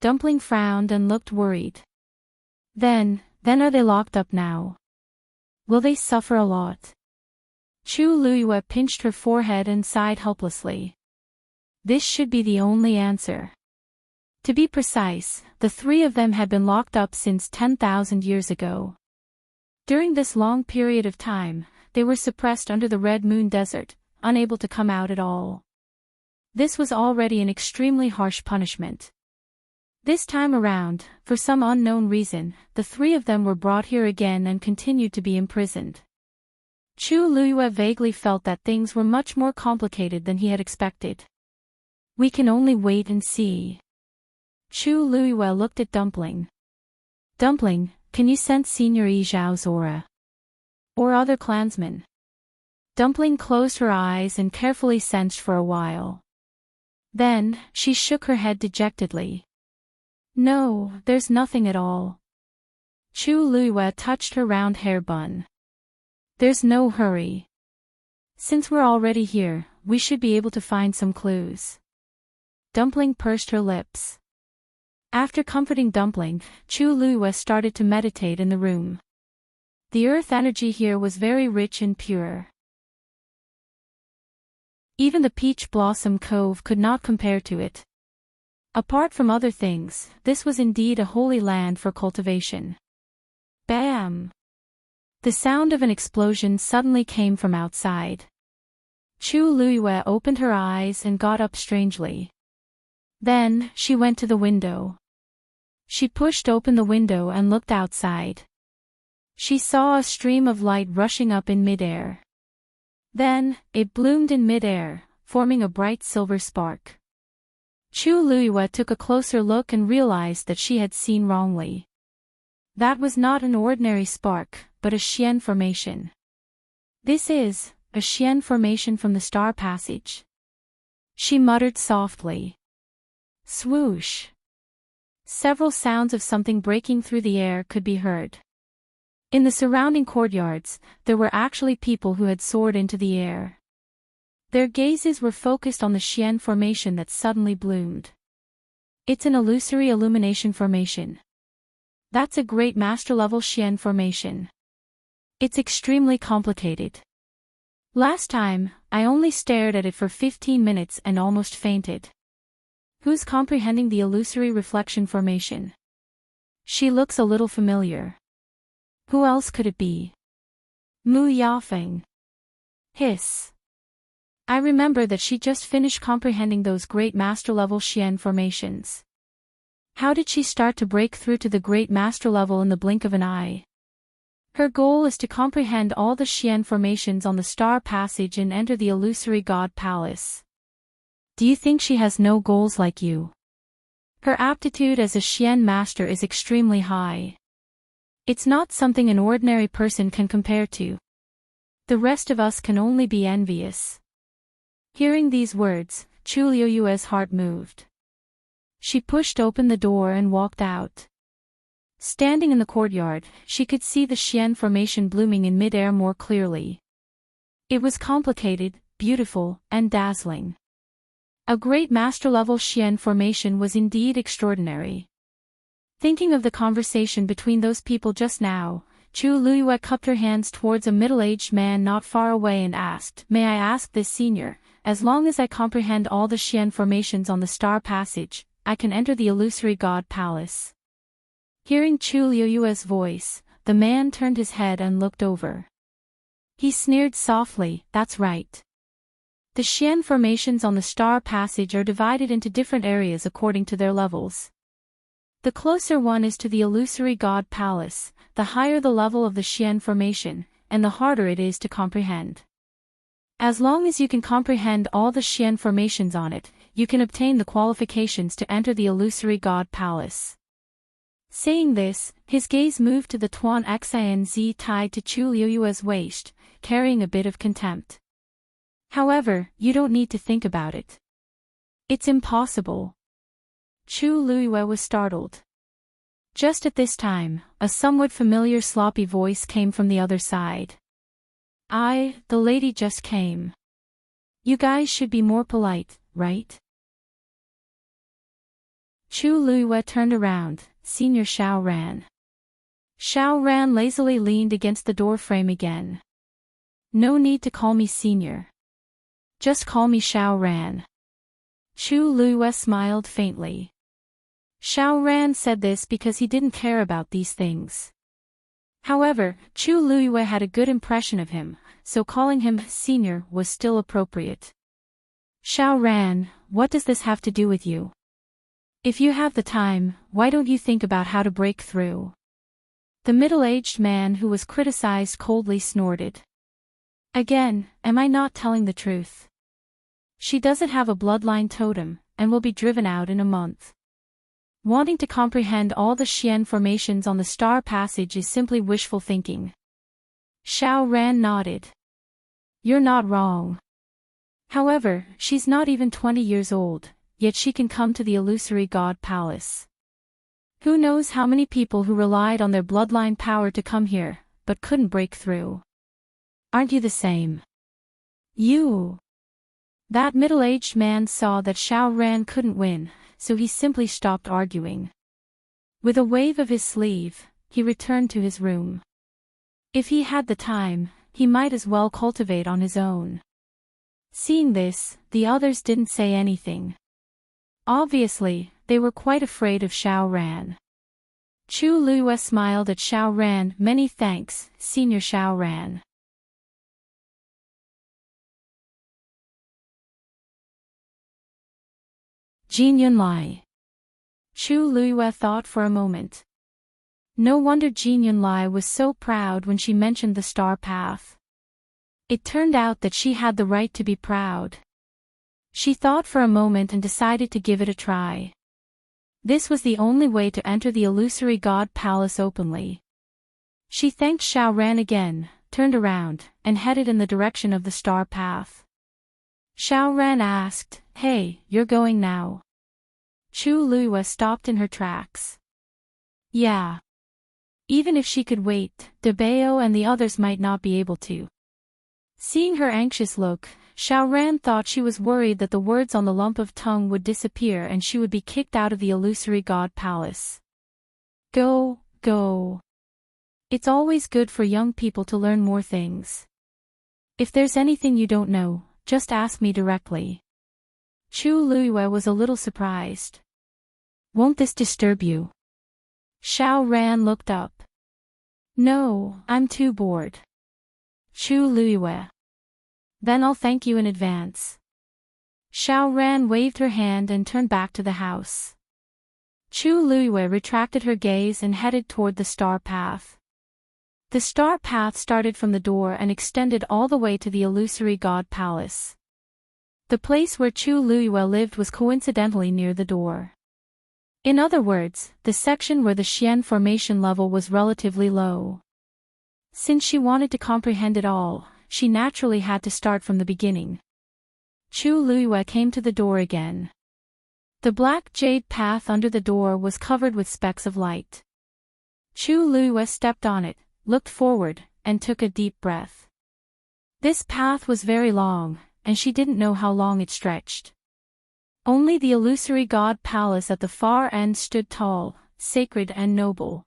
Dumpling frowned and looked worried. Then are they locked up now? Will they suffer a lot? Chu Luiyue pinched her forehead and sighed helplessly. This should be the only answer. To be precise, the three of them had been locked up since 10,000 years ago. During this long period of time, they were suppressed under the Red Moon Desert, unable to come out at all. This was already an extremely harsh punishment. This time around, for some unknown reason, the three of them were brought here again and continued to be imprisoned. Chu Luiyue vaguely felt that things were much more complicated than he had expected. We can only wait and see. Chu Luiyue looked at Dumpling. Dumpling, can you sense Senior Yi Zhao's aura? Or other clansmen? Dumpling closed her eyes and carefully sensed for a while. Then, she shook her head dejectedly. No, there's nothing at all. Chu Luiyue touched her round hair bun. There's no hurry. Since we're already here, we should be able to find some clues. Dumpling pursed her lips. After comforting Dumpling, Chu Luiyue started to meditate in the room. The earth energy here was very rich and pure. Even the Peach Blossom Cove could not compare to it. Apart from other things, this was indeed a holy land for cultivation. Bam! The sound of an explosion suddenly came from outside. Chu Luiyue opened her eyes and got up strangely. Then, she went to the window. She pushed open the window and looked outside. She saw a stream of light rushing up in midair. Then, it bloomed in midair, forming a bright silver spark. Chu Luiyue took a closer look and realized that she had seen wrongly. That was not an ordinary spark, but a Xian formation. This is a Xian formation from the star passage. She muttered softly. Swoosh. Several sounds of something breaking through the air could be heard. In the surrounding courtyards, there were actually people who had soared into the air. Their gazes were focused on the Xian formation that suddenly bloomed. It's an illusory illumination formation. That's a great master-level Xian formation. It's extremely complicated. Last time, I only stared at it for 15 minutes and almost fainted. Who's comprehending the illusory reflection formation? She looks a little familiar. Who else could it be? Mu Yafeng. Hiss. I remember that she just finished comprehending those great master-level Xian formations. How did she start to break through to the great master level in the blink of an eye? Her goal is to comprehend all the Xian formations on the star passage and enter the illusory god palace. Do you think she has no goals like you? Her aptitude as a Xian master is extremely high. It's not something an ordinary person can compare to. The rest of us can only be envious. Hearing these words, Chu Luiyue's heart moved. She pushed open the door and walked out. Standing in the courtyard, she could see the Xian formation blooming in midair more clearly. It was complicated, beautiful, and dazzling. A great master-level Xian formation was indeed extraordinary. Thinking of the conversation between those people just now, Chu Luiyue cupped her hands towards a middle-aged man not far away and asked, "May I ask this senior, as long as I comprehend all the Xian formations on the star passage, I can enter the illusory god palace?" Hearing Chu Luiyue's voice, the man turned his head and looked over. He sneered softly, "That's right. The Xian formations on the star passage are divided into different areas according to their levels. The closer one is to the illusory god palace, the higher the level of the Xian formation, and the harder it is to comprehend. As long as you can comprehend all the Xian formations on it, you can obtain the qualifications to enter the illusory god palace." Saying this, his gaze moved to the Tuan Xinz tied to Chu Luiyue's waist, carrying a bit of contempt. "However, you don't need to think about it. It's impossible." Chu Luiyue was startled. Just at this time, a somewhat familiar sloppy voice came from the other side. The lady just came. You guys should be more polite, right?" Chu Luiyue turned around. Senior Xiao Ran. Xiao Ran lazily leaned against the doorframe again. "No need to call me senior. Just call me Xiao Ran." Chu Luiyue smiled faintly. Xiao Ran said this because he didn't care about these things. However, Chu Luiyue had a good impression of him, so calling him senior was still appropriate. "Xiao Ran, what does this have to do with you? If you have the time, why don't you think about how to break through?" The middle-aged man who was criticized coldly snorted. "Again, am I not telling the truth? She doesn't have a bloodline totem, and will be driven out in a month. Wanting to comprehend all the Xian formations on the star passage is simply wishful thinking." Xiao Ran nodded. "You're not wrong. However, she's not even 20 years old. Yet she can come to the illusory god palace. Who knows how many people who relied on their bloodline power to come here, but couldn't break through. Aren't you the same?" "You." That middle-aged man saw that Xiao Ran couldn't win, so he simply stopped arguing. With a wave of his sleeve, he returned to his room. If he had the time, he might as well cultivate on his own. Seeing this, the others didn't say anything. Obviously, they were quite afraid of Xiao Ran. Chu Luiyue smiled at Xiao Ran. "Many thanks, Senior Xiao Ran." Jin Yunlai. Chu Luiyue thought for a moment. No wonder Jin Yunlai was so proud when she mentioned the star path. It turned out that she had the right to be proud. She thought for a moment and decided to give it a try. This was the only way to enter the illusory god palace openly. She thanked Xiao Ran again, turned around, and headed in the direction of the star path. Xiao Ran asked, "Hey, you're going now?" Chu Luiyue stopped in her tracks. "Yeah. Even if she could wait, De Bao and the others might not be able to." Seeing her anxious look, Xiao Ran thought she was worried that the words on the lump of tongue would disappear and she would be kicked out of the illusory god palace. Go. It's always good for young people to learn more things. If there's anything you don't know, just ask me directly. Chu Luiyue was a little surprised. Won't this disturb you? Xiao Ran looked up. No, I'm too bored. Chu Luiyue. Then I'll thank you in advance. Xiao Ran waved her hand and turned back to the house. Chu Luiyue retracted her gaze and headed toward the star path. The star path started from the door and extended all the way to the illusory god palace. The place where Chu Luiyue lived was coincidentally near the door. In other words, the section where the Xian formation level was relatively low. Since she wanted to comprehend it all, she naturally had to start from the beginning. Chu Luiyue came to the door again. The black jade path under the door was covered with specks of light. Chu Luiyue stepped on it, looked forward, and took a deep breath. This path was very long, and she didn't know how long it stretched. Only the illusory god palace at the far end stood tall, sacred and noble.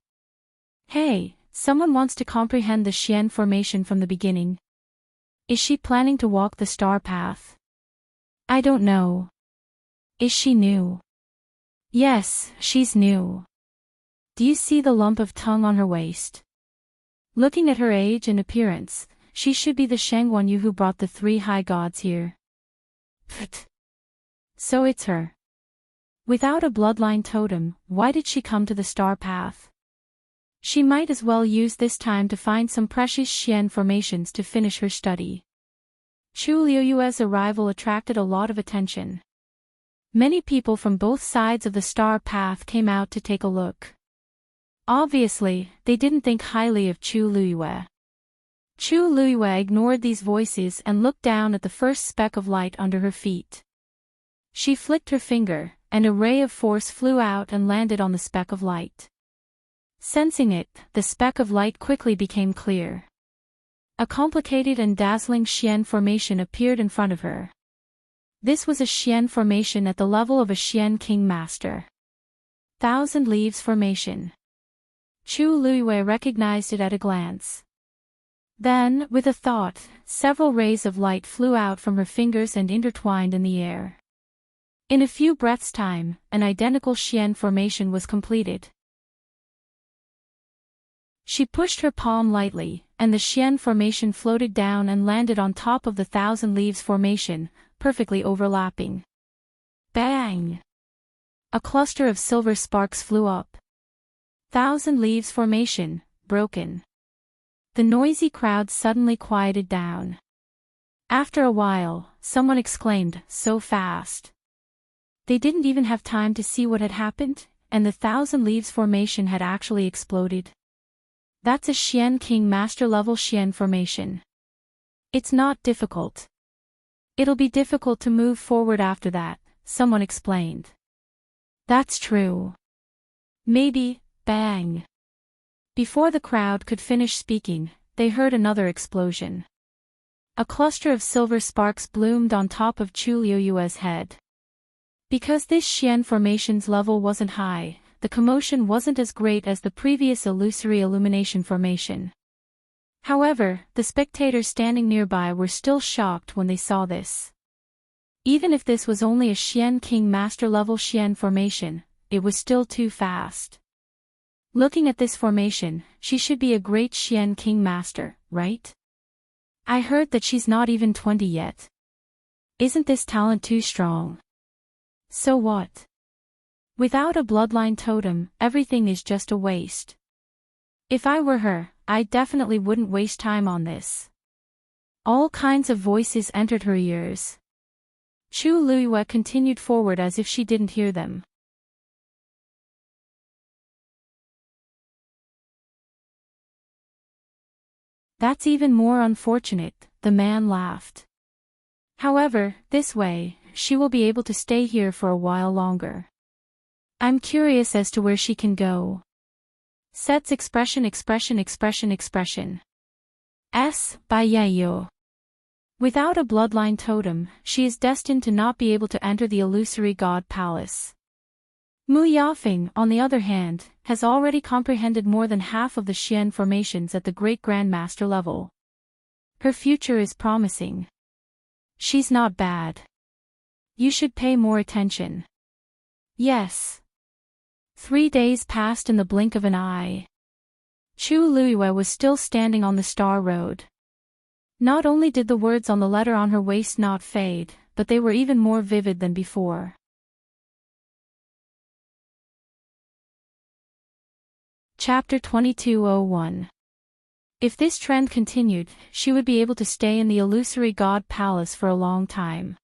Hey, Someone wants to comprehend the Xian formation from the beginning. Is she planning to walk the star path? I don't know. Is she new? Yes, she's new. Do you see the lump of tongue on her waist? Looking at her age and appearance, she should be the Shangguanyu who brought the 3 high gods here. Pfft. So it's her. Without a bloodline totem, why did she come to the star path? She might as well use this time to find some precious Xian formations to finish her study. Chu Liuyue's arrival attracted a lot of attention. Many people from both sides of the star path came out to take a look. Obviously, they didn't think highly of Chu Liyue. Chu Liyue ignored these voices and looked down at the first speck of light under her feet. She flicked her finger, and a ray of force flew out and landed on the speck of light. Sensing it, the speck of light quickly became clear. A complicated and dazzling Xian formation appeared in front of her. This was a Xian formation at the level of a Xian King Master. 1,000 Leaves Formation. Chu Liyue recognized it at a glance. Then, with a thought, several rays of light flew out from her fingers and intertwined in the air. In a few breaths' time, an identical Xian formation was completed. She pushed her palm lightly, and the Xian formation floated down and landed on top of the 1,000 Leaves Formation, perfectly overlapping. Bang! A cluster of silver sparks flew up. 1,000 Leaves Formation, broken. The noisy crowd suddenly quieted down. After a while, someone exclaimed, "So fast." They didn't even have time to see what had happened, and the 1,000 Leaves Formation had actually exploded. That's a Xian King Master level Xian formation. It's not difficult. It'll be difficult to move forward after that, someone explained. That's true. Maybe, bang. Before the crowd could finish speaking, they heard another explosion. A cluster of silver sparks bloomed on top of Chu Liuyue's head. Because this Xian formation's level wasn't high, the commotion wasn't as great as the previous illusory illumination formation. However, the spectators standing nearby were still shocked when they saw this. Even if this was only a Xian King Master level Xian formation, it was still too fast. Looking at this formation, she should be a great Xian King Master, right? I heard that she's not even 20 yet. Isn't this talent too strong? So what? Without a bloodline totem, everything is just a waste. If I were her, I definitely wouldn't waste time on this. All kinds of voices entered her ears. Chu Liyue continued forward as if she didn't hear them. That's even more unfortunate, the man laughed. However, this way, she will be able to stay here for a while longer. I'm curious as to where she can go. Set's expression. S. Bai Yayo. Without a bloodline totem, she is destined to not be able to enter the illusory god palace. Mu Yafeng, on the other hand, has already comprehended more than half of the Xian formations at the Great Grandmaster level. Her future is promising. She's not bad. You should pay more attention. Yes. 3 days passed in the blink of an eye. Chu Liyue was still standing on the star road. Not only did the words on the letter on her waist not fade, but they were even more vivid than before. Chapter 2201. If this trend continued, she would be able to stay in the illusory god palace for a long time.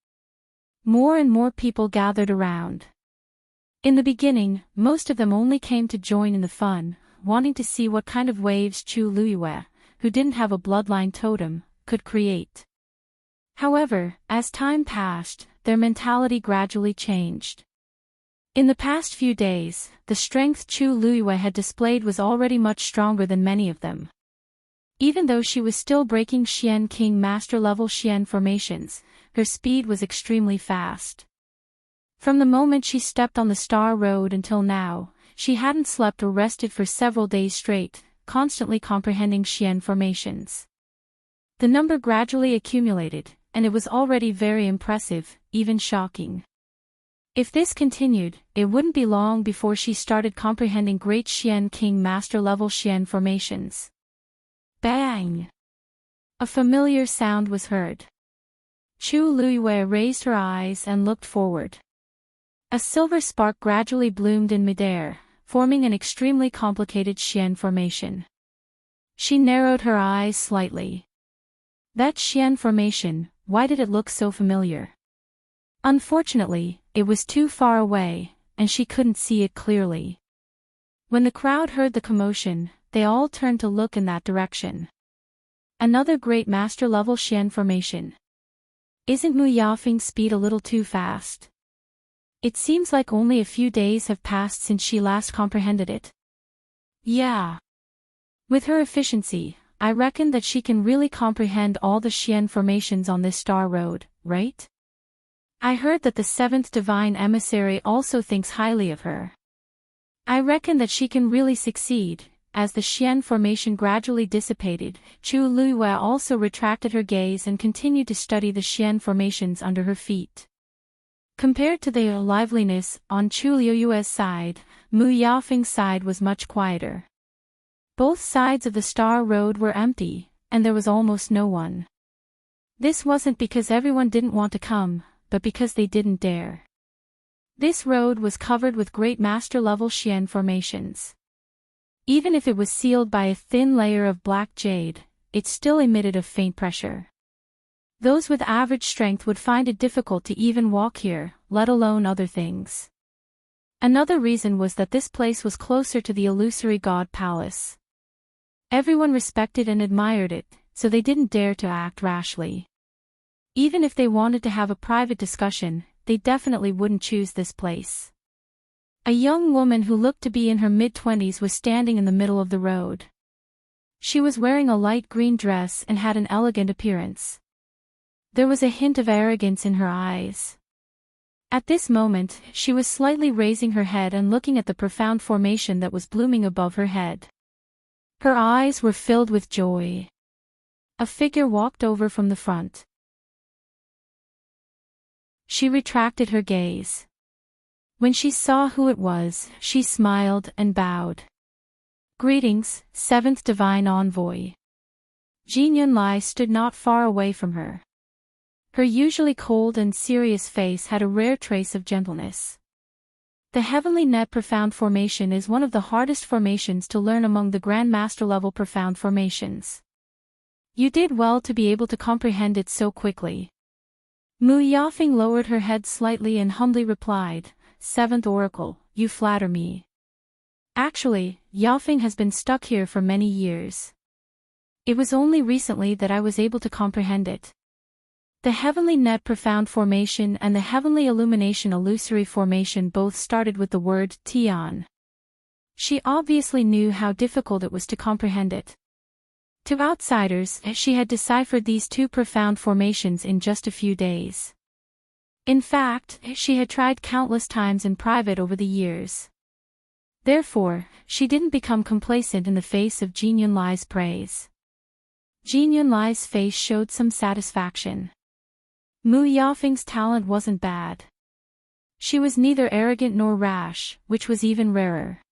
More and more people gathered around. In the beginning, most of them only came to join in the fun, wanting to see what kind of waves Chu Liyue, who didn't have a bloodline totem, could create. However, as time passed, their mentality gradually changed. In the past few days, the strength Chu Liyue had displayed was already much stronger than many of them. Even though she was still breaking Xian King Master level Xian formations, her speed was extremely fast. From the moment she stepped on the star road until now, she hadn't slept or rested for several days straight, constantly comprehending Xian formations. The number gradually accumulated, and it was already very impressive, even shocking. If this continued, it wouldn't be long before she started comprehending Great Xian King Master-level Xian formations. Bang! A familiar sound was heard. Chu Luiyue raised her eyes and looked forward. A silver spark gradually bloomed in midair, forming an extremely complicated Xian formation. She narrowed her eyes slightly. That Xian formation, why did it look so familiar? Unfortunately, it was too far away, and she couldn't see it clearly. When the crowd heard the commotion, they all turned to look in that direction. Another great master-level Xian formation. Isn't Mu Yafeng's speed a little too fast? It seems like only a few days have passed since she last comprehended it. Yeah. With her efficiency, I reckon that she can really comprehend all the Xian formations on this star road, right? I heard that the seventh divine emissary also thinks highly of her. I reckon that she can really succeed. As the Xian formation gradually dissipated, Chu Luiyue also retracted her gaze and continued to study the Xian formations under her feet. Compared to their liveliness on Chu Luiyue's side, Mu Yafeng's side was much quieter. Both sides of the star road were empty, and there was almost no one. This wasn't because everyone didn't want to come, but because they didn't dare. This road was covered with great master-level Xian formations. Even if it was sealed by a thin layer of black jade, it still emitted a faint pressure. Those with average strength would find it difficult to even walk here, let alone other things. Another reason was that this place was closer to the illusory god palace. Everyone respected and admired it, so they didn't dare to act rashly. Even if they wanted to have a private discussion, they definitely wouldn't choose this place. A young woman who looked to be in her mid-20s was standing in the middle of the road. She was wearing a light green dress and had an elegant appearance. There was a hint of arrogance in her eyes. At this moment, she was slightly raising her head and looking at the profound formation that was blooming above her head. Her eyes were filled with joy. A figure walked over from the front. She retracted her gaze. When she saw who it was, she smiled and bowed. Greetings, seventh divine envoy. Jin Yunlai stood not far away from her. Her usually cold and serious face had a rare trace of gentleness. The heavenly net profound formation is one of the hardest formations to learn among the Grand Master level profound formations. You did well to be able to comprehend it so quickly. Mu Yafeng lowered her head slightly and humbly replied, Seventh Oracle, you flatter me. Actually, Yafeng has been stuck here for many years. It was only recently that I was able to comprehend it. The heavenly net profound formation and the heavenly illumination illusory formation both started with the word Tian. She obviously knew how difficult it was to comprehend it. To outsiders, she had deciphered these two profound formations in just a few days. In fact, she had tried countless times in private over the years. Therefore, she didn't become complacent in the face of Jin Yunlai's praise. Jin Yunlai's face showed some satisfaction. Mu Yafeng's talent wasn't bad. She was neither arrogant nor rash, which was even rarer.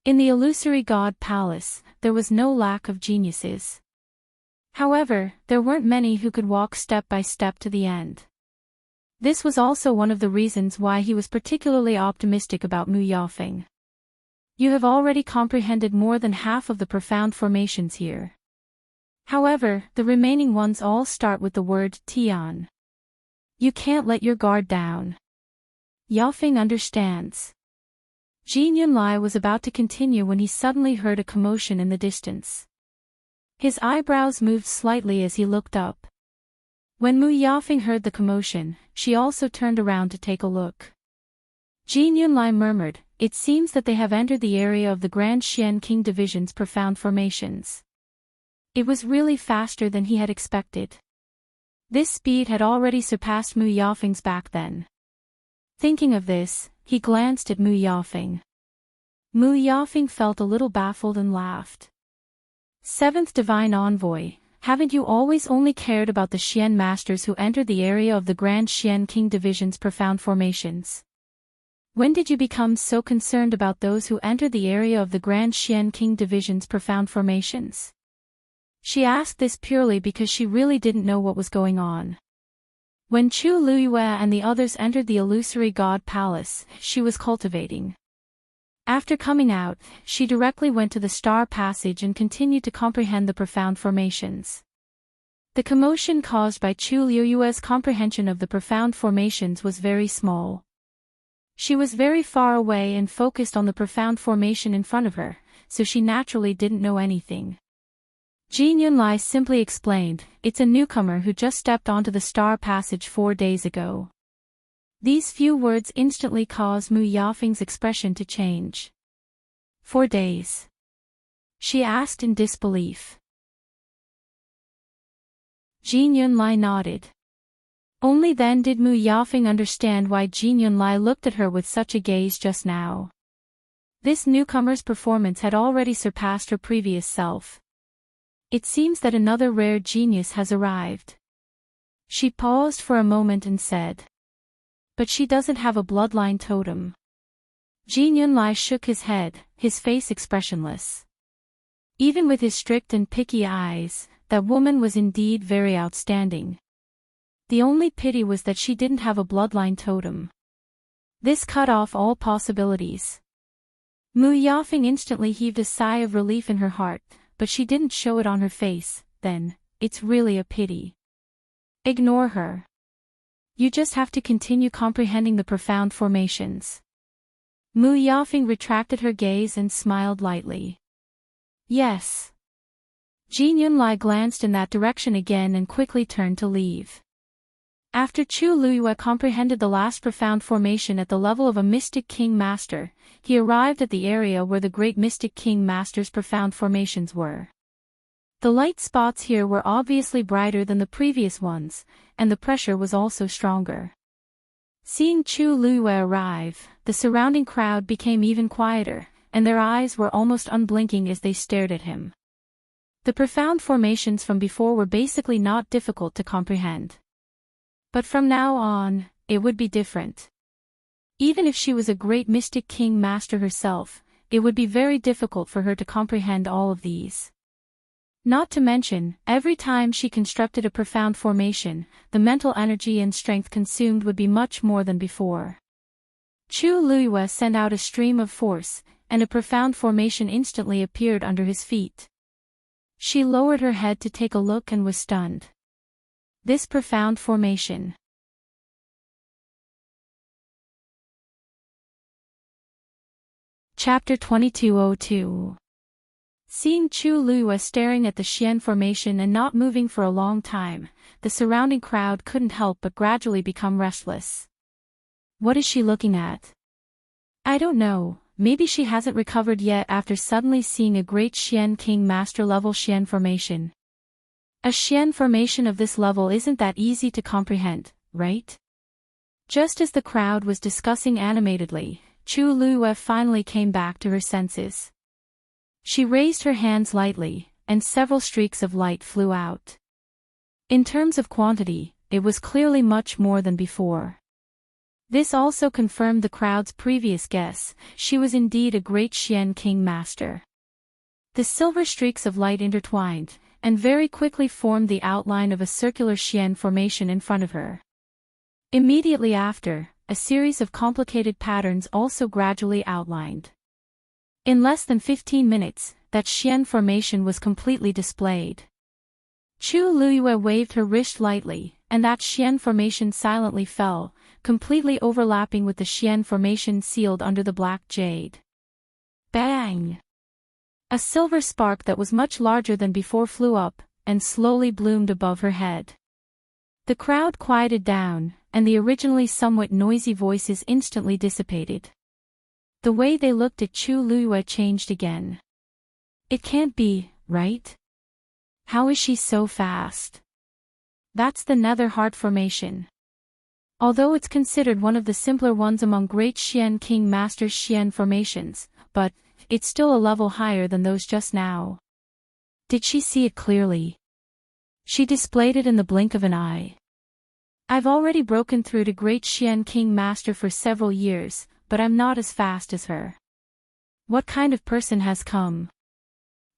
In the illusory god palace, there was no lack of geniuses. However, there weren't many who could walk step by step to the end. This was also one of the reasons why he was particularly optimistic about Mu Yafeng. You have already comprehended more than half of the profound formations here. However, the remaining ones all start with the word Tian. You can't let your guard down. Yafeng understands. Jin Yunlai was about to continue when he suddenly heard a commotion in the distance. His eyebrows moved slightly as he looked up. When Mu Yafeng heard the commotion, she also turned around to take a look. Jin Yunlai murmured, It seems that they have entered the area of the Grand Xian King Division's profound formations. It was really faster than he had expected. This speed had already surpassed Mu Yafeng's back then. Thinking of this, he glanced at Mu Yafeng. Mu Yafeng felt a little baffled and laughed. Seventh Divine Envoy, haven't you always only cared about the Xian masters who entered the area of the Grand Xian King Division's profound formations? When did you become so concerned about those who entered the area of the Grand Xian King Division's profound formations? She asked this purely because she really didn't know what was going on. When Chu Luyue and the others entered the illusory God Palace, she was cultivating. After coming out, she directly went to the Star Passage and continued to comprehend the profound formations. The commotion caused by Chu Luyue's comprehension of the profound formations was very small. She was very far away and focused on the profound formation in front of her, so she naturally didn't know anything. Jin Yunlai simply explained, "It's a newcomer who just stepped onto the Star Passage 4 days ago." These few words instantly caused Mu Yafeng's expression to change. 4 days? She asked in disbelief. Jin Yunlai nodded. Only then did Mu Yafeng understand why Jin Yunlai looked at her with such a gaze just now. This newcomer's performance had already surpassed her previous self. It seems that another rare genius has arrived. She paused for a moment and said. But she doesn't have a bloodline totem. Jin Yunlai shook his head, his face expressionless. Even with his strict and picky eyes, that woman was indeed very outstanding. The only pity was that she didn't have a bloodline totem. This cut off all possibilities. Mu Yafeng instantly heaved a sigh of relief in her heart, but she didn't show it on her face. Then, it's really a pity. Ignore her. You just have to continue comprehending the profound formations. Mu Yafeng retracted her gaze and smiled lightly. Yes. Jin Yunlai glanced in that direction again and quickly turned to leave. After Chu Luyue comprehended the last profound formation at the level of a Mystic King Master, he arrived at the area where the great Mystic King Master's profound formations were. The light spots here were obviously brighter than the previous ones, and the pressure was also stronger. Seeing Chu Luyue arrive, the surrounding crowd became even quieter, and their eyes were almost unblinking as they stared at him. The profound formations from before were basically not difficult to comprehend. But from now on, it would be different. Even if she was a great Mystic King Master herself, it would be very difficult for her to comprehend all of these. Not to mention, every time she constructed a profound formation, the mental energy and strength consumed would be much more than before. Chu Luyue sent out a stream of force, and a profound formation instantly appeared under his feet. She lowered her head to take a look and was stunned. This profound formation. Chapter 2202. Seeing Chu Luyue staring at the Xian formation and not moving for a long time, the surrounding crowd couldn't help but gradually become restless. What is she looking at? I don't know, maybe she hasn't recovered yet after suddenly seeing a great Xian King Master level Xian formation. A Xian formation of this level isn't that easy to comprehend, right? Just as the crowd was discussing animatedly, Chu Luyue finally came back to her senses. She raised her hands lightly, and several streaks of light flew out. In terms of quantity, it was clearly much more than before. This also confirmed the crowd's previous guess, she was indeed a great Xian King Master. The silver streaks of light intertwined, and very quickly formed the outline of a circular Xian formation in front of her. Immediately after, a series of complicated patterns also gradually outlined. In less than 15 minutes, that Xian formation was completely displayed. Chu Luyue waved her wrist lightly, and that Xian formation silently fell, completely overlapping with the Xian formation sealed under the black jade. Bang! A silver spark that was much larger than before flew up, and slowly bloomed above her head. The crowd quieted down, and the originally somewhat noisy voices instantly dissipated. The way they looked at Chu Luyue changed again. It can't be, right? How is she so fast? That's the Nether Heart formation. Although it's considered one of the simpler ones among great Xian King Master's Xian formations, but it's still a level higher than those just now. Did she see it clearly? She displayed it in the blink of an eye. I've already broken through to Great Xian King Master for several years, but I'm not as fast as her. What kind of person has come?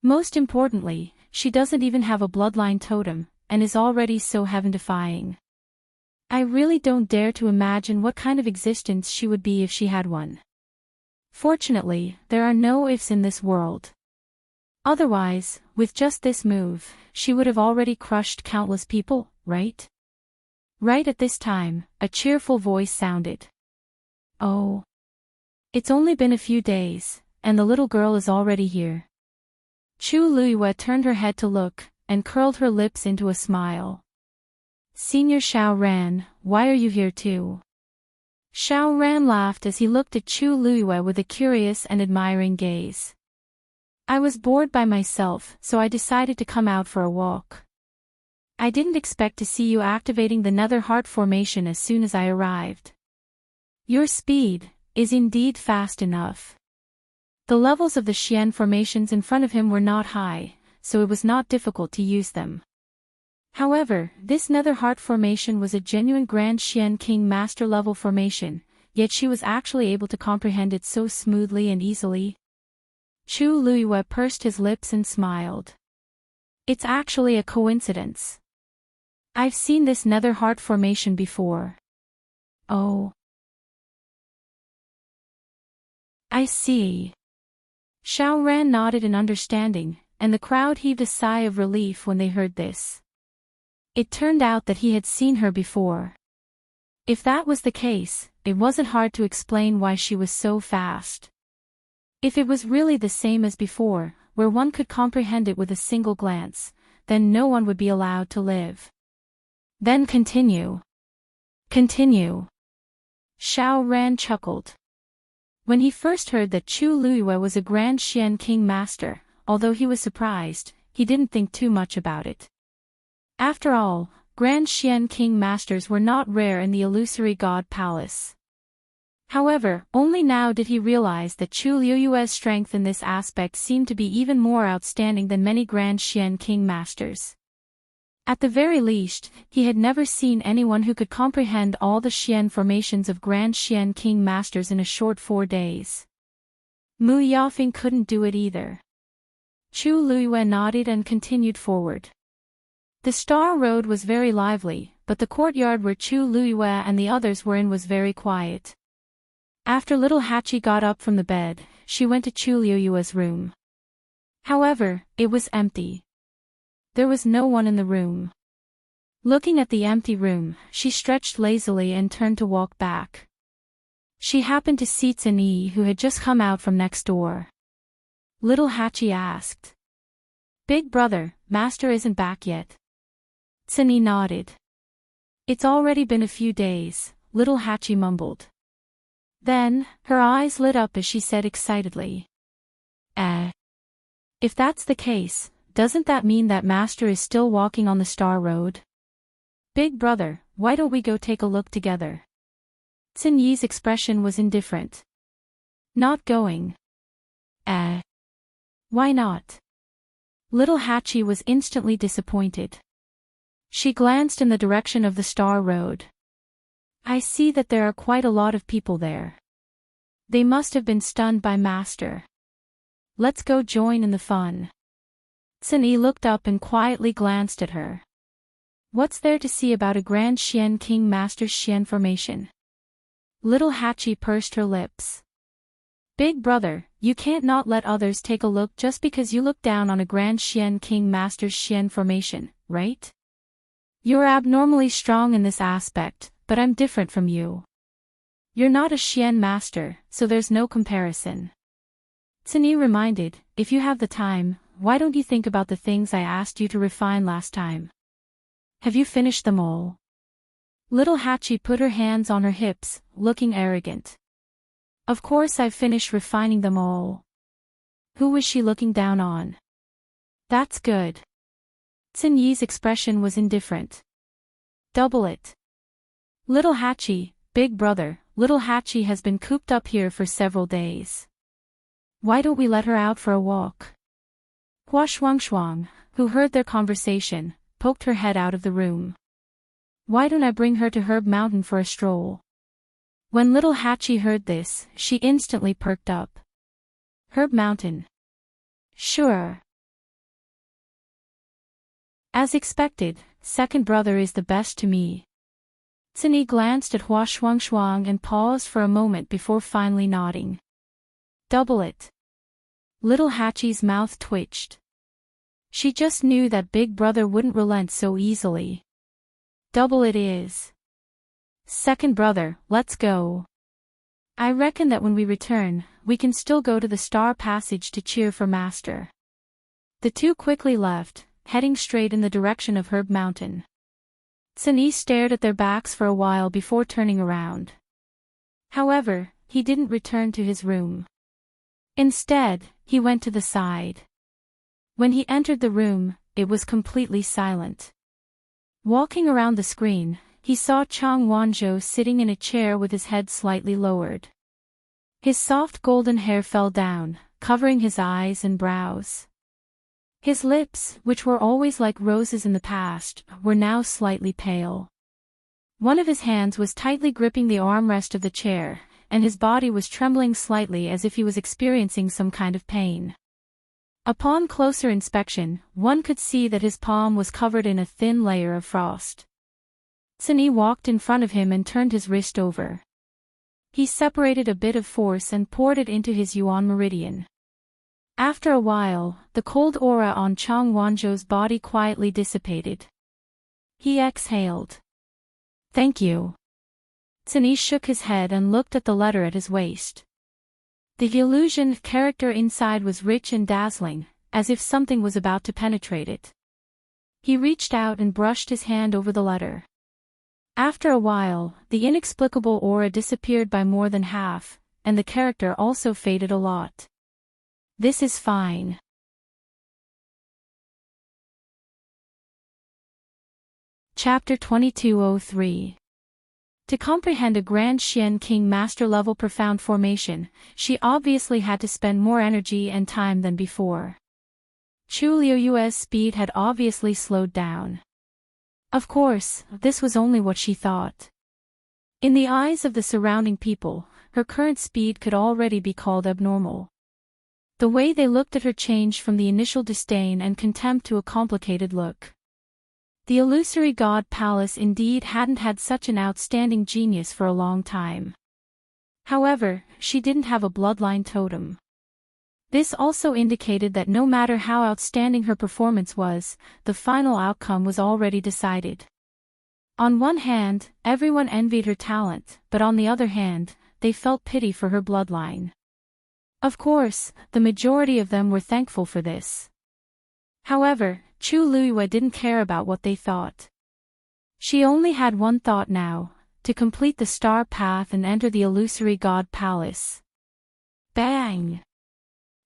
Most importantly, she doesn't even have a bloodline totem, and is already so heaven-defying. I really don't dare to imagine what kind of existence she would be if she had one. Fortunately, there are no ifs in this world. Otherwise, with just this move, she would have already crushed countless people, right? Right at this time, a cheerful voice sounded. Oh. It's only been a few days, and the little girl is already here. Chu Luiyue turned her head to look, and curled her lips into a smile. Senior Xiao Ran, why are you here too? Xiao Ran laughed as he looked at Chu Luiyue with a curious and admiring gaze. I was bored by myself, so I decided to come out for a walk. I didn't expect to see you activating the nether heart formation as soon as I arrived. Your speed is indeed fast enough. The levels of the Xian formations in front of him were not high, so it was not difficult to use them. However, this nether heart formation was a genuine Grand Xian King Master level formation, yet she was actually able to comprehend it so smoothly and easily. Chu Luiyue pursed his lips and smiled. It's actually a coincidence. I've seen this nether heart formation before. Oh. I see. Xiao Ran nodded in understanding, and the crowd heaved a sigh of relief when they heard this. It turned out that he had seen her before. If that was the case, it wasn't hard to explain why she was so fast. If it was really the same as before, where one could comprehend it with a single glance, then no one would be allowed to live. Then continue. Continue. Xiao Ran chuckled. When he first heard that Chu Luiyue was a Grand Xian King Master, although he was surprised, he didn't think too much about it. After all, Grand Xian King Masters were not rare in the illusory God Palace. However, only now did he realize that Chu Luiyue's strength in this aspect seemed to be even more outstanding than many Grand Xian King Masters. At the very least, he had never seen anyone who could comprehend all the Xian formations of Grand Xian King Masters in a short 4 days. Mu Yafeng couldn't do it either. Chu Luiyue nodded and continued forward. The Star Road was very lively, but the courtyard where Chu Luiyue and the others were in was very quiet. After little Hachi got up from the bed, she went to Chu Luiyue's room. However, it was empty. There was no one in the room. Looking at the empty room, she stretched lazily and turned to walk back. She happened to see Tsinyi, who had just come out from next door. Little Hachi asked. Big brother, Master isn't back yet. Tsinyi nodded. It's already been a few days, little Hachi mumbled. Then, her eyes lit up as she said excitedly. If that's the case, doesn't that mean that Master is still walking on the Star Road? Big brother, why don't we go take a look together? Tsinyi's expression was indifferent. Not going. Why not? Little Hachi was instantly disappointed. She glanced in the direction of the Star Road. I see that there are quite a lot of people there. They must have been stunned by Master. Let's go join in the fun. Tsinyi looked up and quietly glanced at her. What's there to see about a Grand Xian King Master's Xian formation? Little Hachi pursed her lips. Big brother, you can't not let others take a look just because you look down on a Grand Xian King Master's Xian formation, right? You're abnormally strong in this aspect, but I'm different from you. You're not a Xian Master, so there's no comparison. Tsinyi reminded, if you have the time, why don't you think about the things I asked you to refine last time? Have you finished them all? Little Hachi put her hands on her hips, looking arrogant. Of course I've finished refining them all. Who was she looking down on? That's good. Tsinyi's expression was indifferent. Double it. Little Hachi, big brother, little Hachi has been cooped up here for several days. Why don't we let her out for a walk? Hua shuang shuang, who heard their conversation, poked her head out of the room. "Why don't I bring her to Herb Mountain for a stroll?" When little Hatchie heard this, she instantly perked up. "Herb Mountain? Sure." As expected, second brother is the best to me. Tsuni glanced at Hua Shuang and paused for a moment before finally nodding. "Double it." Little Hatchie's mouth twitched. She just knew that big brother wouldn't relent so easily. "Double it is." "Second brother, let's go. I reckon that when we return, we can still go to the Star Passage to cheer for Master." The two quickly left, heading straight in the direction of Herb Mountain. Tsuni stared at their backs for a while before turning around. However, he didn't return to his room. Instead, he went to the side. When he entered the room, it was completely silent. Walking around the screen, he saw Chang Wanzhou sitting in a chair with his head slightly lowered. His soft golden hair fell down, covering his eyes and brows. His lips, which were always like roses in the past, were now slightly pale. One of his hands was tightly gripping the armrest of the chair, and his body was trembling slightly as if he was experiencing some kind of pain. Upon closer inspection, one could see that his palm was covered in a thin layer of frost. Tsuni walked in front of him and turned his wrist over. He separated a bit of force and poured it into his yuan meridian. After a while, the cold aura on Chang Wanzhou's body quietly dissipated. He exhaled. "Thank you." Tsuni shook his head and looked at the letter at his waist. The illusion character inside was rich and dazzling, as if something was about to penetrate it. He reached out and brushed his hand over the letter. After a while, the inexplicable aura disappeared by more than half, and the character also faded a lot. "This is fine." Chapter 2203. To comprehend a Grand Xian King Master-level profound formation, she obviously had to spend more energy and time than before. Chu Liuyue's speed had obviously slowed down. Of course, this was only what she thought. In the eyes of the surrounding people, her current speed could already be called abnormal. The way they looked at her changed from the initial disdain and contempt to a complicated look. The illusory god palace indeed hadn't had such an outstanding genius for a long time. However, she didn't have a bloodline totem. This also indicated that no matter how outstanding her performance was, the final outcome was already decided. On one hand, everyone envied her talent, but on the other hand, they felt pity for her bloodline. Of course, the majority of them were thankful for this. However, Chu Liyue didn't care about what they thought. She only had one thought now, to complete the star path and enter the illusory god palace. Bang!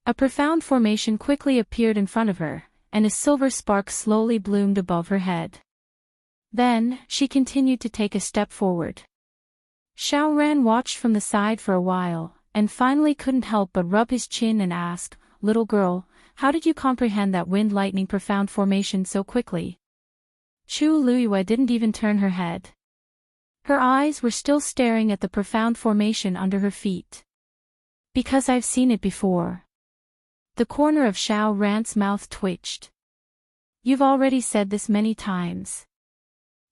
A profound formation quickly appeared in front of her, and a silver spark slowly bloomed above her head. Then, she continued to take a step forward. Xiao Ran watched from the side for a while, and finally couldn't help but rub his chin and ask, "Little girl, how did you comprehend that wind-lightning profound formation so quickly?" Chu Liyue didn't even turn her head. Her eyes were still staring at the profound formation under her feet. "Because I've seen it before." The corner of Xiao Ran's mouth twitched. "You've already said this many times."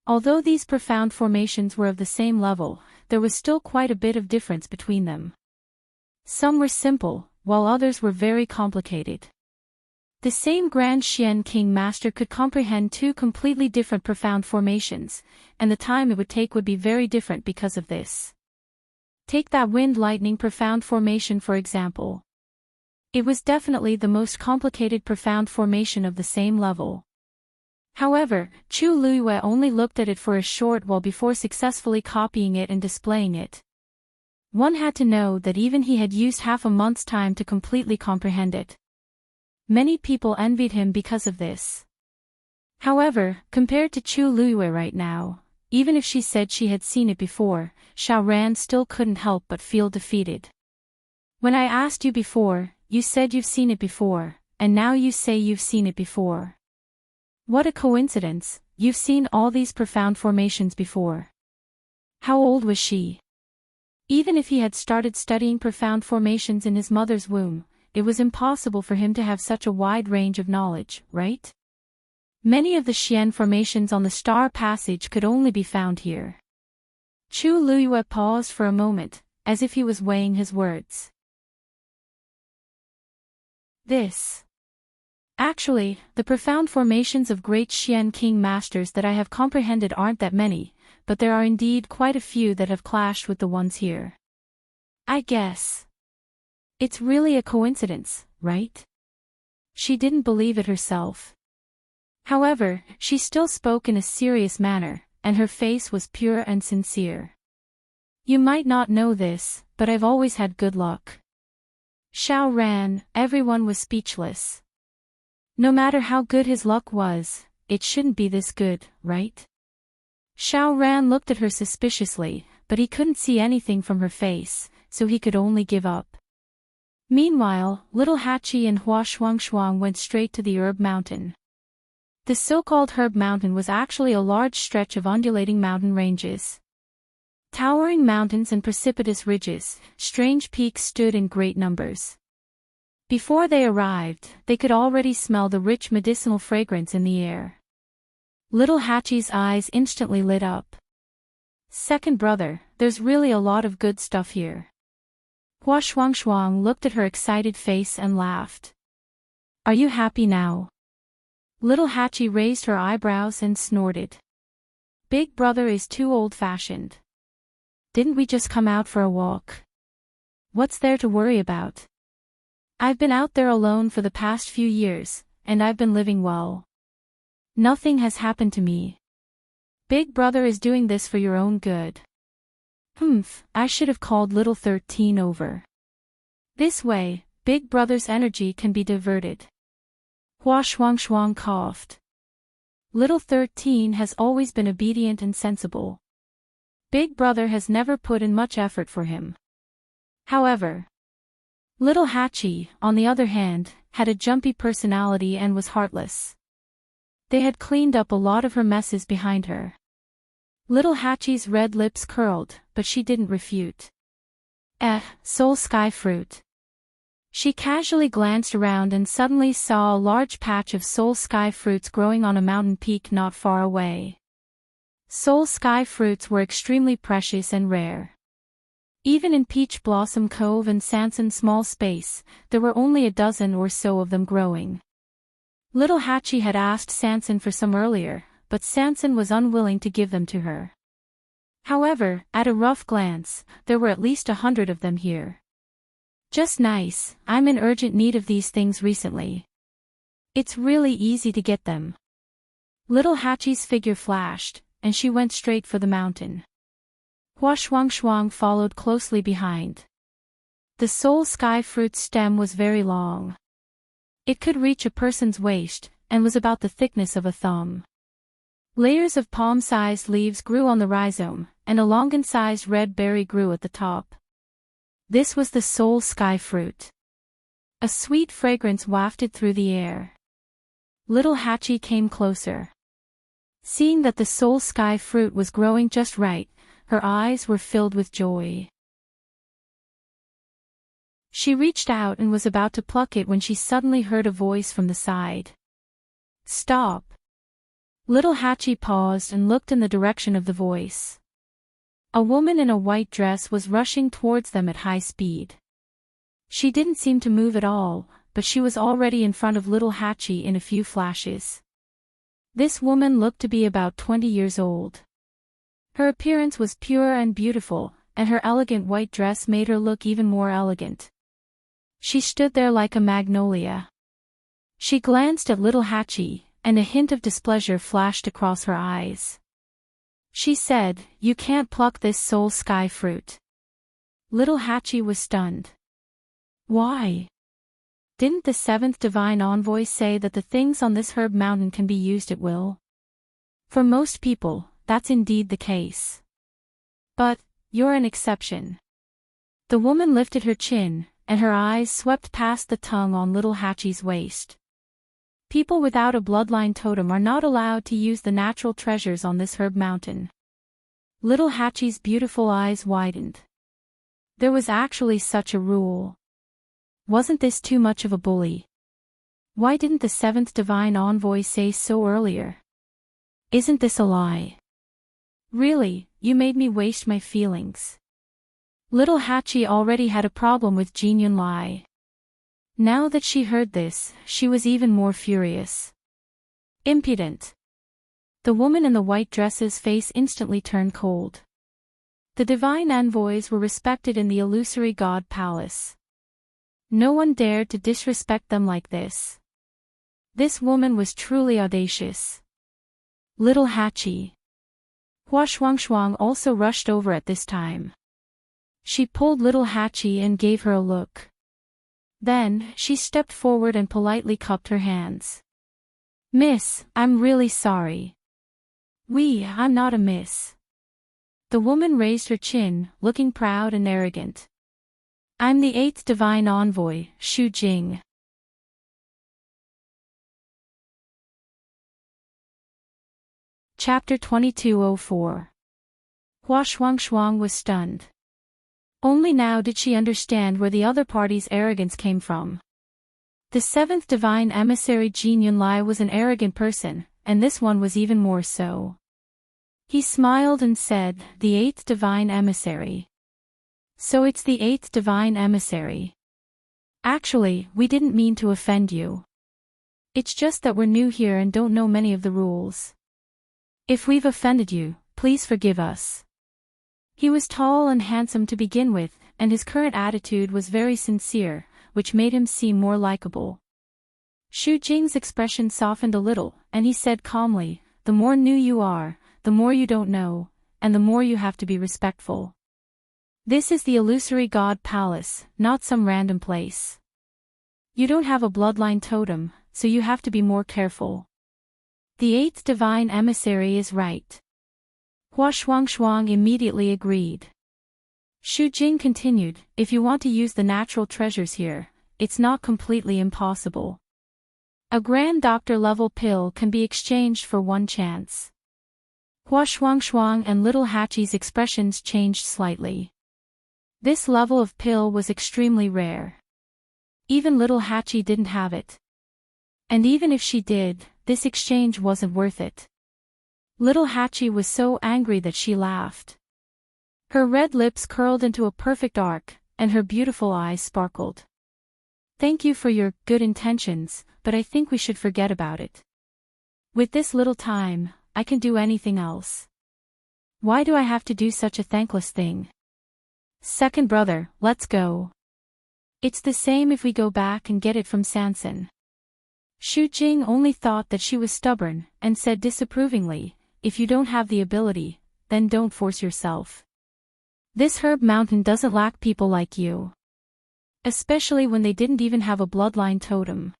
Although these profound formations were of the same level, there was still quite a bit of difference between them. Some were simple, while others were very complicated. The same Grand Xian King Master could comprehend two completely different profound formations, and the time it would take would be very different because of this. Take that wind-lightning profound formation for example. It was definitely the most complicated profound formation of the same level. However, Chu Liyue only looked at it for a short while before successfully copying it and displaying it. One had to know that even he had used half a month's time to completely comprehend it. Many people envied him because of this. However, compared to Chu Liyue right now, even if she said she had seen it before, Xiao Ran still couldn't help but feel defeated. "When I asked you before, you said you've seen it before, and now you say you've seen it before. What a coincidence, you've seen all these profound formations before. How old was she? Even if he had started studying profound formations in his mother's womb, it was impossible for him to have such a wide range of knowledge, right? Many of the Xian formations on the star passage could only be found here. Chu Luyue paused for a moment, as if he was weighing his words. Actually, the profound formations of great Xian King masters that I have comprehended aren't that many, but there are indeed quite a few that have clashed with the ones here. I guess. It's really a coincidence, right? She didn't believe it herself. However, she still spoke in a serious manner, and her face was pure and sincere. You might not know this, but I've always had good luck. Xiao Ran, everyone was speechless. No matter how good his luck was, it shouldn't be this good, right? Xiao Ran looked at her suspiciously, but he couldn't see anything from her face, so he could only give up. Meanwhile, little Hachi and Hua Shuangshuang went straight to the herb mountain. The so-called herb mountain was actually a large stretch of undulating mountain ranges. Towering mountains and precipitous ridges, strange peaks stood in great numbers. Before they arrived, they could already smell the rich medicinal fragrance in the air. Little Hachi's eyes instantly lit up. Second brother, there's really a lot of good stuff here. Hua Shuangshuang looked at her excited face and laughed. Are you happy now? Little Hachi raised her eyebrows and snorted. Big brother is too old-fashioned. Didn't we just come out for a walk? What's there to worry about? I've been out there alone for the past few years, and I've been living well. Nothing has happened to me. Big brother is doing this for your own good. I should have called little 13 over. This way, big brother's energy can be diverted. Hua Shuangshuang coughed. Little 13 has always been obedient and sensible. Big brother has never put in much effort for him. However, little Hachi, on the other hand, had a jumpy personality and was heartless. They had cleaned up a lot of her messes behind her. Little Hachi's red lips curled, but she didn't refute. Soul sky fruit. She casually glanced around and suddenly saw a large patch of soul sky fruits growing on a mountain peak not far away. Soul sky fruits were extremely precious and rare. Even in Peach Blossom Cove and Sansan Small Space, there were only a dozen or so of them growing. Little Hachi had asked Sansan for some earlier, but Sansan was unwilling to give them to her. However, at a rough glance, there were at least 100 of them here. Just nice, I'm in urgent need of these things recently. It's really easy to get them. Little Hachi's figure flashed, and she went straight for the mountain. Hua Shuangshuang followed closely behind. The soul sky fruit stem was very long. It could reach a person's waist, and was about the thickness of a thumb. Layers of palm-sized leaves grew on the rhizome, and a longan-sized red berry grew at the top. This was the soul sky fruit. A sweet fragrance wafted through the air. Little Hachi came closer. Seeing that the soul sky fruit was growing just right, her eyes were filled with joy. She reached out and was about to pluck it when she suddenly heard a voice from the side. Stop! Little Hachi paused and looked in the direction of the voice. A woman in a white dress was rushing towards them at high speed. She didn't seem to move at all, but she was already in front of little Hachi in a few flashes. This woman looked to be about 20 years old. Her appearance was pure and beautiful, and her elegant white dress made her look even more elegant. She stood there like a magnolia. She glanced at little Hachi, and a hint of displeasure flashed across her eyes. She said, "You can't pluck this soul sky fruit." Little Hachi was stunned. Why? Didn't the seventh divine envoy say that the things on this herb mountain can be used at will? For most people, that's indeed the case. But, you're an exception. The woman lifted her chin, and her eyes swept past the tongue on little Hachi's waist. People without a bloodline totem are not allowed to use the natural treasures on this herb mountain. Little Hachi's beautiful eyes widened. There was actually such a rule. Wasn't this too much of a bully? Why didn't the seventh divine envoy say so earlier? Isn't this a lie? Really, you made me waste my feelings. Little Hachi already had a problem with Jin Yunlai. Now that she heard this, she was even more furious. Impudent. The woman in the white dress's face instantly turned cold. The divine envoys were respected in the illusory god palace. No one dared to disrespect them like this. This woman was truly audacious. Little Hachi. Hua Shuangshuang also rushed over at this time. She pulled little Hachi and gave her a look. Then, she stepped forward and politely cupped her hands. Miss, I'm really sorry. I'm not a miss. The woman raised her chin, looking proud and arrogant. I'm the eighth divine envoy, Xu Jing. Chapter 2204. Hua Shuangshuang was stunned. Only now did she understand where the other party's arrogance came from. The seventh divine emissary Jin Yunlai was an arrogant person, and this one was even more so. He smiled and said, the eighth divine emissary. So it's the eighth divine emissary. Actually, we didn't mean to offend you. It's just that we're new here and don't know many of the rules. If we've offended you, please forgive us. He was tall and handsome to begin with, and his current attitude was very sincere, which made him seem more likable. Xu Jing's expression softened a little, and he said calmly, the more new you are, the more you don't know, and the more you have to be respectful. This is the illusory god palace, not some random place. You don't have a bloodline totem, so you have to be more careful. The eighth divine emissary is right. Hua Shuangshuang immediately agreed. Xu Jing continued, if you want to use the natural treasures here, it's not completely impossible. A Grand Doctor level pill can be exchanged for one chance. Hua Shuangshuang and little Hachi's expressions changed slightly. This level of pill was extremely rare. Even little Hachi didn't have it. And even if she did, this exchange wasn't worth it. Little Hachi was so angry that she laughed. Her red lips curled into a perfect arc, and her beautiful eyes sparkled. Thank you for your good intentions, but I think we should forget about it. With this little time, I can do anything else. Why do I have to do such a thankless thing? Second brother, let's go. It's the same if we go back and get it from Sansan. Xu Jing only thought that she was stubborn, and said disapprovingly, if you don't have the ability, then don't force yourself. This herb mountain doesn't lack people like you. Especially when they didn't even have a bloodline totem.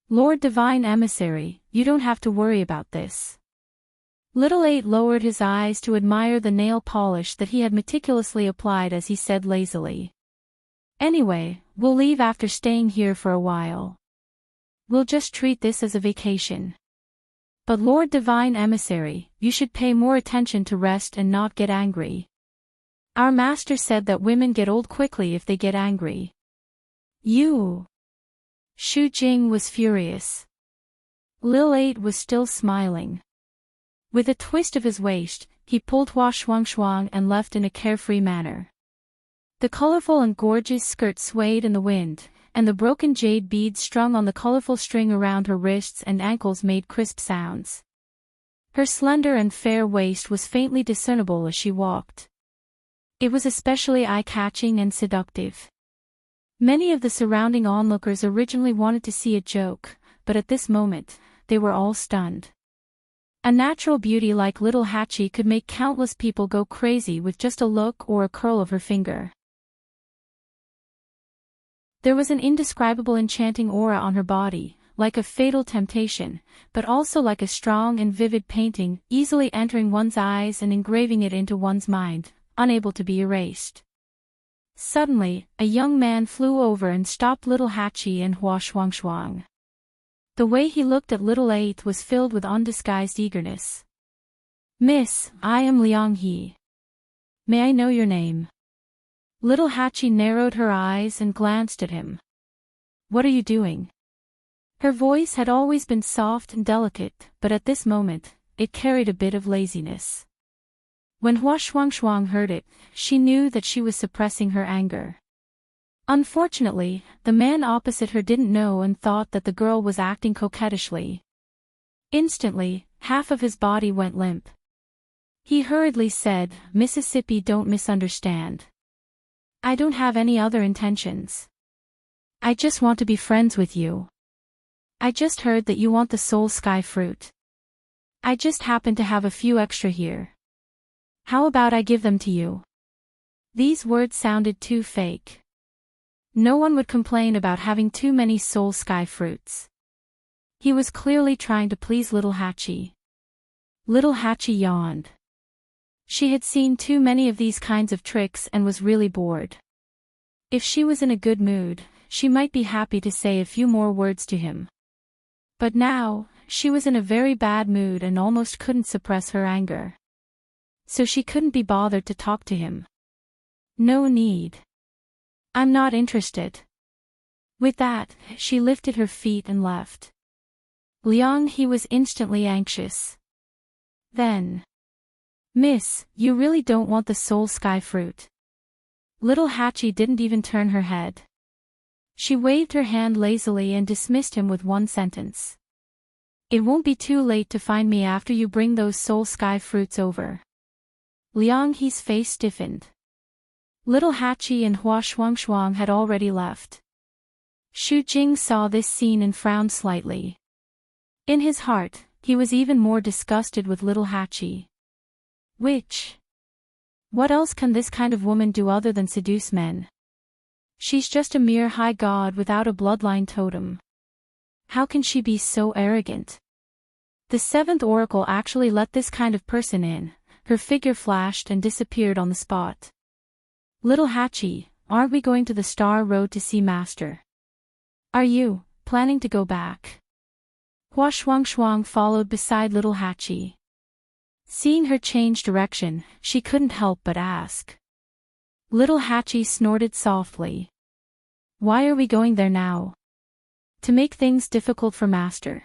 Lord Divine Emissary, you don't have to worry about this. Little Eight lowered his eyes to admire the nail polish that he had meticulously applied as he said lazily. Anyway, we'll leave after staying here for a while. We'll just treat this as a vacation. But Lord Divine Emissary, you should pay more attention to rest and not get angry. Our master said that women get old quickly if they get angry. You. Xu Jing was furious. Lil Eight was still smiling. With a twist of his waist, he pulled Hua Shuangshuang and left in a carefree manner. The colorful and gorgeous skirt swayed in the wind, and the broken jade beads strung on the colorful string around her wrists and ankles made crisp sounds. Her slender and fair waist was faintly discernible as she walked. It was especially eye-catching and seductive. Many of the surrounding onlookers originally wanted to see a joke, but at this moment, they were all stunned. A natural beauty like little Hachi could make countless people go crazy with just a look or a curl of her finger. There was an indescribable enchanting aura on her body, like a fatal temptation, but also like a strong and vivid painting, easily entering one's eyes and engraving it into one's mind, unable to be erased. Suddenly, a young man flew over and stopped little Hachi and Hua Shuangshuang. The way he looked at little Eighth was filled with undisguised eagerness. "Miss, I am Liang He. May I know your name?" Little Hachi narrowed her eyes and glanced at him. "What are you doing?" Her voice had always been soft and delicate, but at this moment, it carried a bit of laziness. When Hua Shuang heard it, she knew that she was suppressing her anger. Unfortunately, the man opposite her didn't know and thought that the girl was acting coquettishly. Instantly, half of his body went limp. He hurriedly said, "Mississippi, don't misunderstand. I don't have any other intentions. I just want to be friends with you. I just heard that you want the soul sky fruit. I just happen to have a few extra here. How about I give them to you?" These words sounded too fake. No one would complain about having too many soul sky fruits. He was clearly trying to please little Hachi. Little Hachi yawned. She had seen too many of these kinds of tricks and was really bored. If she was in a good mood, she might be happy to say a few more words to him. But now, she was in a very bad mood and almost couldn't suppress her anger. So she couldn't be bothered to talk to him. "No need. I'm not interested." With that, she lifted her feet and left. Liang He was instantly anxious. Then, "Miss, you really don't want the soul sky fruit?" Little Hachi didn't even turn her head. She waved her hand lazily and dismissed him with one sentence. "It won't be too late to find me after you bring those soul sky fruits over." Liang He's face stiffened. Little Hachi and Hua Shuang had already left. Xu Jing saw this scene and frowned slightly. In his heart, he was even more disgusted with little Hachi. What else can this kind of woman do other than seduce men? She's just a mere high god without a bloodline totem. How can she be so arrogant? The seventh oracle actually let this kind of person in. Her figure flashed and disappeared on the spot. "Little Hachi, aren't we going to the Star Road to see Master? Are you planning to go back?" Hua Shuang followed beside little Hachi. Seeing her change direction, she couldn't help but ask. Little Hachi snorted softly. "Why are we going there now?" "To make things difficult for Master.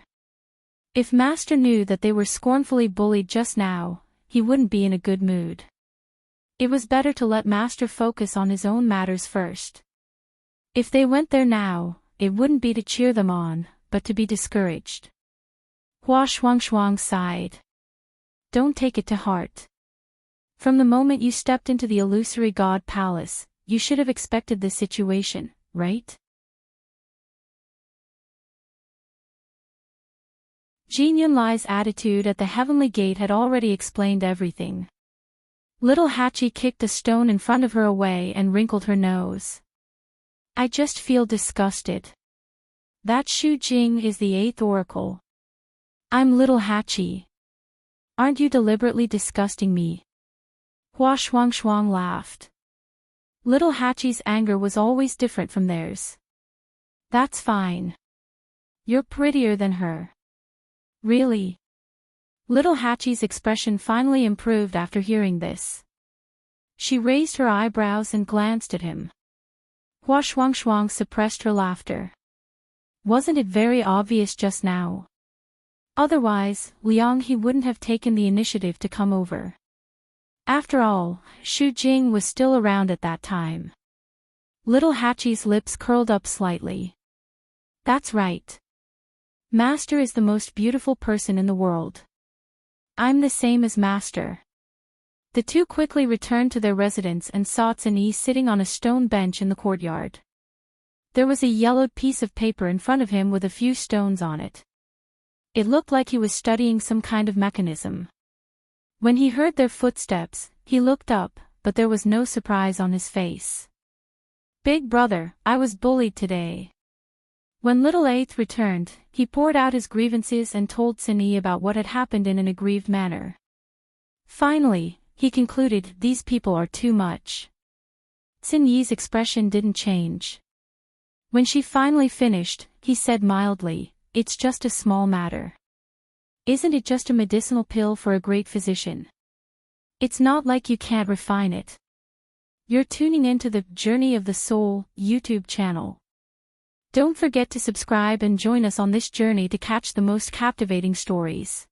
If Master knew that they were scornfully bullied just now, he wouldn't be in a good mood. It was better to let Master focus on his own matters first. If they went there now, it wouldn't be to cheer them on, but to be discouraged." Hua Shuang sighed. "Don't take it to heart. From the moment you stepped into the illusory god palace, you should have expected this situation, right?" Jin Yunlai's attitude at the heavenly gate had already explained everything. Little Hachi kicked a stone in front of her away and wrinkled her nose. "I just feel disgusted. That Xu Jing is the eighth oracle. I'm little Hachi. Aren't you deliberately disgusting me?" Hua Shuang laughed. Little Hachi's anger was always different from theirs. "That's fine. You're prettier than her." "Really?" Little Hachi's expression finally improved after hearing this. She raised her eyebrows and glanced at him. Hua Shuang suppressed her laughter. "Wasn't it very obvious just now? Otherwise, Liang He wouldn't have taken the initiative to come over. After all, Xu Jing was still around at that time." Little Hachi's lips curled up slightly. "That's right. Master is the most beautiful person in the world. I'm the same as Master." The two quickly returned to their residence and saw Yi sitting on a stone bench in the courtyard. There was a yellowed piece of paper in front of him with a few stones on it. It looked like he was studying some kind of mechanism. When he heard their footsteps, he looked up, but there was no surprise on his face. "Big brother, I was bullied today." When little Eighth returned, he poured out his grievances and told Yi about what had happened in an aggrieved manner. Finally, he concluded, "These people are too much." Yi's expression didn't change. When she finally finished, he said mildly, it's just a small matter. Isn't it just a medicinal pill for a great physician? It's not like you can't refine it. You're tuning into the Journey of the Soul YouTube channel. Don't forget to subscribe and join us on this journey to catch the most captivating stories.